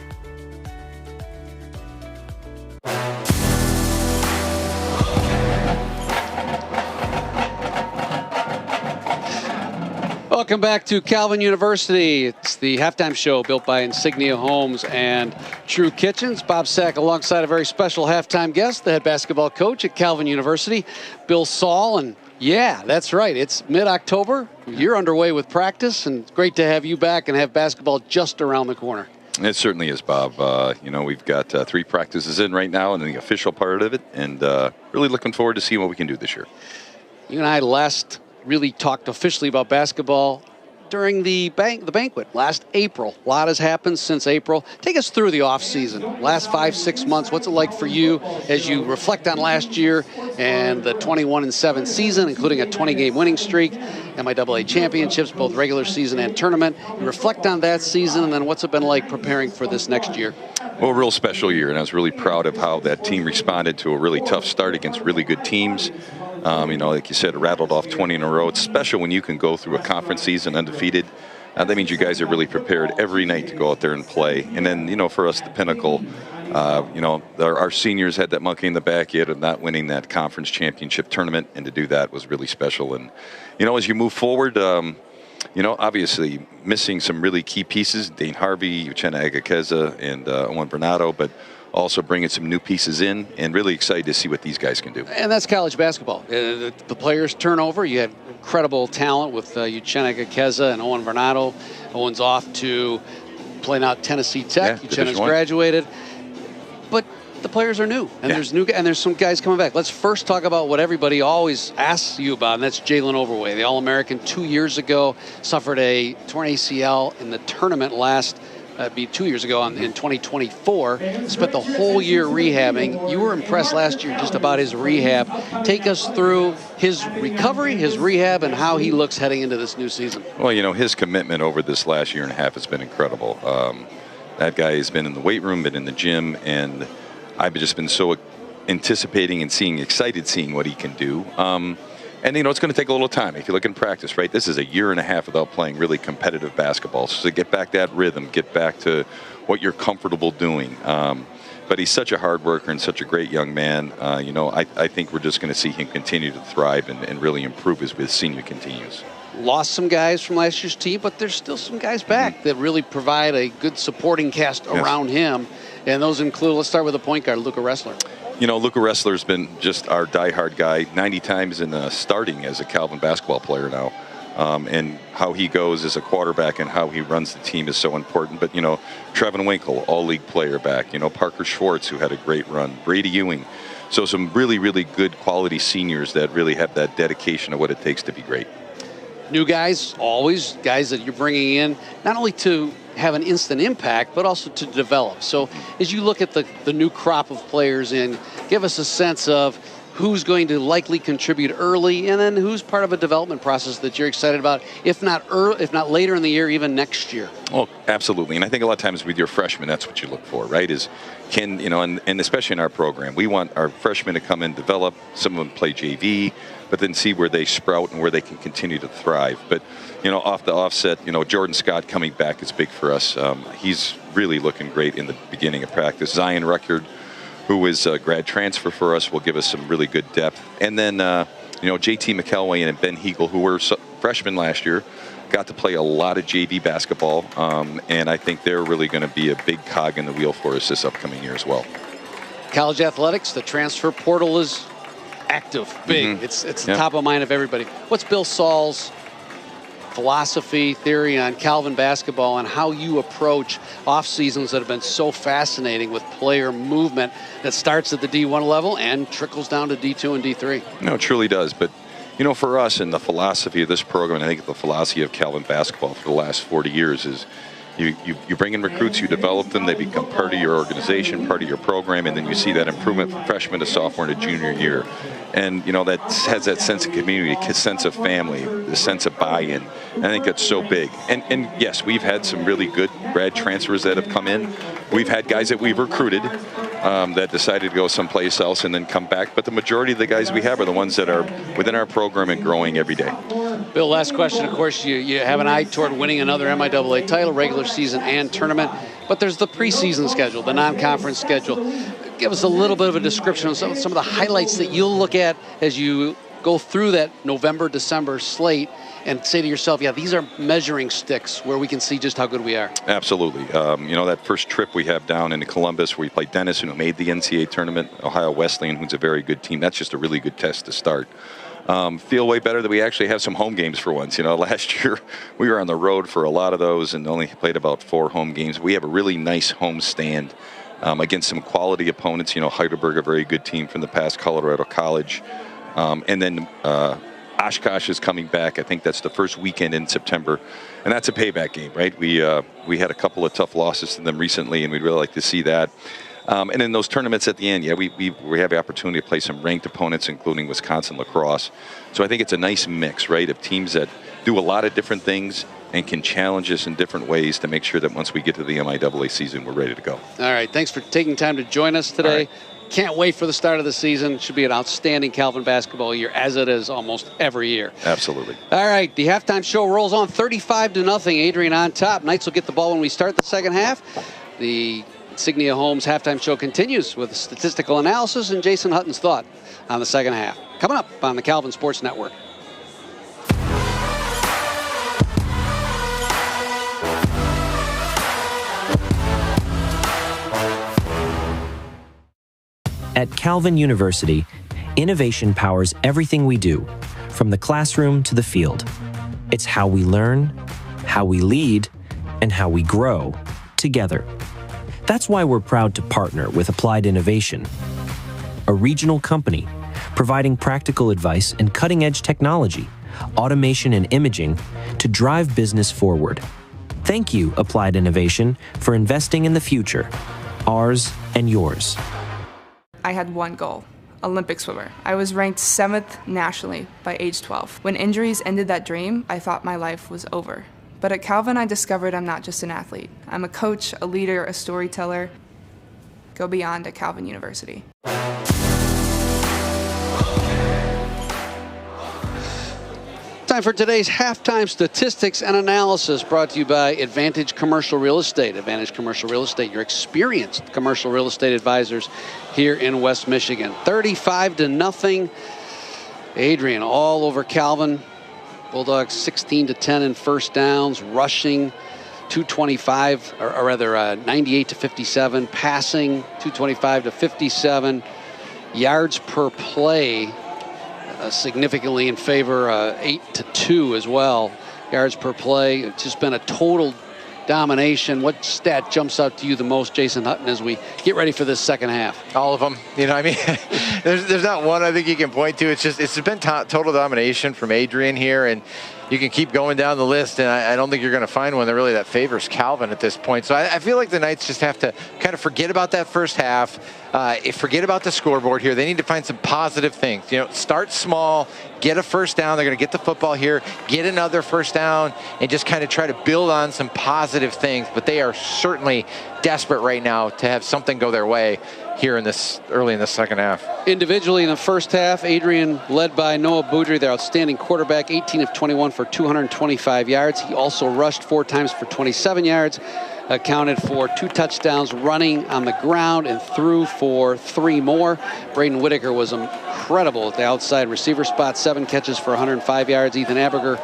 Welcome back to Calvin University. It's the halftime show built by Insignia Homes and True Kitchens. Bob Sack alongside a very special halftime guest, the head basketball coach at Calvin University, Bill Saul. And yeah, that's right. It's mid-October. You're underway with practice, and it's great to have you back and have basketball just around the corner. It certainly is, Bob. We've got 3 practices in right now and the official part of it, and really looking forward to seeing what we can do this year. You and I last really talked officially about basketball during the banquet last April. A lot has happened since April. Take us through the offseason. Last 5-6 months, what's it like for you as you reflect on last year and the 21-7 season, including a 20-game winning streak, MIAA championships, both regular season and tournament. You reflect on that season, and then what's it been like preparing for this next year? Well, a real special year, and I was really proud of how that team responded to a really tough start against really good teams. Like you said, rattled off 20 in a row. It's special when you can go through a conference season undefeated. That means you guys are really prepared every night to go out there and play. And then, for us, the pinnacle, our seniors had that monkey in the back yet of not winning that conference championship tournament, and to do that was really special. And, as you move forward, obviously missing some really key pieces, Dane Harvey, Uchenna Agakeza, and Owen Bernardo, but also bringing some new pieces in, and really excited to see what these guys can do. And that's college basketball. The players turn over. You had incredible talent with Uchenna Agakeza and Owen Bernardo. Owen's off to play now at Tennessee Tech. Yeah, You Division just I. graduated. But the players are new, and there's some guys coming back. Let's first talk about what everybody always asks you about, and that's Jalen Overway, the All-American 2 years ago, suffered a torn ACL in the tournament be 2 years ago in 2024. Spent the whole year rehabbing. You were impressed last year just about his rehab. Take us through his recovery, his rehab, and how he looks heading into this new season. Well, his commitment over this last year and a half has been incredible. That guy has been in the weight room, been in the gym, and I've just been so anticipating and excited seeing what he can do. And, it's going to take a little time. If you look in practice, right, this is a year and a half without playing really competitive basketball. So to get back that rhythm, get back to what you're comfortable doing. But he's such a hard worker and such a great young man. I think we're just going to see him continue to thrive and really improve as his senior continues. Lost some guys from last year's team, but there's still some guys back that really provide a good supporting cast around him. And those include, let's start with the point guard, Luca Ressler. Luca Ressler's been just our diehard guy 90 times in starting as a Calvin basketball player now. And how he goes as a quarterback and how he runs the team is so important. But, Trevin Winkle, all-league player back. Parker Schwartz, who had a great run. Brady Ewing. So some really, really good quality seniors that really have that dedication of what it takes to be great. New guys, always guys that you're bringing in, not only to have an instant impact, but also to develop. So as you look at the new crop of players in, give us a sense of who's going to likely contribute early, and then who's part of a development process that you're excited about, if not later in the year, even next year. Well, absolutely. And I think a lot of times with your freshmen, that's what you look for, right? And especially in our program, we want our freshmen to come in, develop, some of them play JV, but then see where they sprout and where they can continue to thrive. But, off the offset, Jordan Scott coming back is big for us. He's really looking great in the beginning of practice. Zion Record, who is a grad transfer for us, will give us some really good depth. And then, JT McElwain and Ben Hegel, who were freshmen last year, got to play a lot of JV basketball. And I think they're really going to be a big cog in the wheel for us this upcoming year as well. College athletics, the transfer portal is active, big. It's top of mind of everybody. What's Bill Saul's philosophy, theory on Calvin basketball and how you approach off seasons that have been so fascinating with player movement that starts at the D1 level and trickles down to D2 and D3? No, it truly does. But, for us and the philosophy of this program, I think the philosophy of Calvin basketball for the last 40 years is you bring in recruits, you develop them, they become part of your organization, part of your program, and then you see that improvement from freshman to sophomore to junior year. And, that has that sense of community, sense of family, the sense of buy-in. I think that's so big. And yes, we've had some really good grad transfers that have come in. We've had guys that we've recruited that decided to go someplace else and then come back. But the majority of the guys we have are the ones that are within our program and growing every day. Bill, last question. Of course, you have an eye toward winning another MIAA title, regular season and tournament. But there's the preseason schedule, the non-conference schedule. Give us a little bit of a description of some of the highlights that you'll look at as you go through that November, December slate and say to yourself, yeah, these are measuring sticks where we can see just how good we are. Absolutely. That first trip we have down into Columbus where we played Denison, who made the NCAA tournament, Ohio Wesleyan, who's a very good team. That's just a really good test to start. Feel way better that we actually have some home games for once. Last year we were on the road for a lot of those and only played about 4 home games. We have a really nice home stand against some quality opponents. Heidelberg, a very good team from the past, Colorado College. And then Oshkosh is coming back. I think that's the first weekend in September. And that's a payback game, right? We had a couple of tough losses to them recently, and we'd really like to see that. And in those tournaments at the end, we have the opportunity to play some ranked opponents, including Wisconsin lacrosse. So I think it's a nice mix, right, of teams that do a lot of different things and can challenge us in different ways to make sure that once we get to the MIAA season, we're ready to go. All right. Thanks for taking time to join us today. Can't wait for the start of the season. Should be an outstanding Calvin basketball year, as it is almost every year. Absolutely. All right, the halftime show rolls on 35-0. Adrian on top. Knights will get the ball when we start the second half. The Insignia Homes halftime show continues with statistical analysis and Jason Hutton's thought on the second half. Coming up on the Calvin Sports Network. At Calvin University, innovation powers everything we do, from the classroom to the field. It's how we learn, how we lead, and how we grow together. That's why we're proud to partner with Applied Innovation, a regional company providing practical advice and cutting-edge technology, automation and imaging to drive business forward. Thank you, Applied Innovation, for investing in the future, ours and yours. I had one goal, Olympic swimmer. I was ranked 7th nationally by age 12. When injuries ended that dream, I thought my life was over. But at Calvin, I discovered I'm not just an athlete. I'm a coach, a leader, a storyteller. Go beyond at Calvin University. Time for today's halftime statistics and analysis, brought to you by Advantage Commercial Real Estate. Advantage Commercial Real Estate, your experienced commercial real estate advisors here in West Michigan. 35-0. Adrian all over Calvin. Bulldogs 16-10 in first downs, rushing 225, or rather 98-57, passing 225-57, yards per play significantly in favor, 8-2 as well. Yards per play. It's just been a total domination. What stat jumps out to you the most, Jason Hutton, as we get ready for this second half? All of them. You know, I mean, there's not one I think you can point to. It's been total domination from Adrian here, and you can keep going down the list, and I don't think you're going to find one that favors Calvin at this point. So I feel like the Knights just have to kind of forget about that first half, forget about the scoreboard here. They need to find some positive things. You know, start small, get a first down. They're going to get the football here, get another first down, and just kind of try to build on some positive things. But they are certainly desperate right now to have something go their way here in this early in the second half. Individually in the first half, Adrian led by Noah Boudry, their outstanding quarterback, 18 of 21 for 225 yards. He also rushed 4 times for 27 yards, accounted for 2 touchdowns running on the ground, and threw for 3 more. Braden Whitaker was incredible at the outside receiver spot, 7 catches for 105 yards. Ethan Aberger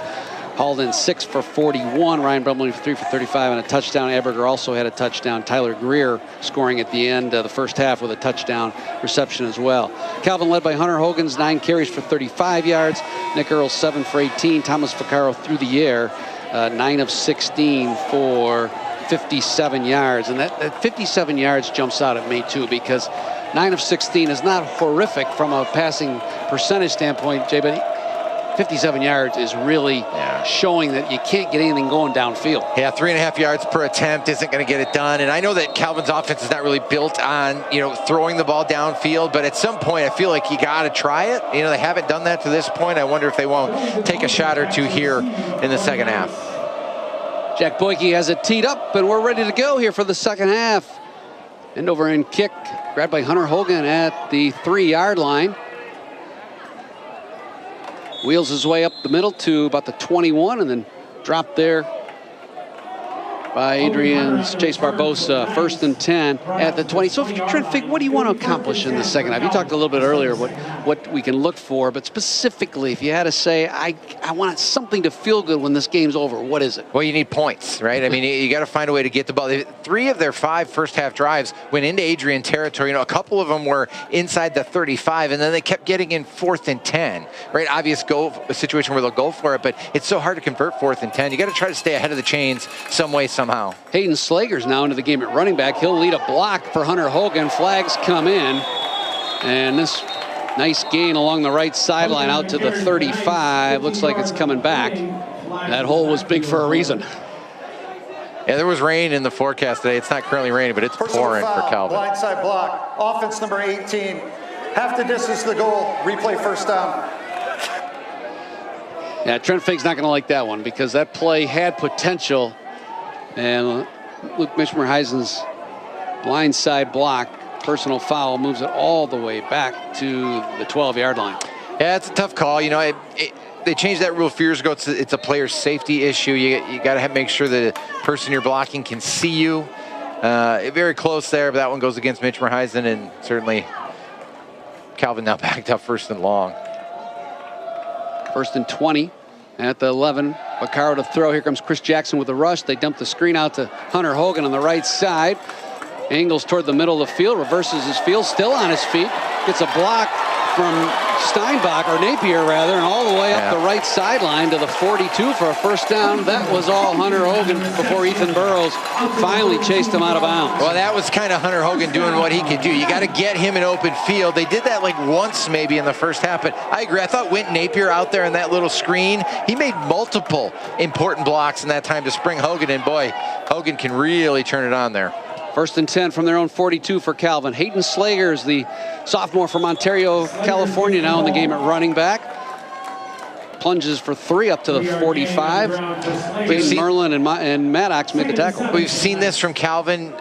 hauled in 6 for 41. Ryan Brumley 3 for 35 and a touchdown. Aberger also had a touchdown. Tyler Greer scoring at the end of the first half with a touchdown reception as well. Calvin led by Hunter Hogan's 9 carries for 35 yards. Nick Earls 7 for 18. Thomas Vaccaro through the air, 9 of 16 for 57 yards. And that 57 yards jumps out at me too, because 9 of 16 is not horrific from a passing percentage standpoint, Jay, but 57 yards is really showing that you can't get anything going downfield. Yeah, 3.5 yards per attempt isn't going to get it done. And I know that Calvin's offense is not really built on, throwing the ball downfield, but at some point I feel like you got to try it. They haven't done that to this point. I wonder if they won't take a shot or two here in the second half. Jack Boyke has it teed up, and we're ready to go here for the second half. End over end kick, grabbed by Hunter Hogan at the 3-yard line. Wheels his way up the middle to about the 21, and then dropped there by Adrian's Chase Barbosa. 1st and 10 at the 20. So if you're trying to figure, what do you want to accomplish in the second half? You talked a little bit earlier what we can look for, but specifically, if you had to say, I want something to feel good when this game's over, what is it? Well, you need points, right? I mean, you got to find a way to get the ball. 3 of their 5 first half drives went into Adrian territory. A couple of them were inside the 35, and then they kept getting in 4th and 10, right? Obvious a situation where they'll go for it, but it's so hard to convert 4th and 10. You got to try to stay ahead of the chains some way, somehow. Hayden Slager's now into the game at running back. He'll lead a block for Hunter Hogan. Flags come in, and this nice gain along the right sideline out to the 35. Looks like it's coming back. That hole was big for a reason. Yeah, there was rain in the forecast today. It's not currently raining, but it's pouring for Calvin. Blindside block. Offense number 18. Half the distance to the goal. Replay first down. Yeah, Trent Figg's not going to like that one, because that play had potential. And Luke Mishmer-Heisen's blindside block, personal foul, moves it all the way back to the 12-yard line. Yeah, it's a tough call. They changed that rule a few years ago. It's a player's safety issue. You got to make sure the person you're blocking can see you. Very close there, but that one goes against Mishmer-Heisen, and certainly Calvin now backed up 1st and long. 1st and 20 at the 11. Vaccaro to throw. Here comes Chris Jackson with a rush. They dump the screen out to Hunter Hogan on the right side. Angles toward the middle of the field, reverses his field, still on his feet. Gets a block from Steinbach, or Napier rather, and all the way up the right sideline to the 42 for a first down. That was all Hunter Hogan before Ethan Burrows finally chased him out of bounds. Well, that was kind of Hunter Hogan doing what he could do. You got to get him in open field. They did that like once maybe in the first half, but I agree. I thought Wint Napier out there in that little screen, he made multiple important blocks in that time to spring Hogan, and boy, Hogan can really turn it on there. 1st and 10 from their own 42 for Calvin. Hayden Slagers, the sophomore from Ontario, California, now in the game at running back. Plunges for 3 up to the 45. Caden Merlin and Maddox make a tackle. We've seen this from Calvin,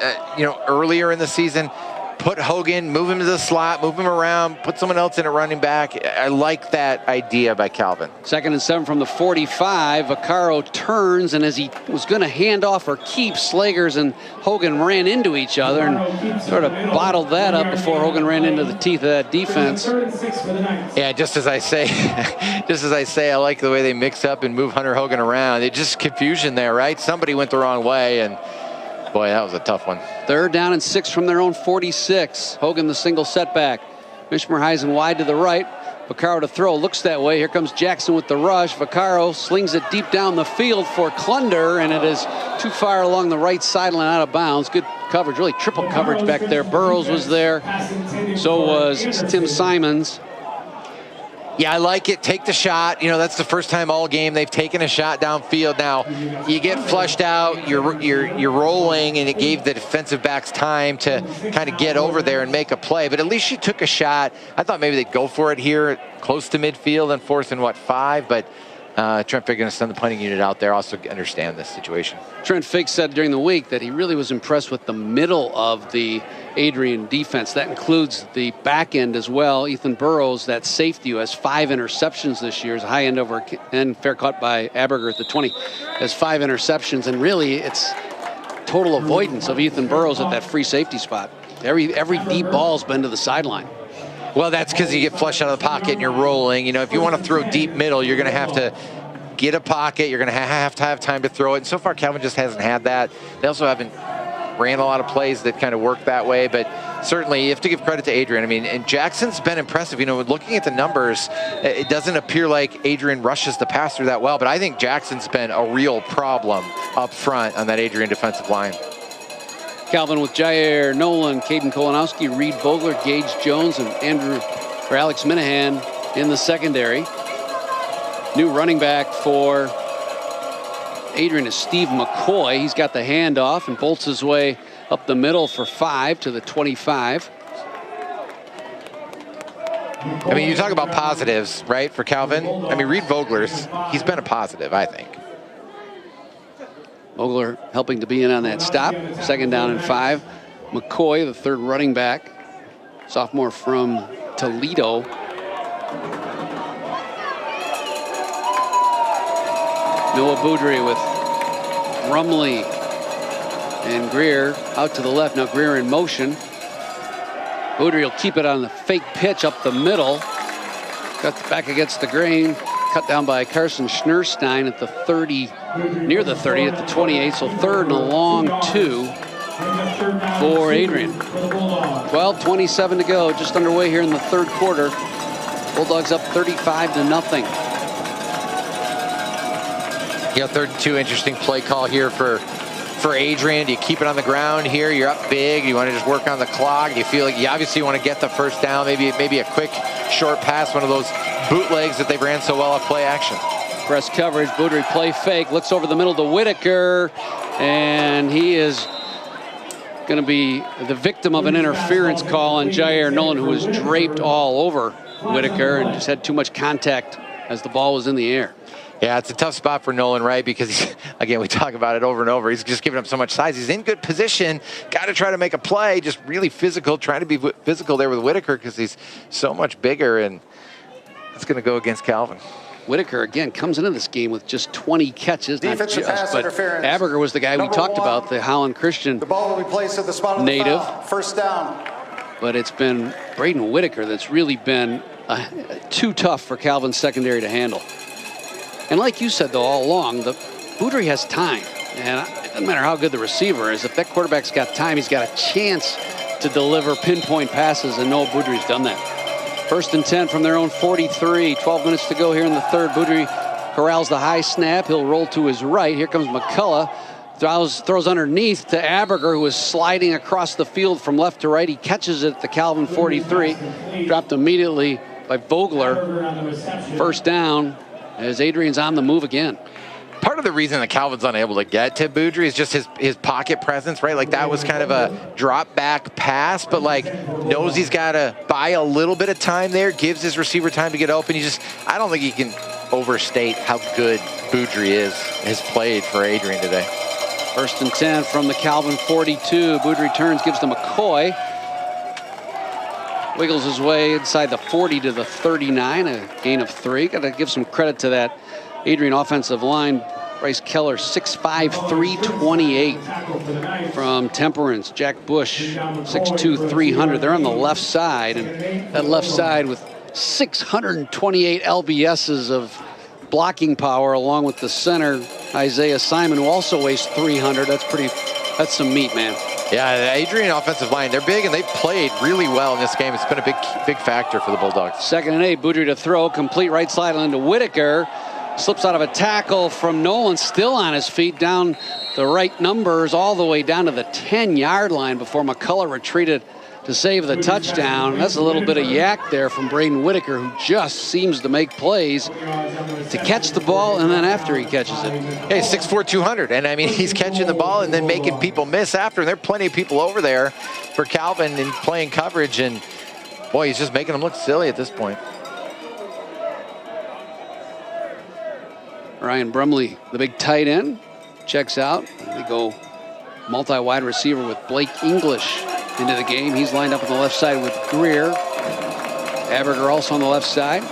earlier in the season. Put Hogan, move him to the slot, move him around, put someone else in at running back. I like that idea by Calvin. 2nd and 7 from the 45. Vaccaro turns, and as he was going to hand off or keep, Slagers and Hogan ran into each other and sort of bottled that up before Hogan ran into the teeth of that defense. Yeah, just as I say, I like the way they mix up and move Hunter Hogan around. It's just confusion there, right? Somebody went the wrong way, and boy, that was a tough one. 3rd down and 6 from their own 46. Hogan the single setback. Mishmerheisen wide to the right. Vaccaro to throw. Looks that way. Here comes Jackson with the rush. Vaccaro slings it deep down the field for Klunder, and it is too far along the right sideline, out of bounds. Good coverage, really triple coverage back there. Burrows was there. So was Tim Simons. Yeah, I like it. Take the shot. That's the first time all game they've taken a shot downfield. Now, you get flushed out, you're rolling, and it gave the defensive backs time to kind of get over there and make a play. But at least you took a shot. I thought maybe they'd go for it here, close to midfield, and 4th and 5. But Trent Figg going to send the punting unit out there. Also understand this situation. Trent Figg said during the week that he really was impressed with the middle of the Adrian defense. That includes the back end as well. Ethan Burrows, that safety, who has 5 interceptions this year, is a high end over and fair caught by Aberger at the 20, has 5 interceptions, and really it's total avoidance of Ethan Burrows at that free safety spot. Every deep ball's been to the sideline. Well, that's because you get flushed out of the pocket and you're rolling. If you want to throw deep middle, you're going to have to get a pocket. You're going to have time to throw it. And so far, Calvin just hasn't had that. They also haven't ran a lot of plays that kind of work that way. But certainly, you have to give credit to Adrian. And Jackson's been impressive. Looking at the numbers, it doesn't appear like Adrian rushes the passer that well. But I think Jackson's been a real problem up front on that Adrian defensive line. Calvin with Jair Nolan, Caden Kolanowski, Reed Vogler, Gage Jones, and Alex Minahan in the secondary. New running back for Adrian is Steve McCoy. He's got the handoff and bolts his way up the middle for 5 to the 25. You talk about positives, right, for Calvin? Reed Vogler's, he's been a positive, I think. Vogler helping to be in on that stop. 2nd down and 5. McCoy, the 3rd running back, sophomore from Toledo. Noah Boudry with Rumley and Greer out to the left. Now Greer in motion. Boudry will keep it on the fake pitch up the middle. Got back against the grain. Cut down by Carson Schnurstein at the 30, near the 30 at the 28. So 3rd and a long 2 for Adrian. 12:27 to go, just underway here in the 3rd quarter. Bulldogs up 35-0. 3rd and 2, interesting play call here for Adrian. Do you keep it on the ground here? You're up big. You want to just work on the clock? Do you feel like you obviously want to get the first down? Maybe a quick short pass, one of those bootlegs that they ran so well at play action. Press coverage. Boudry play fake. Looks over the middle to Whitaker, and he is going to be the victim of an interference call on Jair Nolan, who was draped all over Whitaker and just had too much contact as the ball was in the air. Yeah, it's a tough spot for Nolan, right? Because, again, we talk about it over and over. He's just giving up so much size. He's in good position. Got to try to make a play. Just really physical. Trying to be physical there with Whitaker because he's so much bigger. And it's going to go against Calvin. Whitaker, again, comes into this game with just 20 catches. Defensive pass interference. Aberger was the guy we talked about, the Holland Christian the ball will be placed at the spot of native. The foul. First down. But it's been Braden Whitaker that's really been too tough for Calvin's secondary to handle. And like you said, though, all along, the Boudry has time. And it doesn't matter how good the receiver is. If that quarterback's got time, he's got a chance to deliver pinpoint passes, and Noah Boudry's done that. First and 10 from their own 43. 12 minutes to go here in the third. Boudry corrals the high snap. He'll roll to his right. Here comes McCullough. Throws underneath to Aberger, who is sliding across the field from left to right. He catches it at the Calvin 43. Dropped immediately by Vogler. First down as Adrian's on the move again. Part of the reason that Calvin's unable to get to Boudry is just his pocket presence, right? Like that was kind of a drop back pass, but like knows he's got to buy a little bit of time there, gives his receiver time to get open. I don't think he can overstate how good Boudry has played for Adrian today. First and 10 from the Calvin 42. Boudry turns, gives to McCoy. Wiggles his way inside the 40 to the 39, a gain of 3. Got to give some credit to that Adrian offensive line. Bryce Keller, 6'5", 328 from Temperance. Jack Bush, 6'2", 300. They're on the left side, and that left side with 628 LBSs of blocking power, along with the center, Isaiah Simon, who also weighs 300. That's some meat, man. Yeah, the Adrian offensive line, they're big, and they played really well in this game. It's been a big factor for the Bulldogs. 2nd and 8, Boudry to throw, complete right sideline to Whitaker. Slips out of a tackle from Nolan, still on his feet, down the right numbers, all the way down to the 10-yard line before McCullough retreated to save the touchdown. That's a little bit of yak there from Braden Whitaker, who just seems to make plays to catch the ball, and then after he catches it. Hey, 6'4", 200, and I mean, he's catching the ball and then making people miss after, and there are plenty of people over there for Calvin and playing coverage, and boy, he's just making them look silly at this point. Ryan Brumley, the big tight end, checks out. They go multi-wide receiver with Blake English into the game. He's lined up on the left side with Greer. Aberger also on the left side.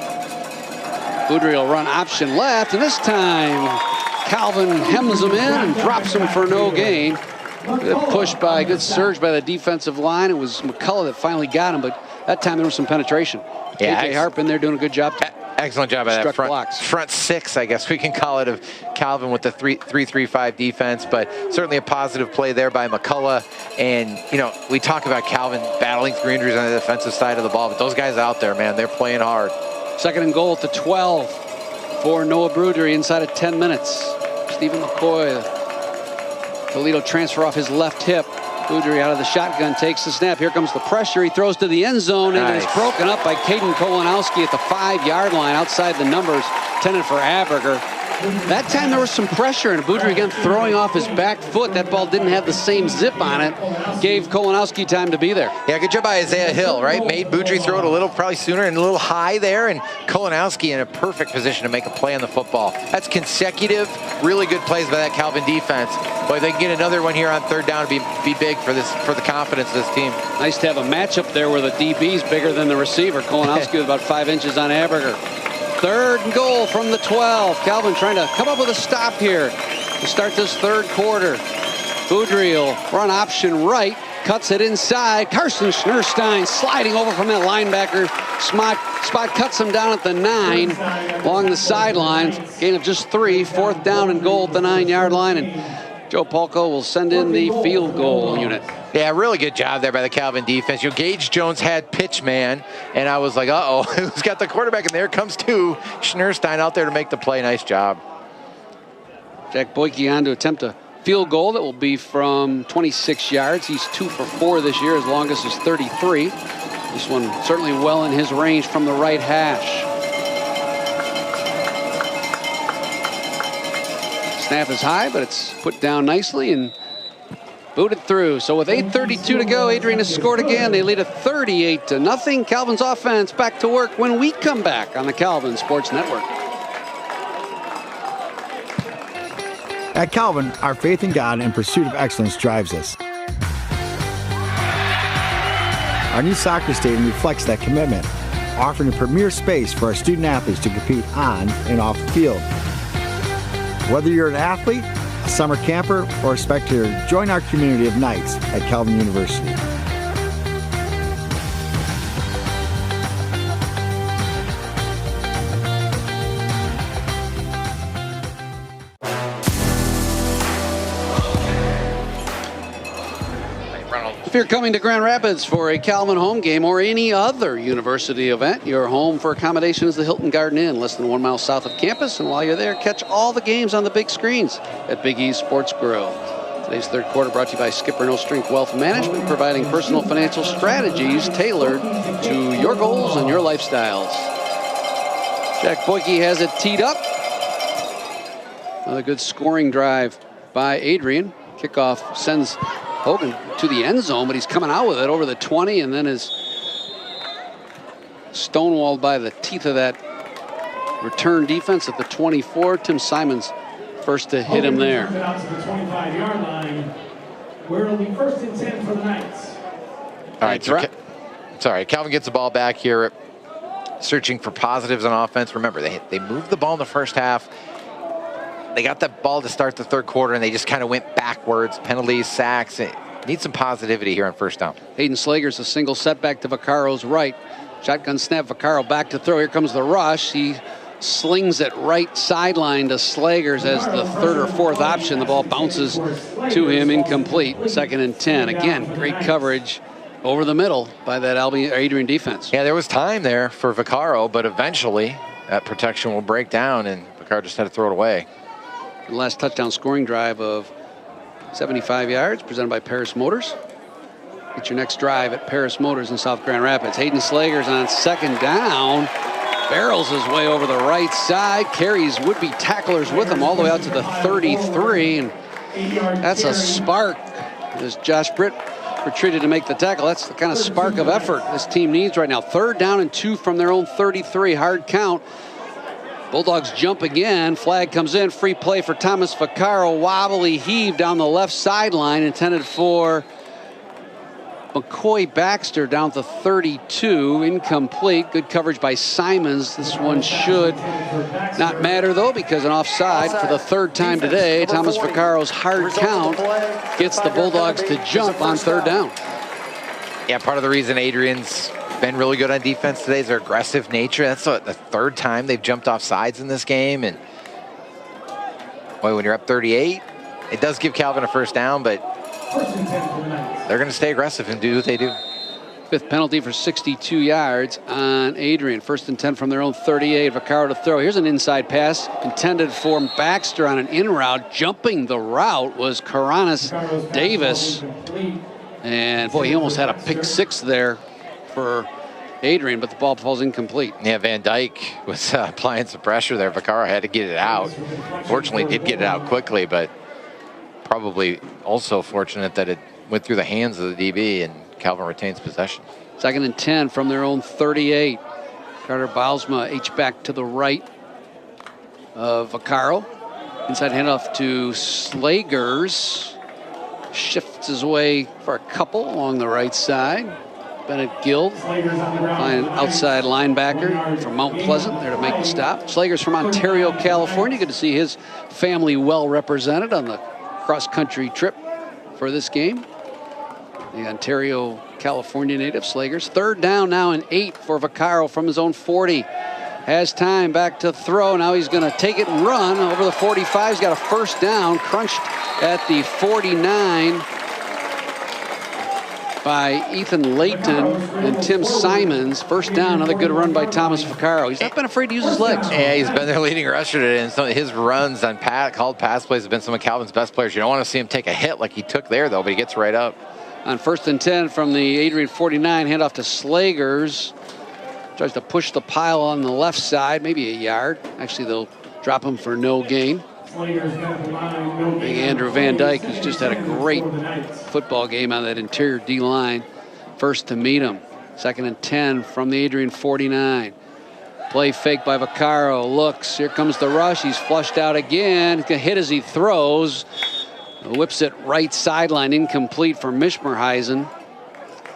Boudry will run option left, and this time Calvin hems him in and drops him for no gain. Good surge by the defensive line. It was McCullough that finally got him, but that time there was some penetration. Yeah, A.J. Harp in there doing a good job. Excellent job by that front six, I guess we can call it, of Calvin with the 3-3-5 defense, but certainly a positive play there by McCullough. And, you know, we talk about Calvin battling through injuries on the defensive side of the ball, but those guys out there, man, they're playing hard. 2nd and goal at the 12 for Noah Boudry inside of 10 minutes. Stephen McCoy, Toledo transfer off his left hip. Boudry out of the shotgun, takes the snap. Here comes the pressure. He throws to the end zone, and it's broken up by Caden Kolanowski at the 5-yard line outside the numbers, intended for Aberger. That time there was some pressure, and Boudry again throwing off his back foot. That ball didn't have the same zip on it. Gave Kolanowski time to be there. Yeah, good job by Isaiah Hill, right? Made Boudry throw it a little probably sooner and a little high there, and Kolanowski in a perfect position to make a play on the football. That's consecutive, really good plays by that Calvin defense. But if they can get another one here on 3rd down, it'd be big for the confidence of this team. Nice to have a matchup there where the DB's bigger than the receiver. Kolanowski with about 5 inches on Aberger. 3rd and goal from the 12. Calvin trying to come up with a stop here to start this 3rd quarter. Boudry will run option right, cuts it inside. Carson Schnurstein sliding over from that linebacker spot, cuts him down at the 9 along the sideline. Gain of just 3, 4th down and goal at the 9-yard line, and Joe Palco will send in the field goal unit. Yeah, really good job there by the Calvin defense. You know, Gage Jones had pitch man, and I was like, uh-oh, who's got the quarterback? And there comes Schnurstein out there to make the play. Nice job. Jack Boyke on to attempt a field goal that will be from 26 yards. He's 2 for 4 this year. His longest is 33. This one certainly well in his range from the right hash. Snap is high, but it's put down nicely and booted through. So with 8:32 to go, Adrian has scored again. They lead at 38-0. Calvin's offense back to work when we come back on the Calvin Sports Network. At Calvin, our faith in God and pursuit of excellence drives us. Our new soccer stadium reflects that commitment, offering a premier space for our student athletes to compete on and off the field. Whether you're an athlete, a summer camper, or a spectator, join our community of Knights at Calvin University. you're coming to Grand Rapids for a Calvin home game or any other university event, your home for accommodation is the Hilton Garden Inn, less than 1 mile south of campus. And while you're there, catch all the games on the big screens at Big E's Sports Grill. Today's third quarter brought to you by Skipper No Strength Wealth Management, providing personal financial strategies tailored to your goals and your lifestyles. Jack Boyke has it teed up. Another good scoring drive by Adrian. Kickoff sends Hogan to the end zone, but he's coming out with it over the 20 and then is stonewalled by the teeth of that return defense at the 24. Tim Simons first to hit him there. Out to the 25-yard line, where it'll be 1st and 10 for the Knights. All right, sorry, Calvin gets the ball back here, searching for positives on offense. Remember, they moved the ball in the first half. They got that ball to start the third quarter, and they just kind of went backwards. Penalties, sacks. Need some positivity here on first down. Hayden Slager's a single setback to Vaccaro's right. Shotgun snap, Vaccaro back to throw. Here comes the rush. He slings it right sideline to Slagers as the third or fourth option. The ball bounces to him, incomplete. 2nd and 10. Again, great coverage over the middle by that Adrian defense. Yeah, there was time there for Vaccaro, but eventually that protection will break down, and Vaccaro just had to throw it away. The last touchdown scoring drive of 75 yards, presented by Paris Motors. Get your next drive at Paris Motors in South Grand Rapids. Hayden Slagers on 2nd down. Barrels his way over the right side. Carries would-be tacklers with him all the way out to the 33. And that's a spark as Josh Britt retreated to make the tackle. That's the kind of spark of effort this team needs right now. 3rd down and 2 from their own 33. Hard count. Bulldogs jump again. Flag comes in. Free play for Thomas Vaccaro. Wobbly heave down the left sideline, intended for McCoy Baxter down to 32. Incomplete. Good coverage by Simons. This one should not matter, though, because an offside for the 3rd time today. Thomas Vaccaro's hard count gets the Bulldogs to jump on 3rd down. Yeah, part of the reason Adrian's been really good on defense today is their aggressive nature. That's the 3rd time they've jumped off sides in this game. And boy, when you're up 38, it does give Calvin a 1st down, but they're going to stay aggressive and do what they do. 5th penalty for 62 yards on Adrian. 1st and 10 from their own 38. Vaccaro to throw. Here's an inside pass intended for Baxter on an in route. Jumping the route was Coronis Davis. And boy, he almost had a pick 6 there for Adrian, but the ball falls incomplete. Yeah, Van Dyke was applying some pressure there. Vaccaro had to get it out. Fortunately, did get it out quickly, but probably also fortunate that it went through the hands of the DB and Calvin retains possession. 2nd and 10 from their own 38. Carter Baalsma H-back to the right of Vaccaro. Inside handoff to Slagers. Shifts his way for a couple along the right side. Bennett Gill, an outside linebacker from Mount Pleasant, there to make the stop. Slagers from Ontario, California. Good to see his family well represented on the cross-country trip for this game. The Ontario, California native, Slagers. 3rd down now and 8 for Vaccaro from his own 40. Has time, back to throw. Now he's going to take it and run over the 45. He's got a 1st down, crunched at the 49 by Ethan Layton and Tim Simons. 1st down, another good run by Thomas Vaccaro. He's not been afraid to use his legs. Yeah, he's been their leading rusher today, and some of his runs on called pass plays have been some of Calvin's best players. You don't want to see him take a hit like he took there, though, but he gets right up. On 1st and 10 from the Adrian 49, handoff to Slagers. Tries to push the pile on the left side, maybe a yard. Actually, they'll drop him for no gain. Big Andrew Van Dyke, who's just had a great football game on that interior D-line. First to meet him. 2nd and 10 from the Adrian 49. Play fake by Vaccaro. Looks. Here comes the rush. He's flushed out again. He's going to hit as he throws. Whips it right sideline. Incomplete for Mishmerheisen.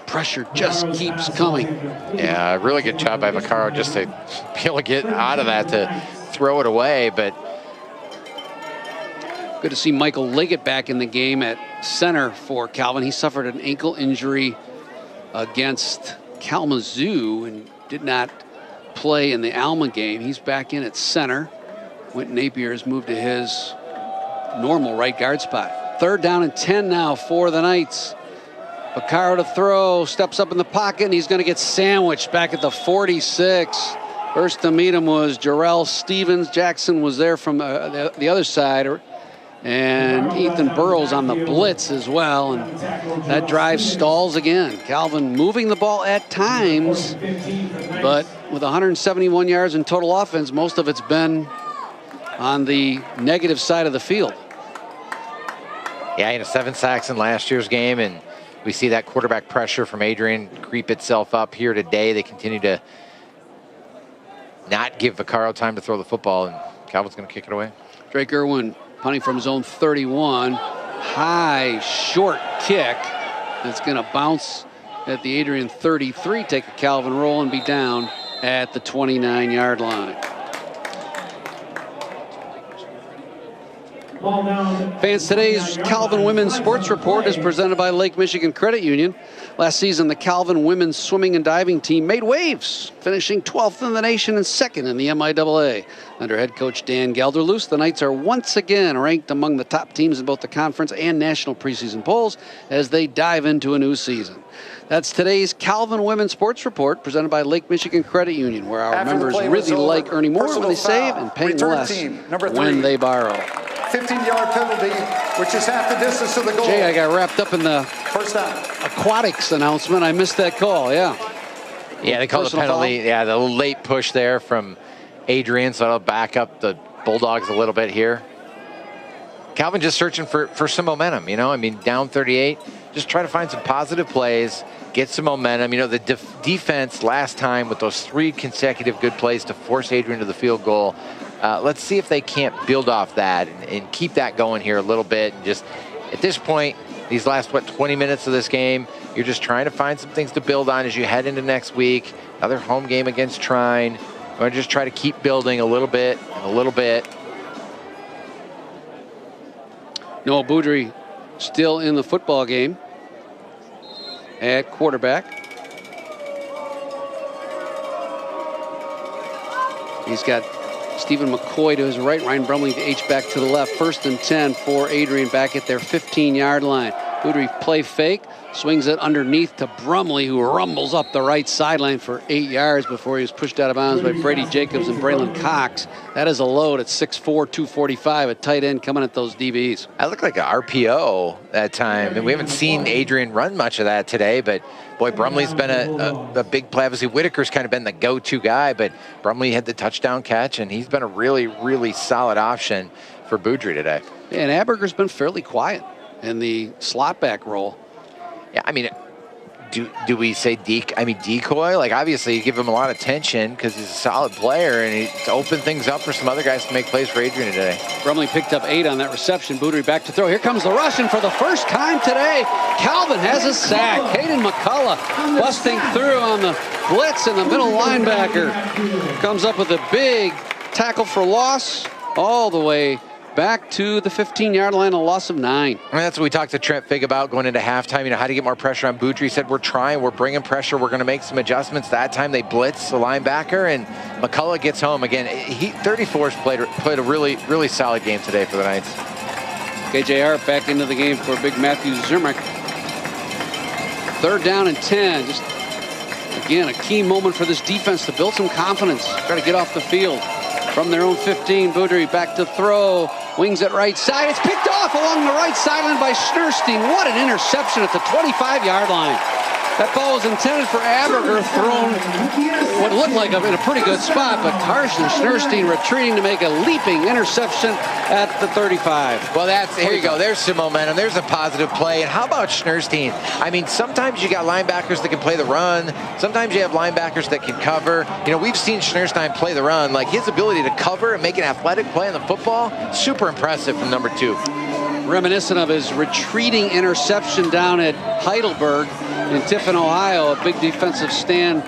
Pressure just keeps coming. Yeah, really good job by Vaccaro just to be able to get out of that to throw it away, but good to see Michael Liggett back in the game at center for Calvin. He suffered an ankle injury against Kalamazoo and did not play in the Alma game. He's back in at center. Quentin Napier has moved to his normal right guard spot. 3rd down and 10 now for the Knights. Vaccaro to throw, steps up in the pocket, and he's going to get sandwiched back at the 46. First to meet him was Jarrell Stevens. Jackson was there from the other side. And Ethan Burrows on the blitz as well. And that drive stalls again. Calvin moving the ball at times, but with 171 yards in total offense, most of it's been on the negative side of the field. Yeah, 7 sacks in last year's game, and we see that quarterback pressure from Adrian creep itself up here today. They continue to not give Vaccaro time to throw the football, and Calvin's going to kick it away. Drake Irwin punting from his own 31. High, short kick. It's going to bounce at the Adrian 33, take a Calvin roll, and be down at the 29-yard line. Fans, today's Calvin Women's Sports Report is presented by Lake Michigan Credit Union. Last season, the Calvin women's swimming and diving team made waves, finishing 12th in the nation and 2nd in the MIAA. Under head coach Dan Gelderloos, the Knights are once again ranked among the top teams in both the conference and national preseason polls as they dive into a new season. That's today's Calvin Women's Sports Report, presented by Lake Michigan Credit Union, where our members really like earning more when they save and paying less when they borrow. 15-yard penalty, which is half the distance to the goal. Jay, I got wrapped up in the first down aquatics announcement. I missed that call, yeah. Yeah, they called the penalty. Foul? Yeah, the late push there from Adrian, so that'll back up the Bulldogs a little bit here. Calvin just searching for some momentum, down 38. Just try to find some positive plays, get some momentum. The defense last time with those 3 consecutive good plays to force Adrian to the field goal. Let's see if they can't build off that and keep that going here a little bit. And just at this point, these last, 20 minutes of this game, you're just trying to find some things to build on as you head into next week. Another home game against Trine. We're going to just try to keep building a little bit and a little bit. Noah Boudry still in the football game at quarterback. He's got Stephen McCoy to his right, Ryan Brumley to H-back to the left. 1st and 10 for Adrian back at their 15-yard line. Boudry play fake, swings it underneath to Brumley, who rumbles up the right sideline for 8 yards before he was pushed out of bounds by Brady Jacobs and Braylon Cox. That is a load at 6'4", 245, a tight end coming at those DBs. That looked like an RPO that time, and we haven't seen Adrian run much of that today, but boy, Brumley's been a big play. Obviously, Whitaker's kind of been the go-to guy, but Brumley had the touchdown catch, and he's been a really, really solid option for Boudry today. And Aberger's been fairly quiet in the slot back role. Yeah, do we say decoy? Like, obviously you give him a lot of attention because he's a solid player, and he's opened things up for some other guys to make plays for Adrian today. Brumley picked up 8 on that reception. Boudry back to throw. Here comes the rush, and for the first time today, Calvin has a sack. Hayden McCullough busting through on the blitz, and the middle linebacker comes up with a big tackle for loss all the way back to the 15-yard line, a loss of 9. And that's what we talked to Trent Figg about going into halftime, how to get more pressure on Boudry. He said, we're trying, we're bringing pressure, we're going to make some adjustments. That time they blitz the linebacker, and McCullough gets home. Again, 34's played a really, really solid game today for the Knights. KJR back into the game for big Matthew Zermack. 3rd down and 10. Just, again, a key moment for this defense to build some confidence, try to get off the field. From their own 15, Boudry back to throw. Wings it right side. It's picked off along the right sideline by Schneerstein. What an interception at the 25-yard line. That ball was intended for Aberger, thrown what looked like in a pretty good spot, but Carson Schneerstein retreating to make a leaping interception at the 35. Well, here you go. There's some momentum. There's a positive play. And how about Schneerstein? Sometimes you got linebackers that can play the run. Sometimes you have linebackers that can cover. We've seen Schneerstein play the run. Like, his ability to cover and make an athletic play on the football, super impressive from number 2. Reminiscent of his retreating interception down at Heidelberg in Tiffin, Ohio, a big defensive stand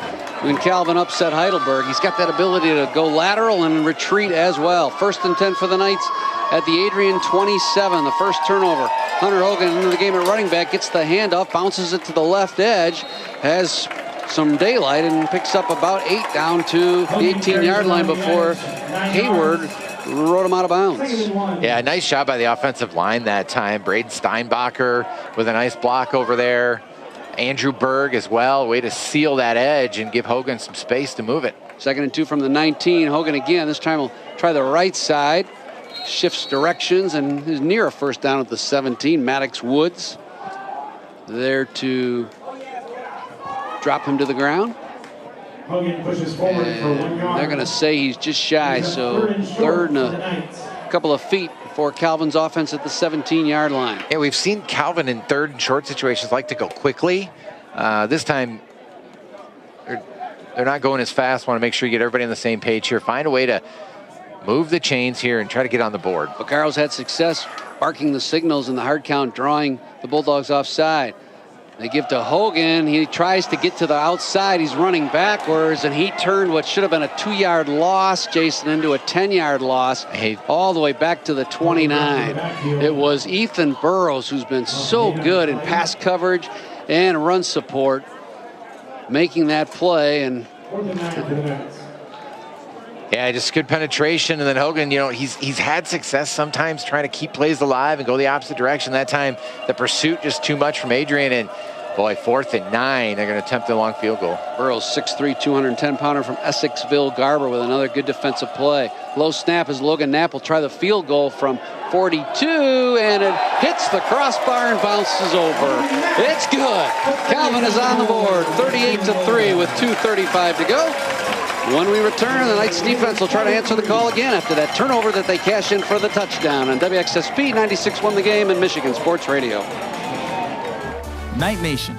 when Calvin upset Heidelberg. He's got that ability to go lateral and retreat as well. 1st and 10 for the Knights at the Adrian 27, the first turnover. Hunter Hogan into the game at running back, gets the handoff, bounces it to the left edge, has some daylight, and picks up about 8 down to the 18-yard line before Hayward rode him out of bounds. Yeah, nice job by the offensive line that time. Braden Steinbacher with a nice block over there. Andrew Berg as well. Way to seal that edge and give Hogan some space to move it. 2nd and 2 from the 19. Hogan again. This time will try the right side. Shifts directions and is near a first down at the 17. Maddox Woods there to drop him to the ground. Hogan pushes forward for 1 yard. They're going to say he's just shy, so 3rd and a couple of feet for Calvin's offense at the 17-yard line. Yeah, we've seen Calvin in 3rd and short situations like to go quickly. This time, they're not going as fast. Want to make sure you get everybody on the same page here. Find a way to move the chains here and try to get on the board. Vaccaro's had success barking the signals in the hard count, drawing the Bulldogs offside. They give to Hogan. He tries to get to the outside. He's running backwards, and he turned what should have been a 2-yard loss, Jason, into a 10-yard loss, all the way back to the 29. It was Ethan Burrows, who's been so good in pass coverage and run support, making that play. And yeah, just good penetration. And then Hogan, you know, he's had success sometimes trying to keep plays alive and go the opposite direction. That time, the pursuit just too much from Adrian. And boy, 4th and 9, they're going to attempt a long field goal. Burrows, 6'3", 210-pounder from Essexville Garber with another good defensive play. Low snap as Logan Knapp will try the field goal from 42, and it hits the crossbar and bounces over. It's good. Calvin is on the board, 38-3 with 2:35 to go. When we return, the Knights defense will try to answer the call again after that turnover that they cash in for the touchdown on WXSP 96.1 The Game and Michigan Sports Radio. Knight Nation.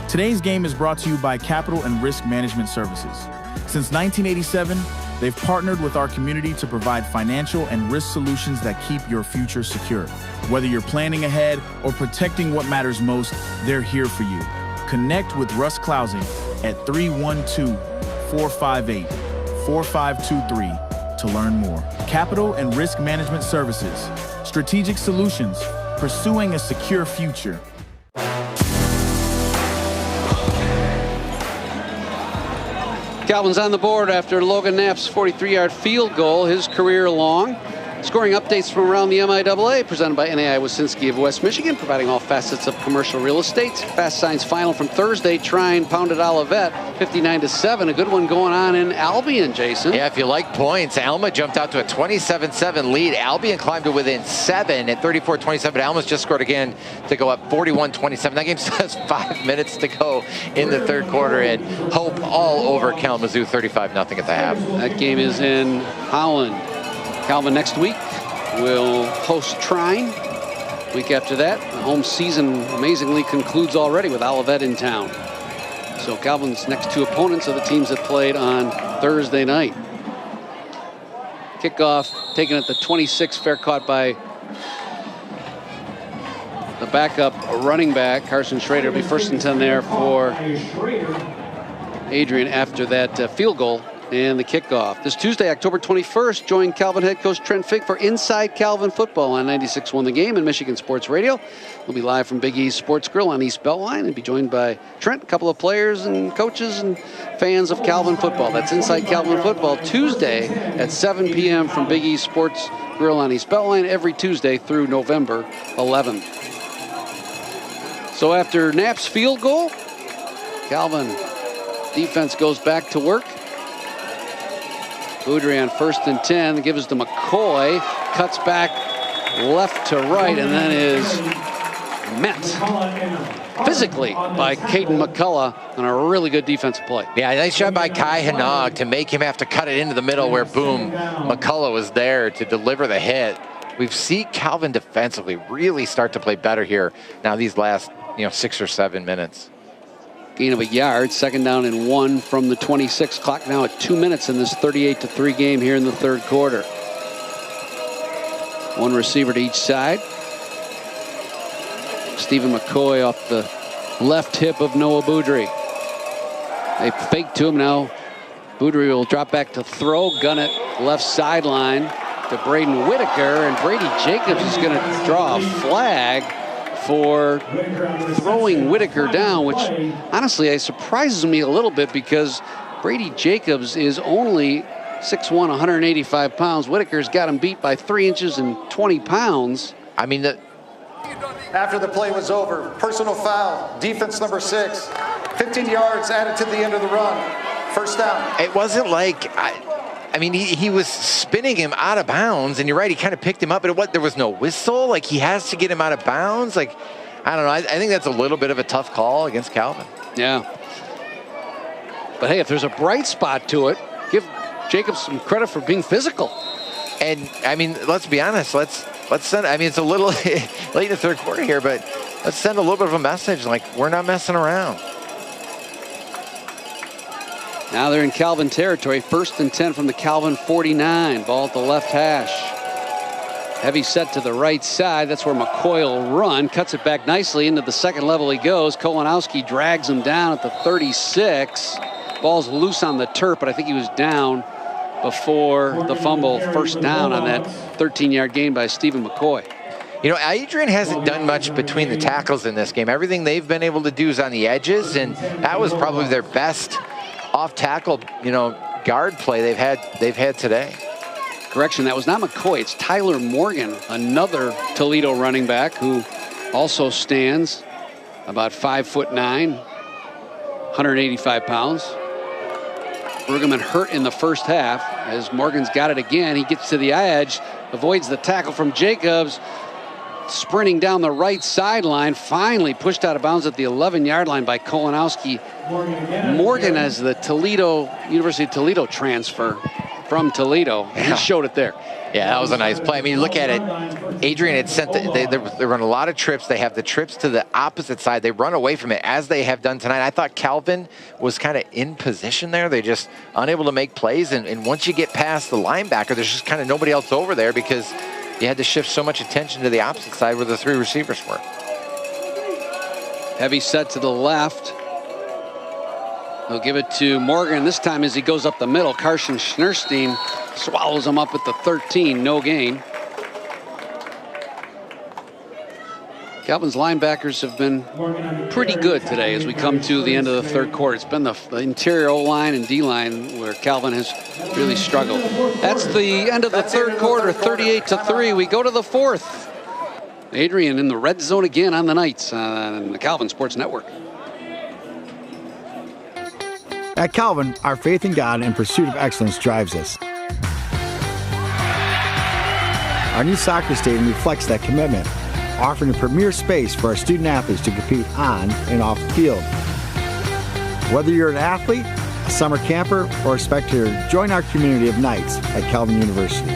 Today's game is brought to you by Capital and Risk Management Services. Since 1987, they've partnered with our community to provide financial and risk solutions that keep your future secure. Whether you're planning ahead or protecting what matters most, they're here for you. Connect with Russ Clausing at 312-458-4523 to learn more. Capital and Risk Management Services. Strategic solutions. Pursuing a secure future. Calvin's on the board after Logan Knapp's 43-yard field goal, his career long. Scoring updates from around the MIAA, presented by NAI Wasinski of West Michigan, providing all facets of commercial real estate. Fast Signs final from Thursday, Trine pounded Olivet 59-7. A good one going on in Albion, Jason. Yeah, if you like points, Alma jumped out to a 27-7 lead. Albion climbed to within 7 at 34-27. Alma's just scored again to go up 41-27. That game still has 5 minutes to go in the 3rd quarter, and hope all over Kalamazoo, 35-0 at the half. That game is in Holland. Calvin next week will host Trine. Week after that, the home season amazingly concludes already with Olivet in town. So Calvin's next 2 opponents are the teams that played on Thursday night. Kickoff taken at the 26, fair caught by the backup running back, Carson Schrader. It'll be 1st and 10 there for Adrian after that field goal and the kickoff. This Tuesday, October 21st, join Calvin head coach Trent Figg for Inside Calvin Football on 96.1 The Game and Michigan Sports Radio. We'll be live from Big E's Sports Grill on East Beltline and be joined by Trent, a couple of players and coaches and fans of Calvin football. That's Inside Calvin Football Tuesday at 7 p.m. from Big E's Sports Grill on East Beltline every Tuesday through November 11th. So after Knapp's field goal, Calvin defense goes back to work. Boudry on 1st and 10, gives to McCoy, cuts back left to right, and then is met physically by Caden McCullough on a really good defensive play. Yeah, nice job by Kai Hanog to make him have to cut it into the middle where, boom, McCullough was there to deliver the hit. We've seen Calvin defensively really start to play better here now these last 6 or 7 minutes. Gain of a yard, 2nd down and 1 from the 26. Clock now at 2 minutes in this 38-3 game here in the 3rd quarter. 1 receiver to each side. Stephen McCoy off the left hip of Noah Boudry. They fake to him now. Boudry will drop back to throw, gun it left sideline to Braden Whitaker, and Brady Jacobs is going to draw a flag for throwing Whitaker down, which honestly surprises me a little bit because Brady Jacobs is only 6'1", 185 pounds. Whitaker's got him beat by 3 inches and 20 pounds. I mean, after the play was over. Personal foul, defense number 6. 15 yards added to the end of the run. First down. It wasn't like, I mean, he was spinning him out of bounds, and you're right, he kind of picked him up, but there was no whistle. Like, he has to get him out of bounds. Like, I don't know. I think that's a little bit of a tough call against Calvin. Yeah. But hey, if there's a bright spot to it, give Jacobs some credit for being physical. And I mean, let's be honest. Let's send. I mean, it's a little late in the third quarter here, but let's send a little bit of a message. Like, we're not messing around. Now they're in Calvin territory. 1st and 10 from the Calvin 49. Ball at the left hash. Heavy set to the right side. That's where McCoy will run. Cuts it back nicely into the second level he goes. Kolanowski drags him down at the 36. Ball's loose on the turf, but I think he was down before the fumble. First down on that 13-yard gain by Stephen McCoy. You know, Adrian hasn't done much between the tackles in this game. Everything they've been able to do is on the edges, and that was probably their best off-tackle, guard play they've had today. Correction, that was not McCoy. It's Tyler Morgan, another Toledo running back who also stands about 5'9", 185 pounds. Brueggemann hurt in the first half. As Morgan's got it again, he gets to the edge, avoids the tackle from Jacobs, sprinting down the right sideline, finally pushed out of bounds at the 11-yard line by Kolanowski. Morgan as the University of Toledo transfer from Toledo. He showed it there. Yeah, that was a nice play. I mean, look at it. Adrian had sent, they run a lot of trips. They have the trips to the opposite side. They run away from it, as they have done tonight. I thought Calvin was kind of in position there. They just unable to make plays. And once you get past the linebacker, there's just kind of nobody else over there because you had to shift so much attention to the opposite side where the 3 receivers were. Heavy set to the left. They'll give it to Morgan this time as he goes up the middle. Carson Schneerstein swallows him up at the 13, no gain. Calvin's linebackers have been pretty good today as we come to the end of the third quarter. It's been the interior O-line and D-line where Calvin has really struggled. That's the end of the third quarter, 38-3. We go to the fourth. Adrian in the red zone again on the Knights on the Calvin Sports Network. At Calvin, our faith in God and pursuit of excellence drives us. Our new soccer stadium reflects that commitment, offering a premier space for our student athletes to compete on and off the field. Whether you're an athlete, a summer camper, or a spectator, join our community of Knights at Calvin University.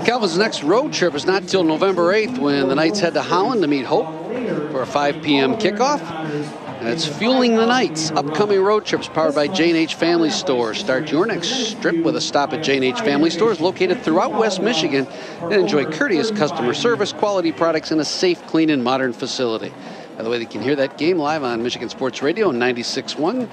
Calvin's next road trip is not till November 8th when the Knights head to Holland to meet Hope for a 5 p.m. kickoff. And it's Fueling the Knights. Upcoming road trips powered by J&H Family Stores. Start your next trip with a stop at J&H Family Stores located throughout West Michigan and enjoy courteous customer service, quality products, and a safe, clean, and modern facility. By the way, you can hear that game live on Michigan Sports Radio 96.1.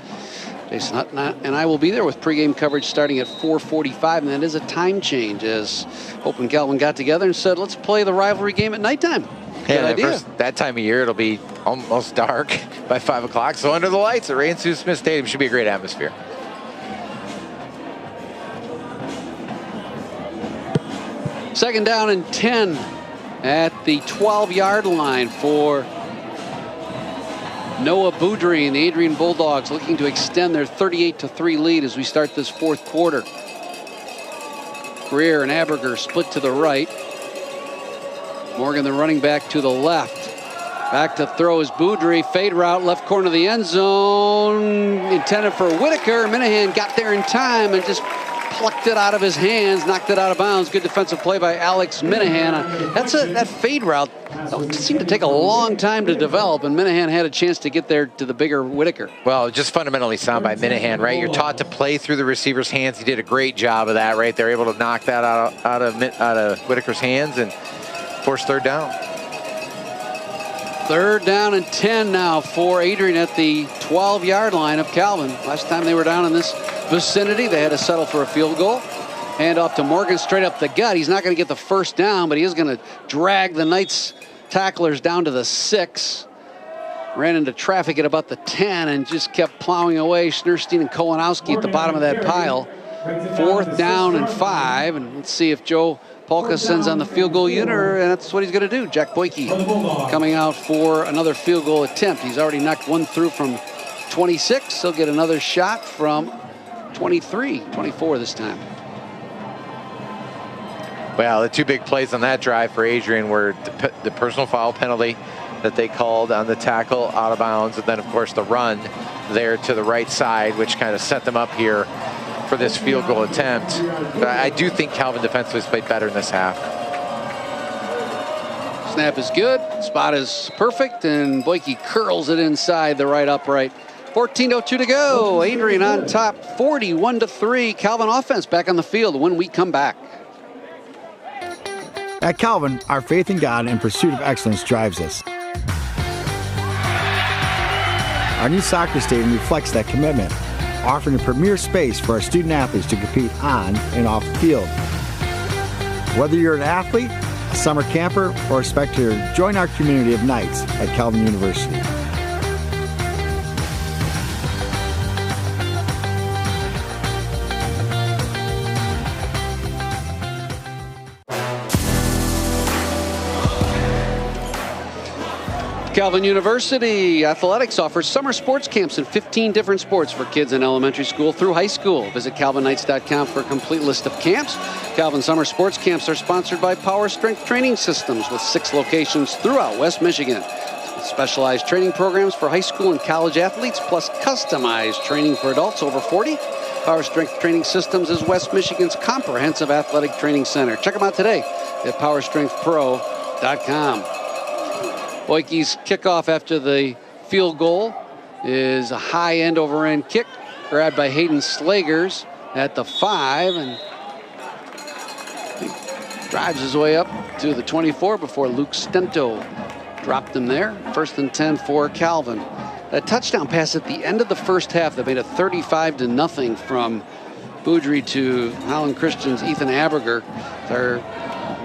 Jason Hutton and I will be there with pregame coverage starting at 4:45, and that is a time change as Hope and Calvin got together and said, let's play the rivalry game at nighttime. Good idea. That time of year, it'll be almost dark by 5 o'clock, so under the lights at Ray and Sue Smith Stadium should be a great atmosphere. Second down and 10 at the 12-yard line for Noah Boudry and the Adrian Bulldogs looking to extend their 38-3 lead as we start this fourth quarter. Greer and Aberger split to the right. Morgan, the running back, to the left. Back to throw is Boudry. Fade route, left corner of the end zone. Intended for Whitaker. Minahan got there in time and just plucked it out of his hands, knocked it out of bounds. Good defensive play by Alex Minahan. That fade route seemed to take a long time to develop, and Minahan had a chance to get there to the bigger Whitaker. Well, just fundamentally sound by Minahan, right? You're taught to play through the receiver's hands. He did a great job of that, right? They're able to knock that out of Whitaker's hands and force third down. Third down and 10 now for Adrian at the 12-yard line of Calvin. Last time they were down in this vicinity, they had to settle for a field goal. Hand off to Morgan straight up the gut. He's not going to get the first down, but he is going to drag the Knights tacklers down to the 6. Ran into traffic at about the 10 and just kept plowing away. Schneerstein and Kolanowski at the bottom of that pile. 4th down and 5. And let's see if Joe Polka sends on the field goal unit, and that's what he's going to do. Jack Boyke coming out for another field goal attempt. He's already knocked one through from 26. He'll get another shot from 23, 24 this time. Well, the 2 big plays on that drive for Adrian were the personal foul penalty that they called on the tackle out of bounds, and then of course the run there to the right side, which kind of set them up here for this field goal attempt. But I do think Calvin defensively has played better in this half. Snap is good, spot is perfect, and Boyke curls it inside the right upright. 14:02 to go. Adrian on top, 41-3. Calvin offense back on the field when we come back. At Calvin, our faith in God and pursuit of excellence drives us. Our new soccer stadium reflects that commitment, offering a premier space for our student athletes to compete on and off the field. Whether you're an athlete, a summer camper, or a spectator, join our community of Knights at Calvin University. Calvin University Athletics offers summer sports camps in 15 different sports for kids in elementary school through high school. Visit calvinknights.com for a complete list of camps. Calvin summer sports camps are sponsored by Power Strength Training Systems with 6 locations throughout West Michigan. Specialized training programs for high school and college athletes, plus customized training for adults over 40. Power Strength Training Systems is West Michigan's comprehensive athletic training center. Check them out today at powerstrengthpro.com. Boyke's kickoff after the field goal is a high end-over-end kick, grabbed by Hayden Slagers at the 5, and he drives his way up to the 24 before Luke Stento dropped him there. 1st and 10 for Calvin. A touchdown pass at the end of the first half that made it 35-0 from Boudry to Holland Christian's Ethan Aberger. They're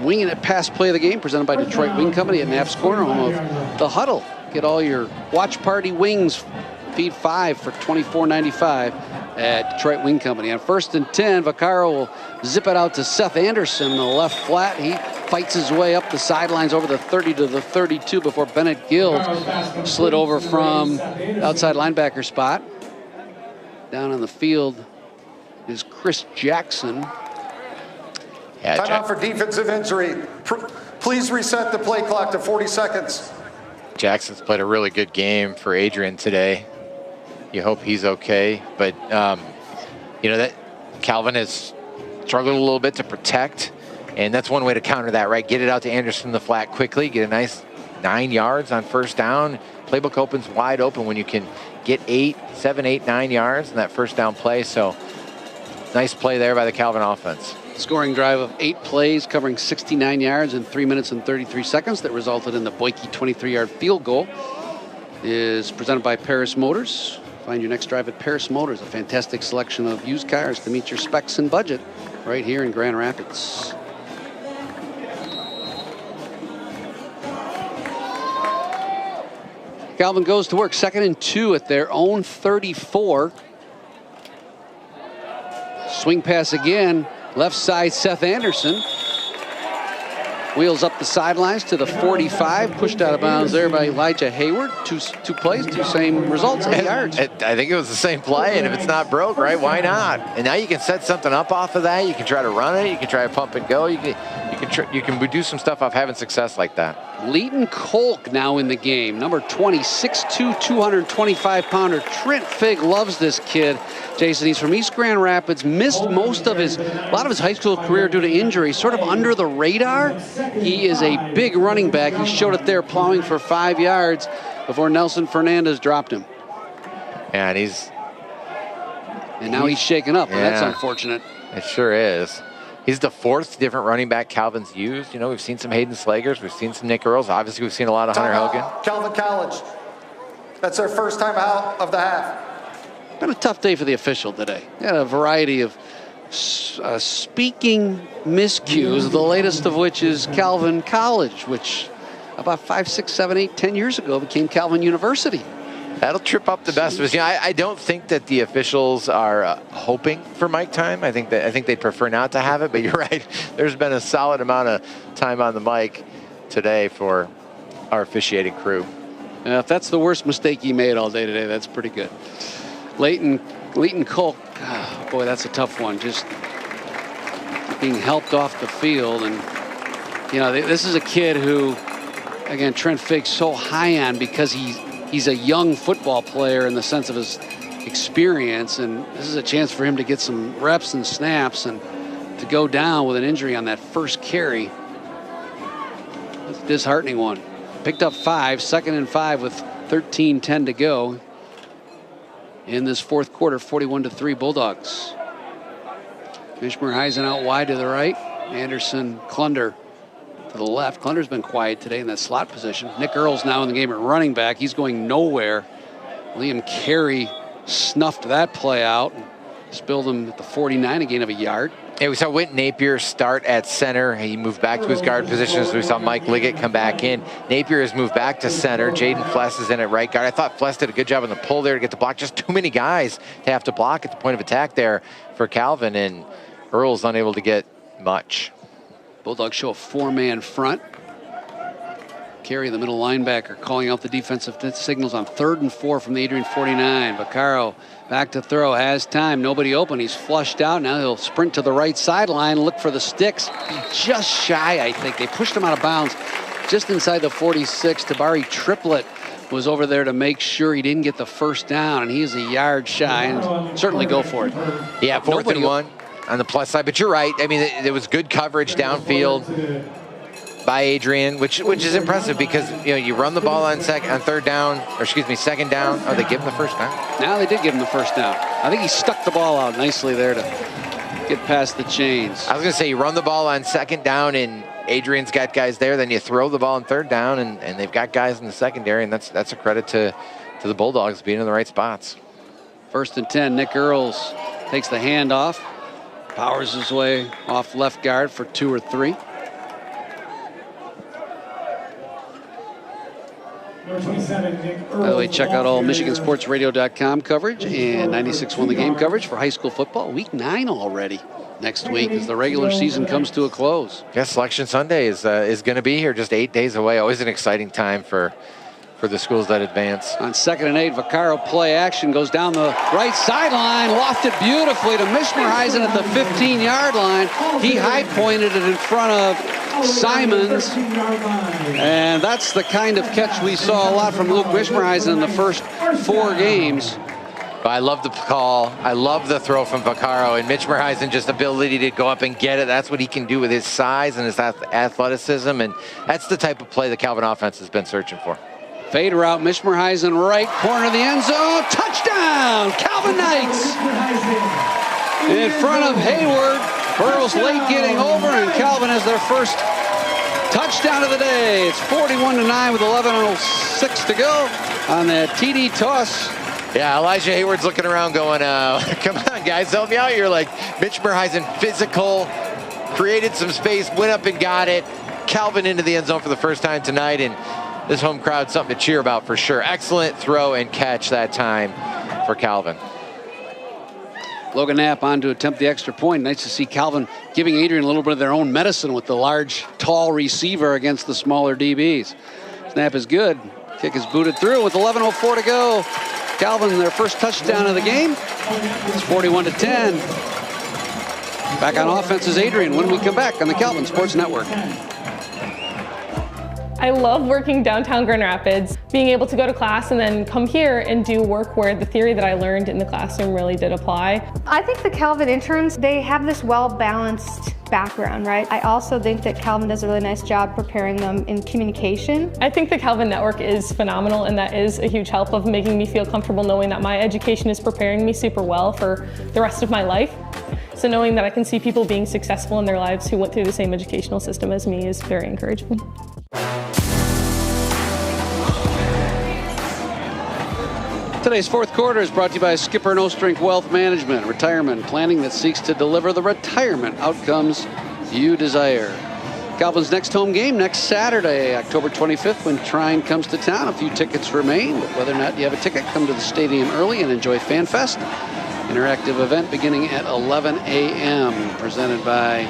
winging it pass play of the game, presented by Detroit Wing Company at Knapp's Corner, home of The Huddle. Get all your watch party wings, feed 5 for $24.95 at Detroit Wing Company. On 1st and 10, Vaccaro will zip it out to Seth Anderson in the left flat. He fights his way up the sidelines over the 30 to the 32 before Bennett Guild slid over from outside linebacker spot. Down on the field is Chris Jackson. Timeout for defensive injury. Please reset the play clock to 40 seconds. Jackson's played a really good game for Adrian today. You hope he's okay, but you know that Calvin has struggled a little bit to protect, and that's one way to counter that, right? Get it out to Anderson in the flat quickly, get a nice 9 yards on 1st down. Playbook opens wide open when you can get 7, 8, 9 yards in that 1st down play. So nice play there by the Calvin offense. Scoring drive of 8 plays covering 69 yards in 3 minutes and 33 seconds that resulted in the Boyke 23-yard field goal is presented by Paris Motors. Find your next drive at Paris Motors, a fantastic selection of used cars to meet your specs and budget right here in Grand Rapids. Calvin goes to work, 2nd and 2 at their own 34. Swing pass again. Left side, Seth Anderson. Wheels up the sidelines to the 45. Pushed out of bounds there by Elijah Hayward. Two plays, 2 same results, 8 yards. I think it was the same play, and if it's not broke, right, why not? And now you can set something up off of that. You can try to run it. You can try to pump and go. You can do some stuff off having success like that. Leighton Kolk now in the game. Number 20, 6'2", 225-pounder. Trent Figg loves this kid. Jason, he's from East Grand Rapids. Missed a lot of his high school career due to injury. Sort of under the radar. He is a big running back. He showed it there plowing for 5 yards before Nelson Fernandez dropped him. And now he's shaken up. Yeah. That's unfortunate. It sure is. He's the 4th different running back Calvin's used. You know, we've seen some Hayden Slagers. We've seen some Nick Earls. Obviously, we've seen a lot of Hunter Hogan. Calvin College. That's their first time out of the half. Been a tough day for the official today. Had a variety of speaking miscues, the latest of which is Calvin College, which about 5, 6, 7, 8, 10 years ago became Calvin University. That'll trip up the best of us. I don't think that the officials are hoping for mic time. I think they'd prefer not to have it, but you're right. There's been a solid amount of time on the mic today for our officiating crew. If that's the worst mistake he made all day today, that's pretty good. Leighton Cole, boy, that's a tough one. Just being helped off the field. And, this is a kid who, again, Trent Figg's so high on because he's a young football player in the sense of his experience. And this is a chance for him to get some reps and snaps and to go down with an injury on that first carry. That's a disheartening one. Picked up 5, 2nd and 5 with 13:10 to go in this fourth quarter. 41-3 Bulldogs. Mishmerheisen out wide to the right. Anderson, Klunder to the left. Klunder's been quiet today in that slot position. Nick Earls now in the game at running back. He's going nowhere. Liam Carey snuffed that play out. Spilled him at the 49, a gain of a yard. Yeah, we saw Whit Napier start at center. He moved back to his guard position, so we saw Mike Liggett come back in. Napier has moved back to center. Jaden Fless is in at right guard. I thought Fless did a good job on the pull there to get the block. Just too many guys to have to block at the point of attack there for Calvin, and Earl's unable to get much. Bulldogs show a 4-man front. Carey, the middle linebacker, calling out the defensive signals on 3rd and 4 from the Adrian 49. Vaccaro back to throw, has time, nobody open. He's flushed out. Now he'll sprint to the right sideline, look for the sticks. Just shy, I think. They pushed him out of bounds just inside the 46. Tabari Triplett was over there to make sure he didn't get the first down, and he is a yard shy, and certainly go for it. Yeah, 4th and 1 on the plus side, but you're right. I mean, there was good coverage downfield by Adrian, which is impressive because you run the ball on second down. Oh, they give him the first down? Now they did give him the first down. I think he stuck the ball out nicely there to get past the chains. I was going to say, you run the ball on 2nd down and Adrian's got guys there, then you throw the ball on 3rd down and they've got guys in the secondary, and that's a credit to the Bulldogs being in the right spots. 1st and 10, Nick Earls takes the handoff, powers his way off left guard for 2 or 3. By the way, check out all MichiganSportsRadio.com coverage and 96.1 The Game coverage for high school football. Week 9 already next week as the regular season comes to a close. Yeah, Selection Sunday is going to be here just 8 days away. Always an exciting time for the schools that advance. On 2nd and 8, Vaccaro play action goes down the right sideline, lofted beautifully to Mishmerheisen at the 15-yard line. He high-pointed it in front of Simons, and that's the kind of catch we saw a lot from Luke Mishmerheisen in the first 4 games. I love the call. I love the throw from Vaccaro, and Mishmerheisen just ability to go up and get it. That's what he can do with his size and his athleticism, and that's the type of play the Calvin offense has been searching for. Fade route, Mishmerheisen, right corner of the end zone. Touchdown, Calvin Knights! In front of Hayward. Burrows late getting over, and Calvin has their first touchdown of the day. It's 41-9 with 11:06 to go on that TD toss. Yeah, Elijah Hayward's looking around going, come on, guys, help me out here. Like, Mishmerheisen, physical, created some space, went up and got it. Calvin into the end zone for the first time tonight, and this home crowd something to cheer about for sure. Excellent throw and catch that time for Calvin. Logan Knapp on to attempt the extra point. Nice to see Calvin giving Adrian a little bit of their own medicine with the large, tall receiver against the smaller DBs. Snap is good. Kick is booted through with 11:04 to go. Calvin, their first touchdown of the game. It's 41-10. Back on offense is Adrian when we come back on the Calvin Sports Network. I love working downtown Grand Rapids, being able to go to class and then come here and do work where the theory that I learned in the classroom really did apply. I think the Calvin interns, they have this well-balanced background, right? I also think that Calvin does a really nice job preparing them in communication. I think the Calvin Network is phenomenal, and that is a huge help of making me feel comfortable knowing that my education is preparing me super well for the rest of my life. So knowing that I can see people being successful in their lives who went through the same educational system as me is very encouraging. Today's fourth quarter is brought to you by Skipper No Strength Wealth Management, retirement planning that seeks to deliver the retirement outcomes you desire. Calvin's next home game next Saturday, October 25th, when Trine comes to town. A few tickets remain, but whether or not you have a ticket, come to the stadium early and enjoy FanFest. Interactive event beginning at 11 a.m. Presented by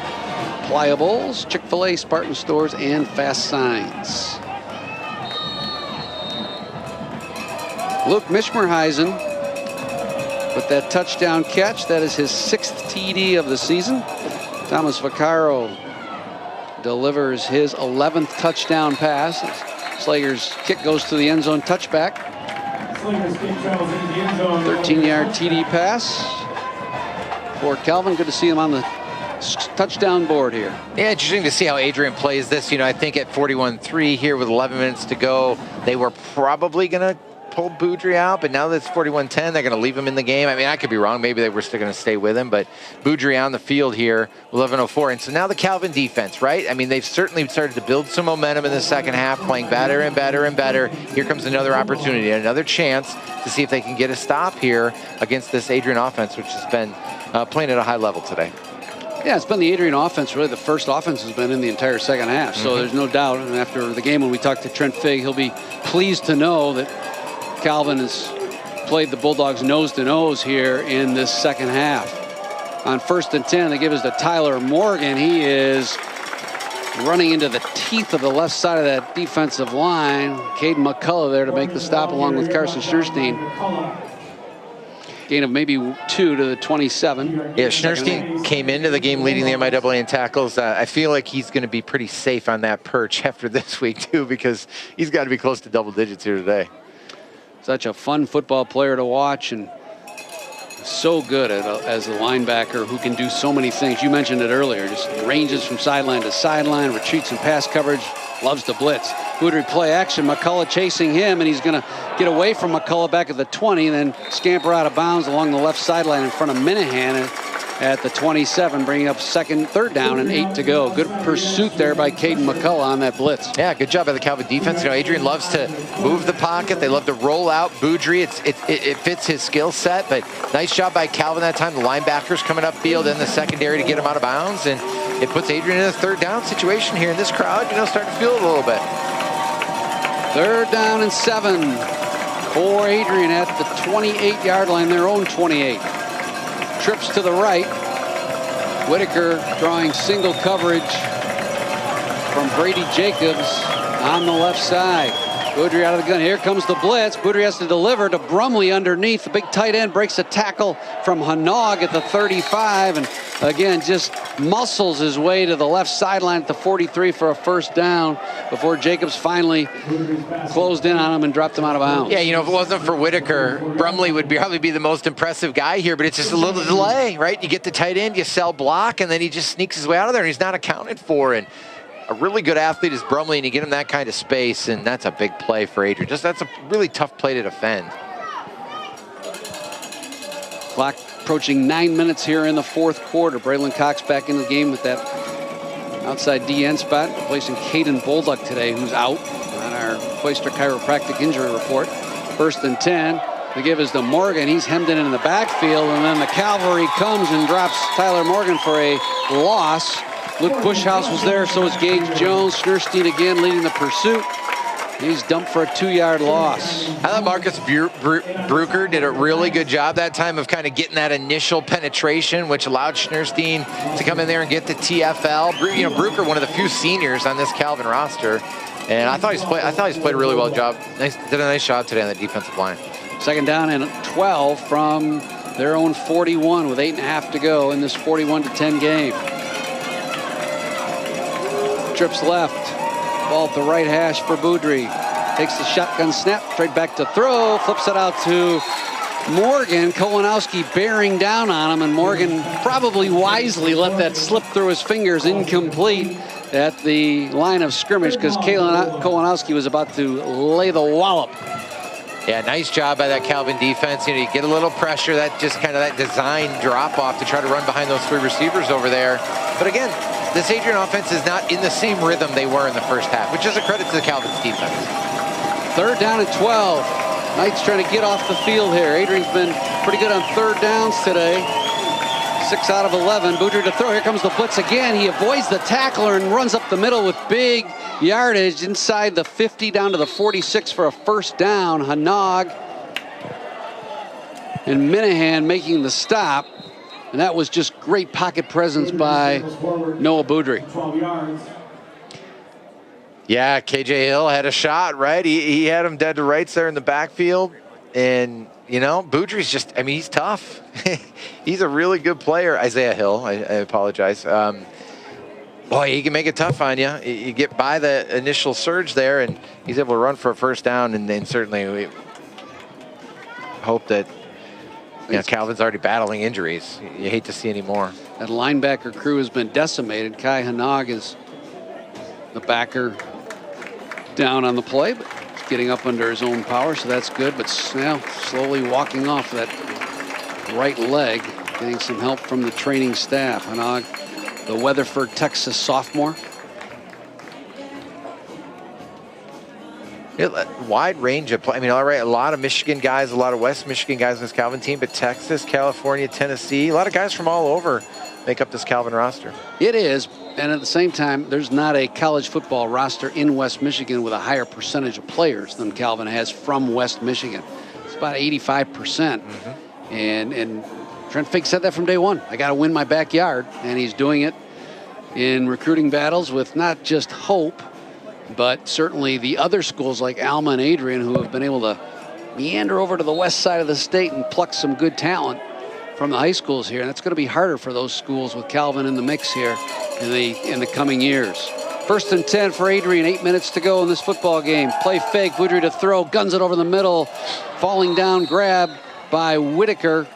Pliables, Chick-fil-A, Spartan Stores, and Fast Signs. Luke Mishmerheisen with that touchdown catch. That is his 6th TD of the season. Thomas Vaccaro delivers his 11th touchdown pass. Slager's kick goes to the end zone touchback. 13-yard TD pass for Calvin. Good to see him on the touchdown board here. Yeah, interesting to see how Adrian plays this. You know, I think at 41-3 here with 11 minutes to go, they were probably going to pull Boudry out, but now that it's 41-10, they're going to leave him in the game. I mean, I could be wrong. Maybe they were still going to stay with him, but Boudry on the field here, 11:04. And so now the Calvin defense, right? I mean, they've certainly started to build some momentum in the second half, playing better and better and better. Here comes another opportunity, another chance to see if they can get a stop here against this Adrian offense, which has been playing at a high level today. Yeah, it's been the Adrian offense, really the first offense has been in the entire second half. So there's no doubt. And after the game when we talked to Trent Figg, he'll be pleased to know that Calvin has played the Bulldogs nose to nose here in this second half. On 1st and 10, they give us to Tyler Morgan. He is running into the teeth of the left side of that defensive line. Caden McCullough there to make the stop along with Carson Schneerstein. Gain of maybe 2 to the 27. Yeah, Schneerstein came into the game leading the MIAA in tackles. I feel like he's going to be pretty safe on that perch after this week, too, because he's got to be close to double digits here today. Such a fun football player to watch, and so good as a linebacker who can do so many things. You mentioned it earlier, just ranges from sideline to sideline, retreats and pass coverage, loves to blitz. Boudry play action, McCullough chasing him, and he's going to get away from McCullough back at the 20, and then scamper out of bounds along the left sideline in front of Minahan at the 27, bringing up third down and 8 to go. Good pursuit there by Caden McCullough on that blitz. Yeah, good job by the Calvin defense. You know, Adrian loves to move the pocket. They love to roll out Boudry. It fits his skill set, but nice job by Calvin that time. The linebackers coming upfield in the secondary to get him out of bounds, and it puts Adrian in a 3rd down situation here. In this crowd, you know, starting to feel it a little bit. 3rd down and 7 for Adrian at the 28-yard line, their own 28. Trips to the right. Whitaker drawing single coverage from Brady Jacobs on the left side. Boudry out of the gun. Here comes the blitz. Boudry has to deliver to Brumley underneath. The big tight end breaks a tackle from Hanog at the 35. And again, just muscles his way to the left sideline at the 43 for a 1st down before Jacobs finally closed in on him and dropped him out of bounds. Yeah, you know, if it wasn't for Whitaker, Brumley would probably be the most impressive guy here, but it's just a little delay, right? You get the tight end, you sell block, and then he just sneaks his way out of there, and he's not accounted for. And a really good athlete is Brumley, and you get him that kind of space, and that's a big play for Adrian. That's a really tough play to defend. Clock approaching 9 minutes here in the 4th quarter. Braylon Cox back in the game with that outside DN spot, replacing Caden Bolduck today, who's out on our Cloister Chiropractic injury report. 1st and 10. They give us to Morgan. He's hemmed in the backfield, and then the cavalry comes and drops Tyler Morgan for a loss. Luke Bushhouse was there, so is Gage Jones. Schneerstein again leading the pursuit. He's dumped for a 2-yard loss. I thought Marcus Bruker did a really good job that time of kind of getting that initial penetration, which allowed Schneerstein to come in there and get the TFL. You know, Bruker, one of the few seniors on this Calvin roster, and I thought he's played a really well job. Did a nice job today on the defensive line. 2nd down and 12 from their own 41 with 8.5 to go in this 41-10 game. Trips left. Ball at the right hash for Boudry. Takes the shotgun snap, straight back to throw. Flips it out to Morgan. Kolanowski bearing down on him, and Morgan probably wisely let that slip through his fingers, incomplete at the line of scrimmage, because Kolanowski was about to lay the wallop. Yeah, nice job by that Calvin defense. You know, you get a little pressure, that just kind of that design drop off to try to run behind those 3 receivers over there. But again, this Adrian offense is not in the same rhythm they were in the first half, which is a credit to the Calvin's defense. 3rd down and 12. Knights trying to get off the field here. Adrian's been pretty good on 3rd downs today. 6 out of 11. Boudry to throw. Here comes the blitz again. He avoids the tackler and runs up the middle with big yardage inside the 50 down to the 46 for a first down. Hanog and Minahan making the stop. And that was just great pocket presence by Noah Boudry. Yeah, KJ Hill had a shot, right? He had him dead to rights there in the backfield. And, you know, Boudry's just, I mean, he's tough. He's a really good player. Isaiah Hill, I apologize. Boy, he can make it tough on you. You get by the initial surge there, and he's able to run for a first down. And then certainly we hope that, you know, Calvin's already battling injuries. You hate to see any more. That linebacker crew has been decimated. Kai Hanog is the backer down on the play, but he's getting up under his own power, so that's good. But now slowly walking off that right leg, getting some help from the training staff. Hanog, the Weatherford, Texas sophomore. Wide range of play. I mean, all right, a lot of Michigan guys, a lot of West Michigan guys in this Calvin team, but Texas, California, Tennessee, a lot of guys from all over make up this Calvin roster. It is, and at the same time, there's not a college football roster in West Michigan with a higher percentage of players than Calvin has from West Michigan. It's about 85%. And Trent Fink said that from day one. I got to win my backyard, and he's doing it in recruiting battles with not just Hope, but certainly the other schools like Alma and Adrian, who have been able to meander over to the west side of the state and pluck some good talent from the high schools here. And that's going to be harder for those schools with Calvin in the mix here in the coming years. 1st and 10 for Adrian. 8 minutes to go in this football game. Play fake. Boudry to throw. Guns it over the middle. Falling down grab by Whitaker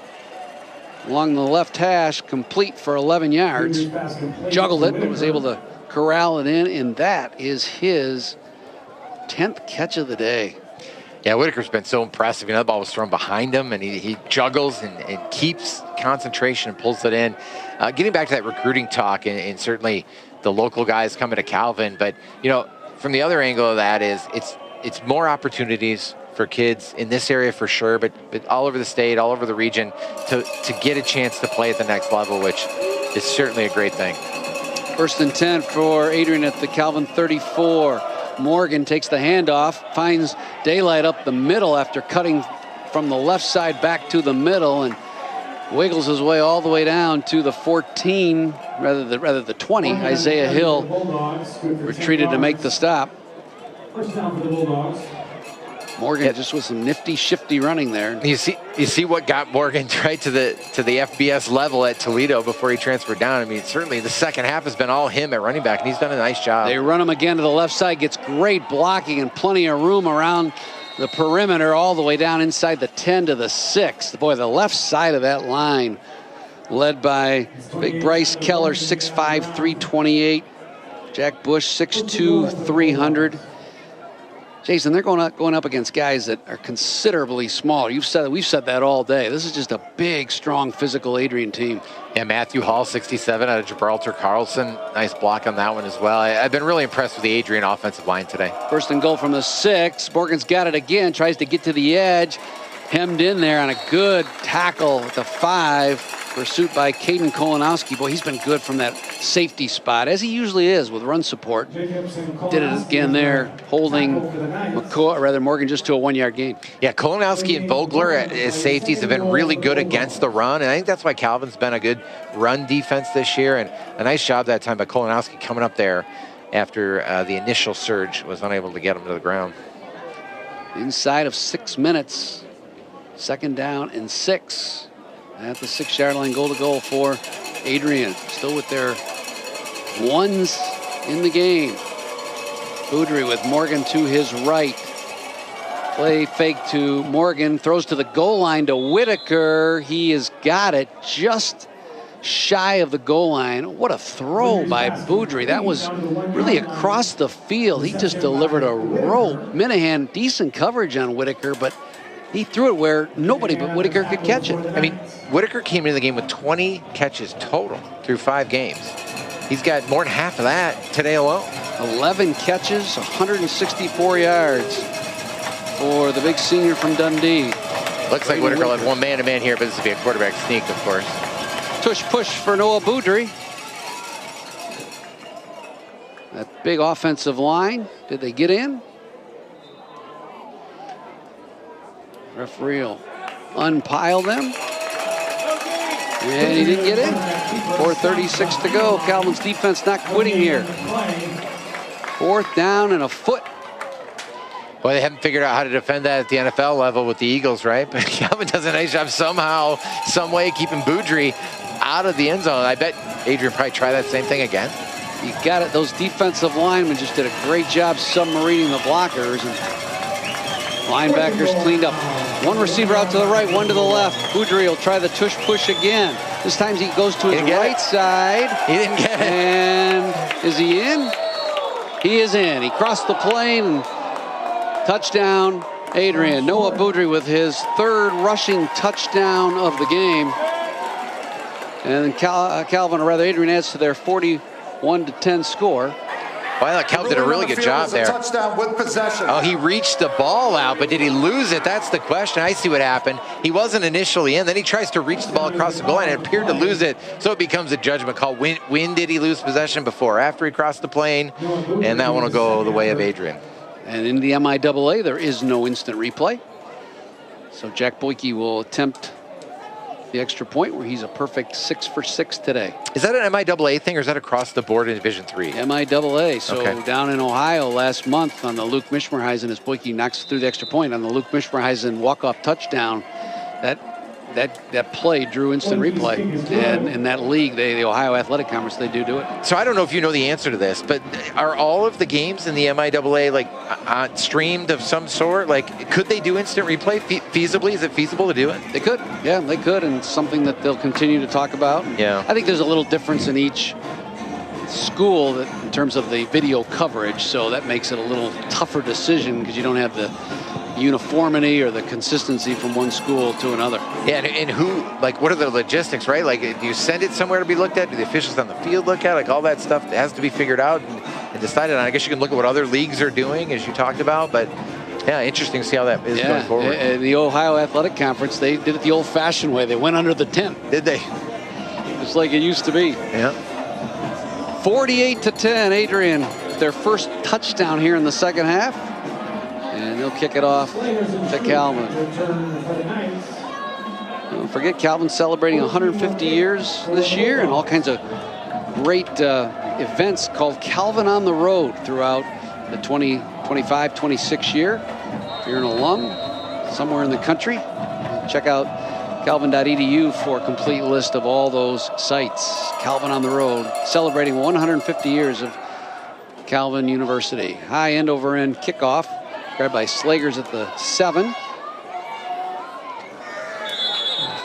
along the left hash. Complete for 11 yards. Juggled it, but was able to corral it in, and that is his 10th catch of the day. Yeah, Whitaker's been so impressive. You know, that ball was thrown behind him, and he juggles and keeps concentration and pulls it in. Getting back to that recruiting talk, and certainly the local guys coming to Calvin, but, you know, from the other angle of that is it's more opportunities for kids in this area for sure, but all over the state, all over the region to get a chance to play at the next level, which is certainly a great thing. 1st and 10 for Adrian at the Calvin 34. Morgan takes the handoff, finds daylight up the middle after cutting from the left side back to the middle, and wiggles his way all the way down to the 14, rather the 20. Isaiah Hill retreated to make the stop. First down for the Bulldogs. Morgan just with some nifty, shifty running there. You see what got Morgan right to the FBS level at Toledo before he transferred down. I mean, certainly the second half has been all him at running back, and he's done a nice job. They run him again to the left side, gets great blocking and plenty of room around the perimeter all the way down inside the 10 to the 6. Boy, the left side of that line led by big Bryce Keller, 6'5", 328. Jack Bush, 6'2", 300. Jason, they're going up against guys that are considerably smaller. We've said that all day. This is just a big, strong, physical Adrian team. Yeah, Matthew Hall, 67 out of Gibraltar. Carlson, nice block on that one as well. I've been really impressed with the Adrian offensive line today. 1st and goal from the 6. Morgan's got it again, tries to get to the edge. Hemmed in there on a good tackle at the 5. Pursuit by Caden Kolonowski. Boy, he's been good from that safety spot, as he usually is with run support. Did it again there, holding Morgan just to a 1-yard gain. Yeah, Kolonowski and Vogler as safeties have been really good against the run, and I think that's why Calvin's been a good run defense this year, and a nice job that time by Kolonowski coming up there after the initial surge was unable to get him to the ground. Inside of 6 minutes, 2nd down and 6. At the 6-yard line, goal to goal for Adrian. Still with their ones in the game. Boudry with Morgan to his right. Play fake to Morgan. Throws to the goal line to Whitaker. He has got it just shy of the goal line. What a throw by Boudry. That was really across the field. He just delivered a rope. Minahan, decent coverage on Whitaker, but he threw it where nobody but Whitaker could catch it. I mean, Whitaker came into the game with 20 catches total through 5 games. He's got more than half of that today alone. 11 catches, 164 yards for the big senior from Dundee. Looks like Whitaker will have one man-to-man here, but this will be a quarterback sneak, of course. Tush push for Noah Boudry. That big offensive line. Did they get in? Referee will unpile them. And he didn't get in. 4:36 to go. Calvin's defense not quitting here. 4th down and a foot. Boy, they haven't figured out how to defend that at the NFL level with the Eagles, right? But Calvin does a nice job somehow, some way keeping Boudry out of the end zone. I bet Adrian probably try that same thing again. You got it. Those defensive linemen just did a great job submarining the blockers. And linebackers cleaned up. One receiver out to the right, one to the left. Boudry will try the tush push again. This time he goes to his right side. He didn't get it. And is he in? He is in. He crossed the plane. And touchdown, Adrian. Noah Boudry with his 3rd rushing touchdown of the game. And Calvin, or rather Adrian, adds to their 41-10 score. Well, I thought Calvin did a really good job there. Touchdown with possession. Oh, he reached the ball out, but did he lose it? That's the question. I see what happened. He wasn't initially in. Then he tries to reach the ball across the goal line and appeared to lose it. So it becomes a judgment call. When did he lose possession? Before or after he crossed the plane? And that one will go the way of Adrian. And in the MIAA, there is no instant replay. So Jack Boyke will attempt the extra point where he's a perfect 6 for 6 today. Is that an MIAA thing or is that across the board in Division III? MIAA. So okay. Down in Ohio last month on the Luke Mishmerheisen, as Boyke knocks through the extra point on the Luke Mishmerheisen walk-off touchdown, that play drew instant replay. And in that league, the Ohio Athletic Conference, they do it. So I don't know if you know the answer to this, but are all of the games in the MIAA like streamed of some sort? Like, could they do instant replay feasibly? Is it feasible to do it? They could. Yeah, they could, and it's something that they'll continue to talk about. Yeah. I think there's a little difference in each school that, in terms of the video coverage, so that makes it a little tougher decision because you don't have the uniformity or the consistency from one school to another. Yeah, and who, like, what are the logistics, right? Like, do you send it somewhere to be looked at? Do the officials on the field look at it? Like, all that stuff has to be figured out and decided on. I guess you can look at what other leagues are doing, as you talked about, but yeah, interesting to see how that is going forward. The Ohio Athletic Conference, they did it the old-fashioned way. They went under the tent. Did they? Just like it used to be. Yeah. 48-10, Adrian, their first touchdown here in the second half. And they'll kick it off to Calvin. Don't forget, Calvin's celebrating 150 years this year and all kinds of great events called Calvin on the Road throughout the 2025-26 year. If you're an alum somewhere in the country, check out calvin.edu for a complete list of all those sites. Calvin on the Road, celebrating 150 years of Calvin University. High end over end kickoff. Grabbed by Slagers at the 7.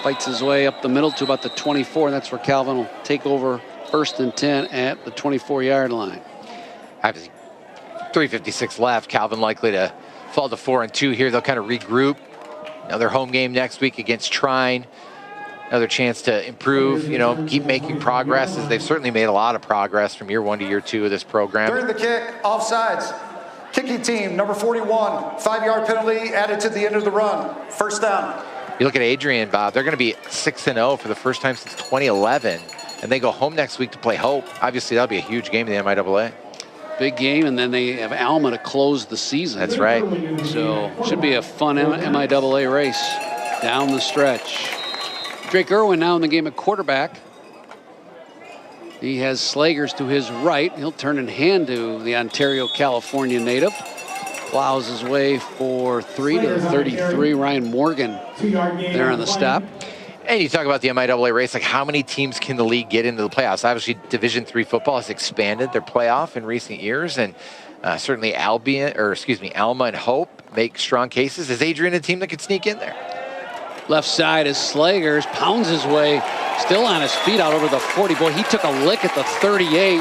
Fights his way up the middle to about the 24, and that's where Calvin will take over 1st and 10 at the 24-yard line. Obviously, 3:56 left. Calvin likely to fall to 4-2 here. They'll kind of regroup. Another home game next week against Trine. Another chance to improve, keep making progress, as they've certainly made a lot of progress from year 1 to year 2 of this program. During the kick, offsides. Kicking team, number 41, 5-yard penalty added to the end of the run. 1st down. You look at Adrian, Bob, they're going to be 6-0 for the first time since 2011, and they go home next week to play Hope. Obviously, that'll be a huge game in the MIAA. Big game, and then they have Alma to close the season. That's right. So, should be a fun MIAA race down the stretch. Drake Irwin now in the game at quarterback. He has Slagers to his right. He'll turn and hand to the Ontario, California native. Plows his way for 3 to the 33. Ryan Morgan there on the stop. And you talk about the MIAA race, like how many teams can the league get into the playoffs? Obviously, Division III football has expanded their playoff in recent years, and certainly Alma and Hope make strong cases. Is Adrian a team that could sneak in there? Left side is Slagers, pounds his way, still on his feet out over the 40. Boy, he took a lick at the 38,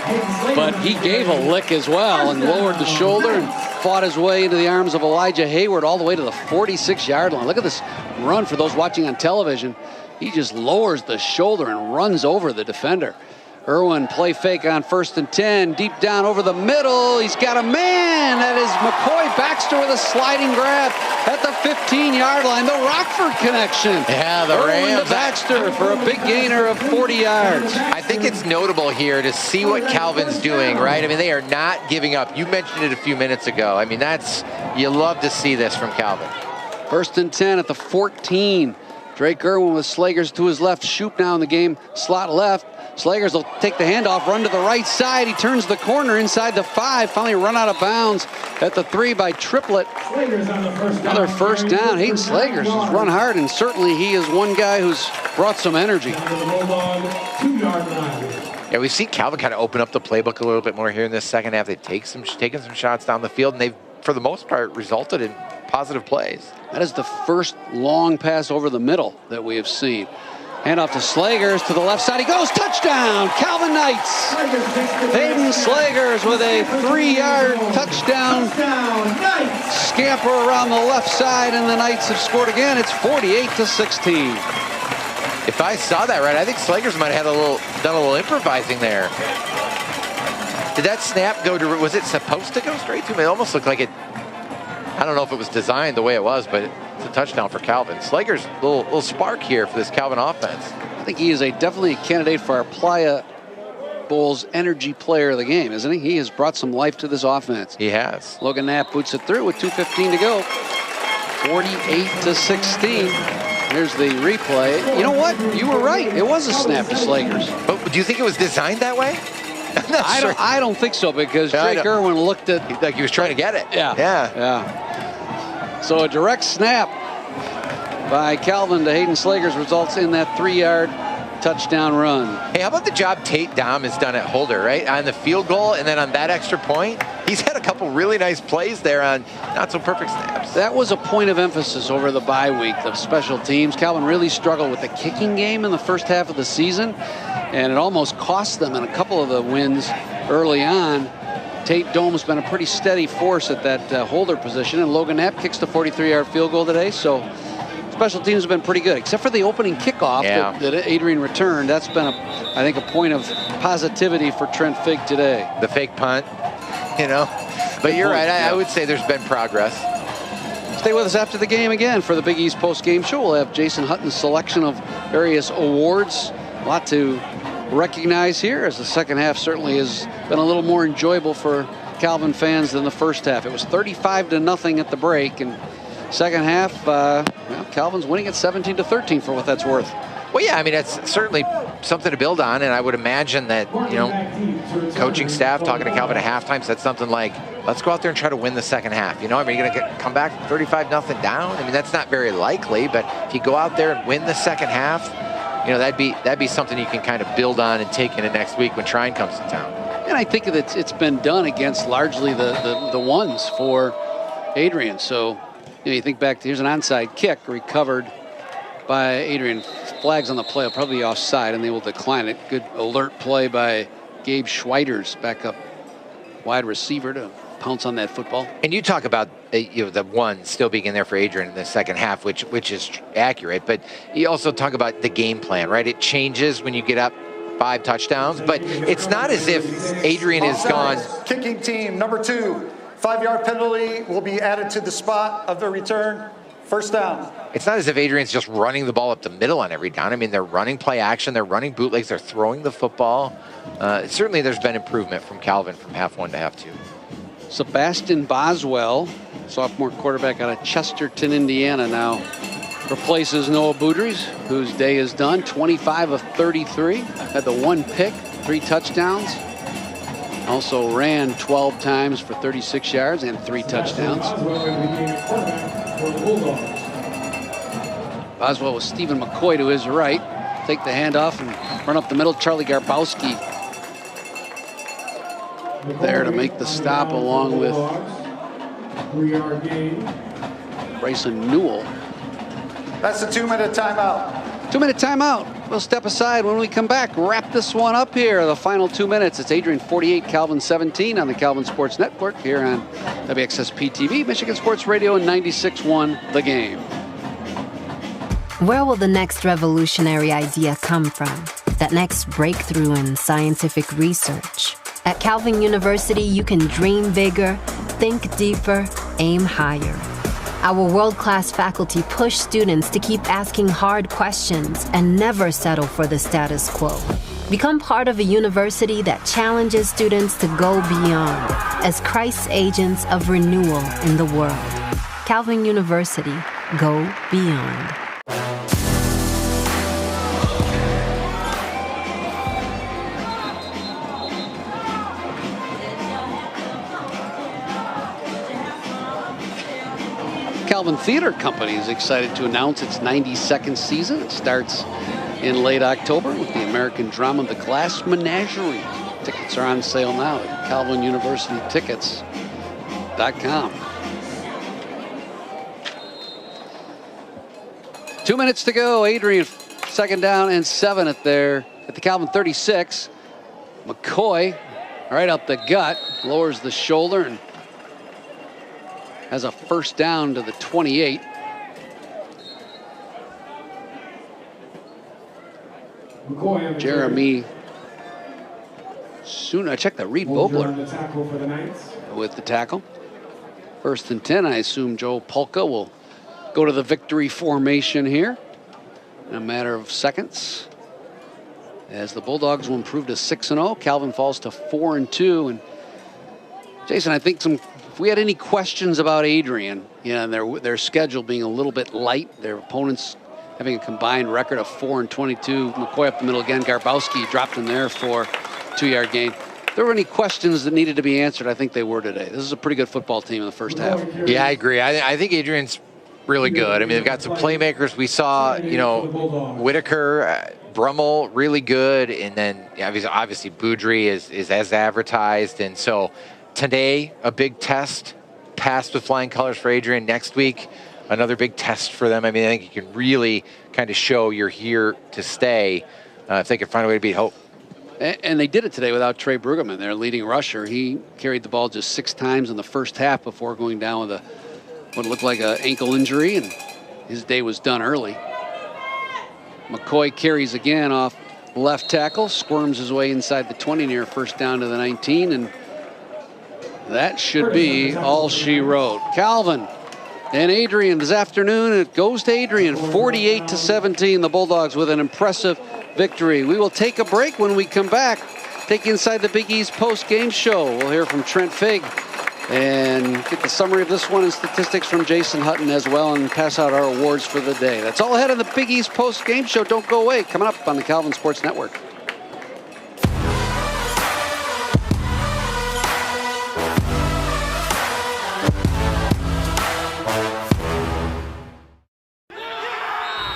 but he gave a lick as well and lowered the shoulder and fought his way into the arms of Elijah Hayward all the way to the 46-yard line. Look at this run for those watching on television. He just lowers the shoulder and runs over the defender. Irwin, play fake on 1st and 10, deep down over the middle. He's got a man. That is McCoy. Baxter with a sliding grab at the 15-yard line. The Rockford connection. Yeah, the Irwin Rams. to Baxter for a big gainer of 40 yards. I think it's notable here to see what Calvin's doing, right? I mean, they are not giving up. You mentioned it a few minutes ago. I mean, you love to see this from Calvin. 1st and 10 at the 14. Drake Irwin with Slagers to his left. Shoop now in the game. Slot left. Slagers will take the handoff, run to the right side. He turns the corner inside the 5. Finally run out of bounds at the 3 by Triplett. Another first down. Hayden Slagers has run hard, and certainly he is one guy who's brought some energy. Yeah, we've seen Calvin kind of open up the playbook a little bit more here in this second half. They've taken some shots down the field, and they've, for the most part, resulted in positive plays. That is the first long pass over the middle that we have seen. Handoff to Slagers to the left side. He goes, touchdown, Calvin Knights. Hayden Slagers with a 3-yard touchdown scamper around the left side, and the Knights have scored again. It's 48-16. If I saw that right, I think Slagers might have done a little improvising there. Did that snap go to, was it supposed to go straight to him? It almost looked like it, I don't know if it was designed the way it was, but it's a touchdown for Calvin. Slagers, little spark here for this Calvin offense. I think he is definitely a candidate for our Playa Bowls Energy Player of the Game, isn't he? He has brought some life to this offense. He has. Logan Knapp boots it through with 2:15 to go. 48-16. Here's the replay. You know what? You were right. It was a snap to Slagers. But do you think it was designed that way? I don't think so, because Drake Irwin looked at... Like he was trying to get it. Yeah. So a direct snap by Calvin to Hayden Slagers results in that 3-yard touchdown run. Hey, how about the job Tate Dom has done at Holder, right? On the field goal and then on that extra point. He's had a couple really nice plays there on not so perfect snaps. That was a point of emphasis over the bye week, the special teams. Calvin really struggled with the kicking game in the first half of the season, and it almost cost them in a couple of the wins early on. Tate Dome's been a pretty steady force at that holder position, and Logan Knapp kicks the 43-yard field goal today, so special teams have been pretty good, except for the opening kickoff that Adrian returned. That's been, I think, a point of positivity for Trent Figg today. The fake punt, you know. But you're right, I would say there's been progress. Stay with us after the game again for the Big East post-game show. We'll have Jason Hutton's selection of various awards. A lot to recognize here, as the second half certainly has been a little more enjoyable for Calvin fans than the first half. It was 35-0 at the break, and second half, Calvin's winning at 17-13 for what that's worth. Well, yeah, I mean, it's certainly something to build on, and I would imagine that, you know, coaching staff talking to Calvin at halftime said something like, let's go out there and try to win the second half. You know, I mean, you're going to come back 35-0 down. I mean, that's not very likely, but if you go out there and win the second half, you know, that'd be something you can kind of build on and take into next week when Trine comes to town. And I think that it's been done against largely the ones for Adrian. So, you know, you think back to, here's an onside kick recovered by Adrian. Flags on the play, will probably be offside, and they will decline it. Good alert play by Gabe Schweiders, backup wide receiver, to pounce on that football. And you talk about you know, the one still being in there for Adrian in the second half, which is accurate. But you also talk about the game plan, right? It changes when you get up 5 touchdowns, but it's not as if Adrian is gone. Kicking team number 2, 5-yard penalty will be added to the spot of the return. First down. It's not as if Adrian's just running the ball up the middle on every down. I mean, they're running play action, they're running bootlegs, they're throwing the football. Certainly there's been improvement from Calvin from half 1 to half 2. Sebastian Boswell, sophomore quarterback out of Chesterton, Indiana, now replaces Noah Boudries, whose day is done. 25 of 33, had the 1 pick, 3 touchdowns. Also ran 12 times for 36 yards and 3 touchdowns. Boswell with Stephen McCoy to his right. Take the handoff and run up the middle. Charlie Garbowski there to make the stop, along with Bryson Newell. That's a 2-minute timeout. 2-minute timeout. We'll step aside when we come back. Wrap this one up here. The final 2 minutes. It's Adrian 48, Calvin 17 on the Calvin Sports Network here on WXSP TV, Michigan Sports Radio, and 96.1 The Game. Where will the next revolutionary idea come from? that next breakthrough in scientific research. At Calvin University, you can dream bigger, think deeper, aim higher. Our world-class faculty push students to keep asking hard questions and never settle for the status quo. Become part of a university that challenges students to go beyond as Christ's agents of renewal in the world. Calvin University, go beyond. Calvin Theater Company is excited to announce its 92nd season. It starts in late October with the American drama The Glass Menagerie. Tickets are on sale now at calvinuniversitytickets.com. 2 minutes to go. Adrian, second down and 7 at the Calvin 36. McCoy right up the gut, lowers the shoulder and has a first down to the 28. Jeremy soon. I checked that. Reed Vogler with the tackle. First and 10. I assume Joe Polka will go to the victory formation here in a matter of seconds. As the Bulldogs will improve to 6-0, Calvin falls to 4-2. And Jason, I think if we had any questions about Adrian, and their schedule being a little bit light, their opponents having a combined record of 4-22. McCoy up the middle again. Garbowski dropped in there for a 2-yard gain. If there were any questions that needed to be answered, I think they were today. This is a pretty good football team in the first half. Yeah, I agree. I think Adrian's really good. I mean, they've got some playmakers. We saw, Whitaker, Brummel, really good. And then obviously Boudry is as advertised. And so today, a big test, passed with flying colors for Adrian. Next week, another big test for them. I mean, I think you can really kind of show you're here to stay if they can find a way to beat Hope. And they did it today without Trey Brueggemann, their leading rusher. He carried the ball just 6 times in the first half before going down with what looked like an ankle injury, and his day was done early. McCoy carries again off left tackle, squirms his way inside the 20 near first down to the 19, and that should be all she wrote. Calvin and Adrian this afternoon. It goes to Adrian, 48-17. The Bulldogs with an impressive victory. We will take a break. When we come back, take you inside the Big East post-game show. We'll hear from Trent Figg and get the summary of this one and statistics from Jason Hutton as well, and pass out our awards for the day. That's all ahead of the Big East post-game show. Don't go away. Coming up on the Calvin Sports Network.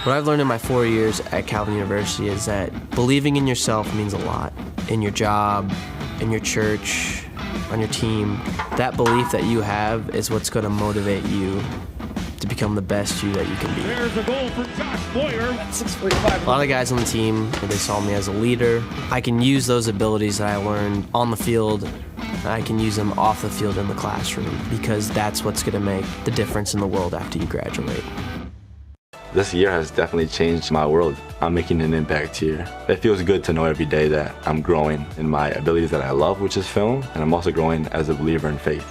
What I've learned in my 4 years at Calvin University is that believing in yourself means a lot. In your job, in your church, on your team. That belief that you have is what's going to motivate you to become the best you that you can be. There's a goal for Josh Boyer. 6:45. A lot of the guys on the team, they saw me as a leader. I can use those abilities that I learned on the field. I can use them off the field in the classroom, because that's what's going to make the difference in the world after you graduate. This year has definitely changed my world. I'm making an impact here. It feels good to know every day that I'm growing in my abilities that I love, which is film, and I'm also growing as a believer in faith.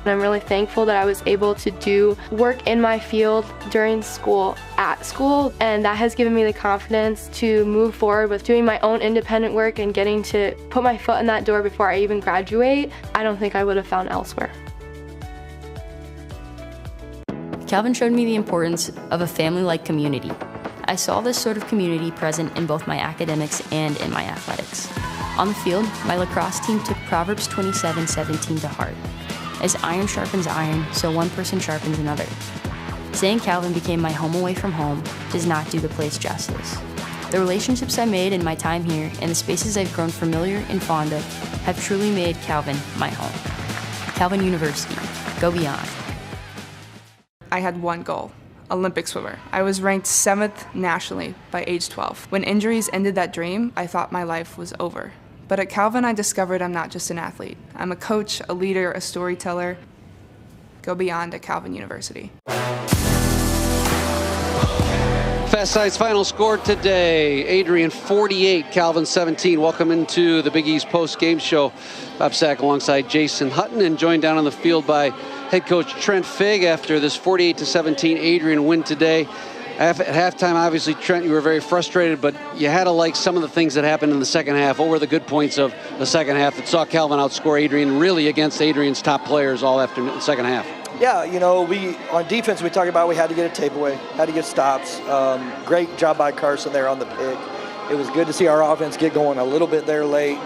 I'm really thankful that I was able to do work in my field during school, at school, and that has given me the confidence to move forward with doing my own independent work and getting to put my foot in that door before I even graduate. I don't think I would have found elsewhere. Calvin showed me the importance of a family-like community. I saw this sort of community present in both my academics and in my athletics. On the field, my lacrosse team took Proverbs 27:17 to heart. As iron sharpens iron, so one person sharpens another. Saying Calvin became my home away from home does not do the place justice. The relationships I made in my time here and the spaces I've grown familiar and fond of have truly made Calvin my home. Calvin University, go beyond. I had one goal, Olympic swimmer. I was ranked 7th nationally by age 12. When injuries ended that dream, I thought my life was over. But at Calvin, I discovered I'm not just an athlete. I'm a coach, a leader, a storyteller. Go beyond at Calvin University. Last night's final score today, Adrian 48, Calvin 17. Welcome into the Big East post-game show. Bob Sack alongside Jason Hutton, and joined down on the field by head coach Trent Figg after this 48-17 Adrian win today. At halftime, obviously, Trent, you were very frustrated, but you had to like some of the things that happened in the second half. What were the good points of the second half that saw Calvin outscore Adrian, really against Adrian's top players all afternoon, second half? Yeah, you know, on defense, we talked about we had to get a tape away, had to get stops. Great job by Carson there on the pick. It was good to see our offense get going a little bit there late.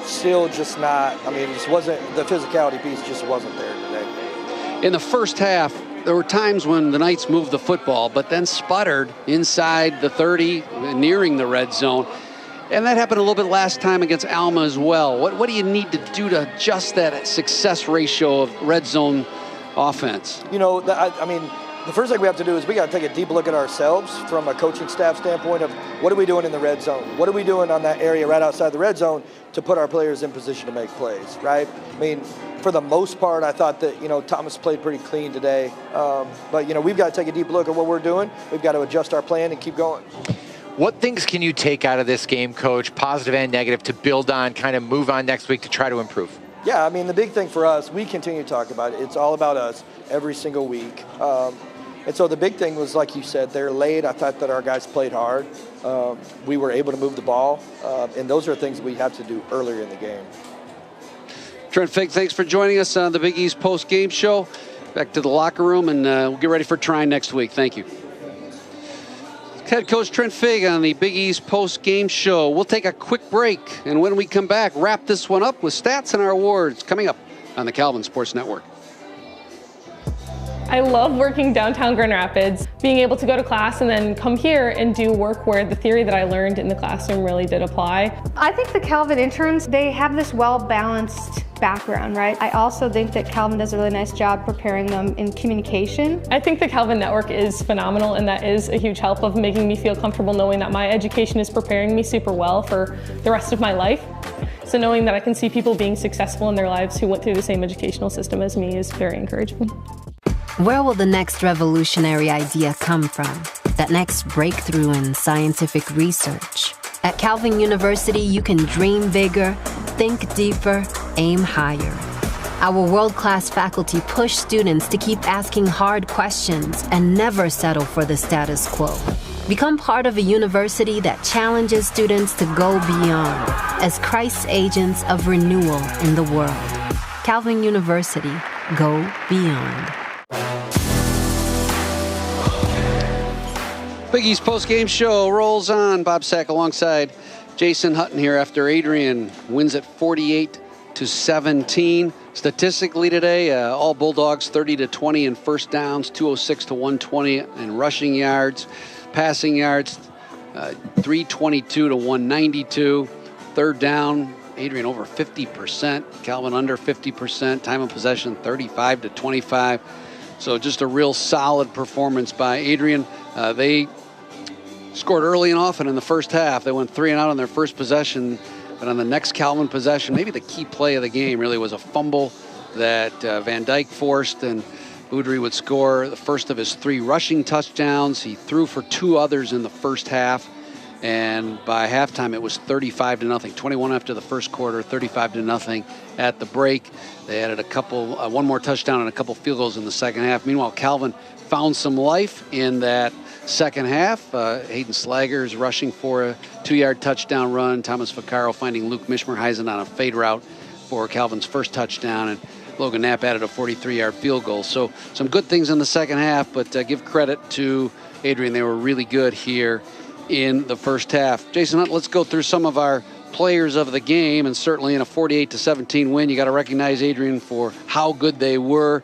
Still just not, I mean, it just wasn't, the physicality piece just wasn't there today. In the first half, there were times when the Knights moved the football, but then sputtered inside the 30, nearing the red zone. And that happened a little bit last time against Alma as well. What do you need to do to adjust that success ratio of red zone offense? You know, I mean, the first thing we have to do is we got to take a deep look at ourselves from a coaching staff standpoint of what are we doing in the red zone? What are we doing on that area right outside the red zone to put our players in position to make plays, right? I mean, for the most part, I thought that, you know, Thomas played pretty clean today. But, you know, we've got to take a deep look at what we're doing. We've got to adjust our plan and keep going. What things can you take out of this game, Coach, positive and negative, to build on, kind of move on next week to try to improve? Yeah, I mean, the big thing for us, we continue to talk about it. It's all about us every single week. And so the big thing was, like you said, they're late. I thought that our guys played hard. We were able to move the ball. And those are things we have to do earlier in the game. Trent Figg, thanks for joining us on the Big East post-game show. Back to the locker room, and we'll get ready for Trine next week. Thank you. Head coach Trent Figg on the Big East post-game show. We'll take a quick break, and when we come back, wrap this one up with stats and our awards coming up on the Calvin Sports Network. I love working downtown Grand Rapids, being able to go to class and then come here and do work where the theory that I learned in the classroom really did apply. I think the Calvin interns, they have this well-balanced background, right? I also think that Calvin does a really nice job preparing them in communication. I think the Calvin network is phenomenal, and that is a huge help of making me feel comfortable knowing that my education is preparing me super well for the rest of my life. So knowing that I can see people being successful in their lives who went through the same educational system as me is very encouraging. Where will the next revolutionary idea come from? That next breakthrough in scientific research? At Calvin University, you can dream bigger, think deeper, aim higher. Our world-class faculty push students to keep asking hard questions and never settle for the status quo. Become part of a university that challenges students to go beyond as Christ's agents of renewal in the world. Calvin University, go beyond. Big East post-game show rolls on. Bob Sack alongside Jason Hutton here after Adrian wins at 48-17. Statistically today, all Bulldogs 30-20 in first downs, 206-120 in rushing yards, passing yards, 322-192. Third down, Adrian over 50%, Calvin under 50%, time of possession 35-25. So just a real solid performance by Adrian. They scored early and often in the first half. They went 3 and out on their first possession, but on the next Calvin possession, maybe the key play of the game really was a fumble that Van Dyke forced, and Boudry would score the first of his 3 rushing touchdowns. He threw for 2 others in the first half, and by halftime it was 35-0. 21 after the first quarter, 35-0 at the break. They added one more touchdown and a couple field goals in the second half. Meanwhile, Calvin found some life in that second half. Hayden Slager's rushing for a 2-yard touchdown run. Thomas Vaccaro finding Luke Mishmerheisen on a fade route for Calvin's first touchdown. And Logan Knapp added a 43-yard field goal. So some good things in the second half, but give credit to Adrian. They were really good here in the first half. Jason Hunt, let's go through some of our players of the game, and certainly in a 48-17 win, you got to recognize Adrian for how good they were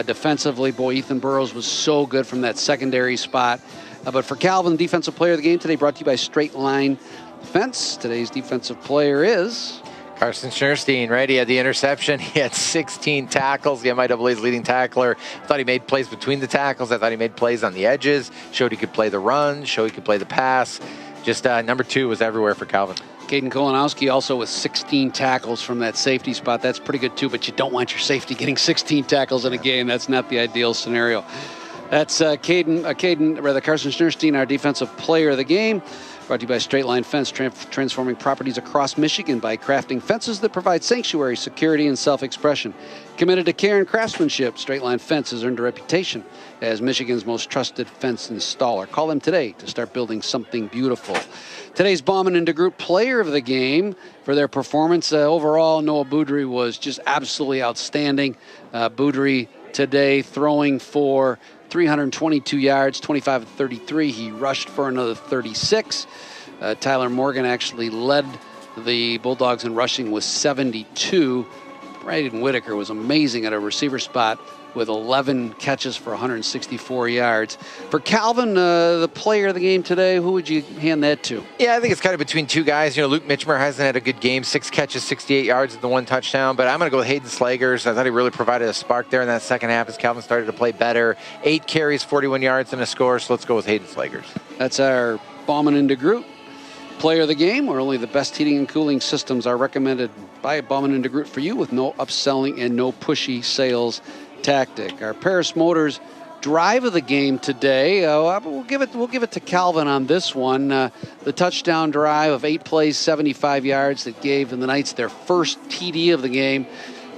defensively. Boy, Ethan Burrows was so good from that secondary spot. But for Calvin, defensive player of the game today, brought to you by Straight Line Defense. Today's defensive player is Carson Scherstein, right? He had the interception. He had 16 tackles. The MIAA's leading tackler. I thought he made plays between the tackles. I thought he made plays on the edges. Showed he could play the run. Showed he could play the pass. Just number 2 was everywhere for Calvin. Caden Kolanowski also with 16 tackles from that safety spot. That's pretty good too, but you don't want your safety getting 16 tackles in a game. That's not the ideal scenario. That's Carson Schneerstein, our defensive player of the game. Brought to you by Straight Line Fence, transforming properties across Michigan by crafting fences that provide sanctuary, security, and self-expression. Committed to care and craftsmanship, Straight Line Fence has earned a reputation as Michigan's most trusted fence installer. Call them today to start building something beautiful. Today's Bauman and DeGroot player of the game for their performance. Overall, Noah Boudry was just absolutely outstanding. Boudry today throwing for 322 yards, 25 of 33. He rushed for another 36. Tyler Morgan actually led the Bulldogs in rushing with 72. Braden Whitaker was amazing at a receiver spot with 11 catches for 164 yards. For Calvin, the player of the game today, who would you hand that to? Yeah, I think it's kind of between two guys. You know, Luke Mitchmer hasn't had a good game, 6 catches, 68 yards and the 1 touchdown, but I'm going to go with Hayden Slagers. I thought he really provided a spark there in that second half as Calvin started to play better. 8 carries, 41 yards and a score, so let's go with Hayden Slagers. That's our Bauman and DeGroot player of the game, where only the best heating and cooling systems are recommended by Bauman and DeGroot for you, with no upselling and no pushy sales tactic. Our Paris Motors drive of the game today, we'll give it to Calvin on this one. The touchdown drive of 8 plays, 75 yards that gave the Knights their first TD of the game.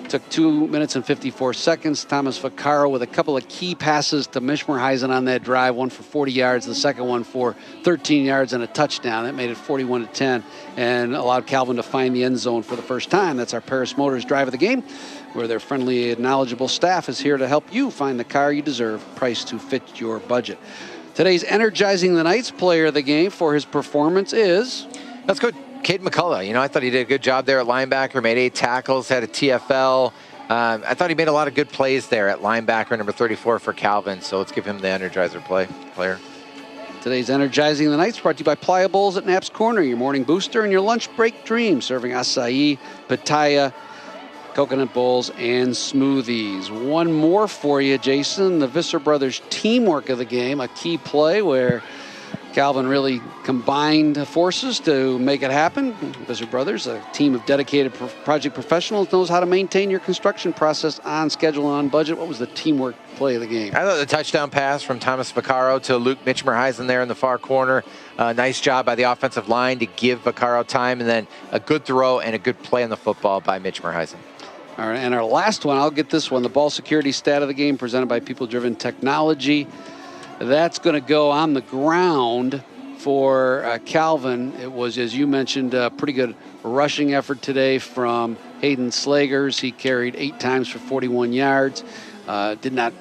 Took 2 minutes and 54 seconds. Thomas Vaccaro with a couple of key passes to Mishmerheisen on that drive, one for 40 yards, the second one for 13 yards and a touchdown. That made it 41-10 and allowed Calvin to find the end zone for the first time. That's our Paris Motors drive of the game, where their friendly and knowledgeable staff is here to help you find the car you deserve, priced to fit your budget. Today's Energizing the Knights player of the game for his performance is... Let's go Cade McCullough. You know, I thought he did a good job there at linebacker, made 8 tackles, had a TFL. I thought he made a lot of good plays there at linebacker, number 34 for Calvin. So let's give him the Energizer player. Today's Energizing the Knights brought to you by Playa Bowls at Knapp's Corner, your morning booster and your lunch break dream, serving acai, pitaya, coconut bowls, and smoothies. One more for you, Jason. The Visser Brothers teamwork of the game, a key play where Calvin really combined forces to make it happen. Visser Brothers, a team of dedicated project professionals, knows how to maintain your construction process on schedule and on budget. What was the teamwork play of the game? I thought the touchdown pass from Thomas Vaccaro to Luke Mitchmerheisen there in the far corner. Nice job by the offensive line to give Vaccaro time, and then a good throw and a good play on the football by Mitchmerheisen. All right, and our last one, I'll get this one, the ball security stat of the game presented by People Driven Technology. That's going to go on the ground for Calvin. It was, as you mentioned, a pretty good rushing effort today from Hayden Slagers. He carried 8 times for 41 yards. Did not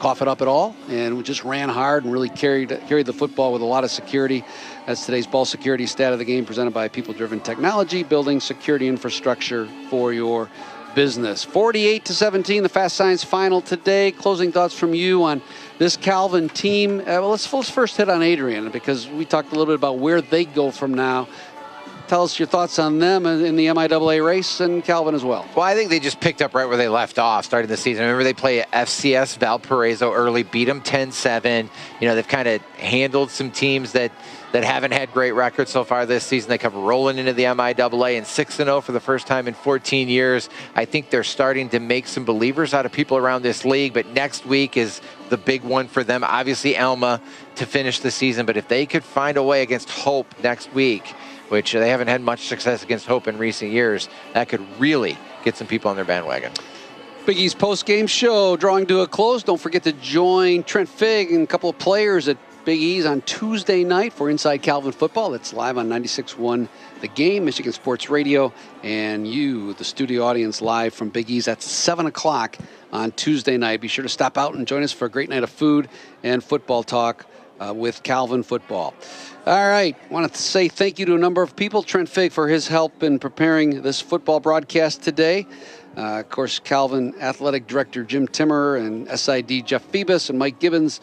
cough it up at all, and just ran hard and really carried the football with a lot of security. That's today's ball security stat of the game presented by People Driven Technology, building security infrastructure for your business. 48-17, the Fast Science final today. Closing thoughts from you on this Calvin team. Let's first hit on Adrian, because we talked a little bit about where they go from now. Tell us your thoughts on them in the MIAA race, and Calvin as well. Well, I think they just picked up right where they left off starting the season. Remember, they play FCS Valparaiso early, beat them 10-7. You know, they've kind of handled some teams that haven't had great records so far this season. They come rolling into the MIAA and 6-0 for the first time in 14 years. I think they're starting to make some believers out of people around this league, but next week is the big one for them. Obviously, Alma to finish the season, but if they could find a way against Hope next week, which they haven't had much success against Hope in recent years, that could really get some people on their bandwagon. Big East post-game show drawing to a close. Don't forget to join Trent Figg and a couple of players at Big E's on Tuesday night for Inside Calvin Football. That's live on 96.1 The Game, Michigan Sports Radio, and you, the studio audience, live from Big E's. That's 7 o'clock on Tuesday night. Be sure to stop out and join us for a great night of food and football talk with Calvin Football. All right, I want to say thank you to a number of people. Trent Figg for his help in preparing this football broadcast today. Of course, Calvin Athletic Director Jim Timmer and SID Jeff Phoebus and Mike Gibbons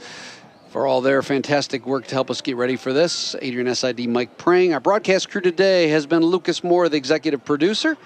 for all their fantastic work to help us get ready for this. Adrian SID Mike Prang. Our broadcast crew today has been Lucas Moore, the executive producer.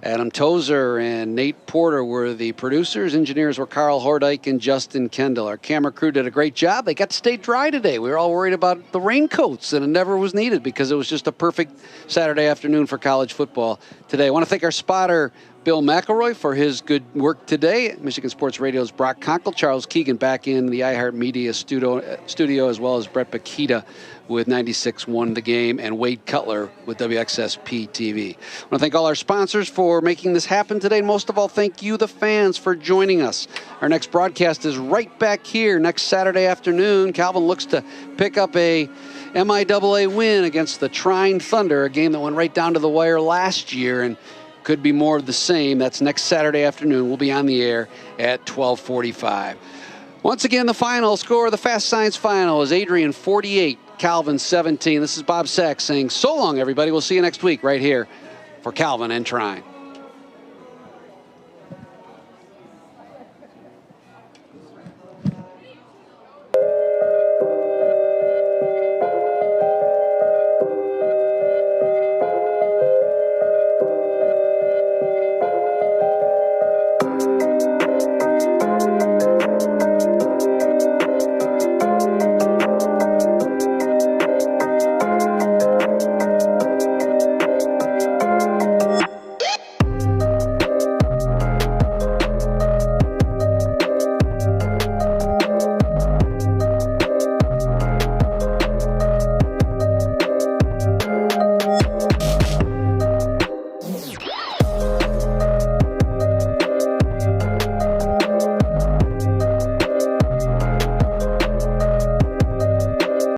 Adam Tozer and Nate Porter were the producers. Engineers were Carl Hordike and Justin Kendall. Our camera crew did a great job. They got to stay dry today. We were all worried about the raincoats, and it never was needed because it was just a perfect Saturday afternoon for college football today. I want to thank our spotter, Bill McElroy, for his good work today. Michigan Sports Radio's Brock Conkle, Charles Keegan back in the iHeartMedia studio, as well as Brett Bakita with 96.1 The Game, and Wade Cutler with WXSP TV. I want to thank all our sponsors for making this happen today. And most of all, thank you, the fans, for joining us. Our next broadcast is right back here next Saturday afternoon. Calvin looks to pick up a MIAA win against the Trine Thunder, a game that went right down to the wire last year and could be more of the same. That's next Saturday afternoon. We'll be on the air at 12:45. Once again, the final score of the Fast Science Final is Adrian 48, Calvin 17. This is Bob Sachs saying so long, everybody. We'll see you next week right here for Calvin and Trine.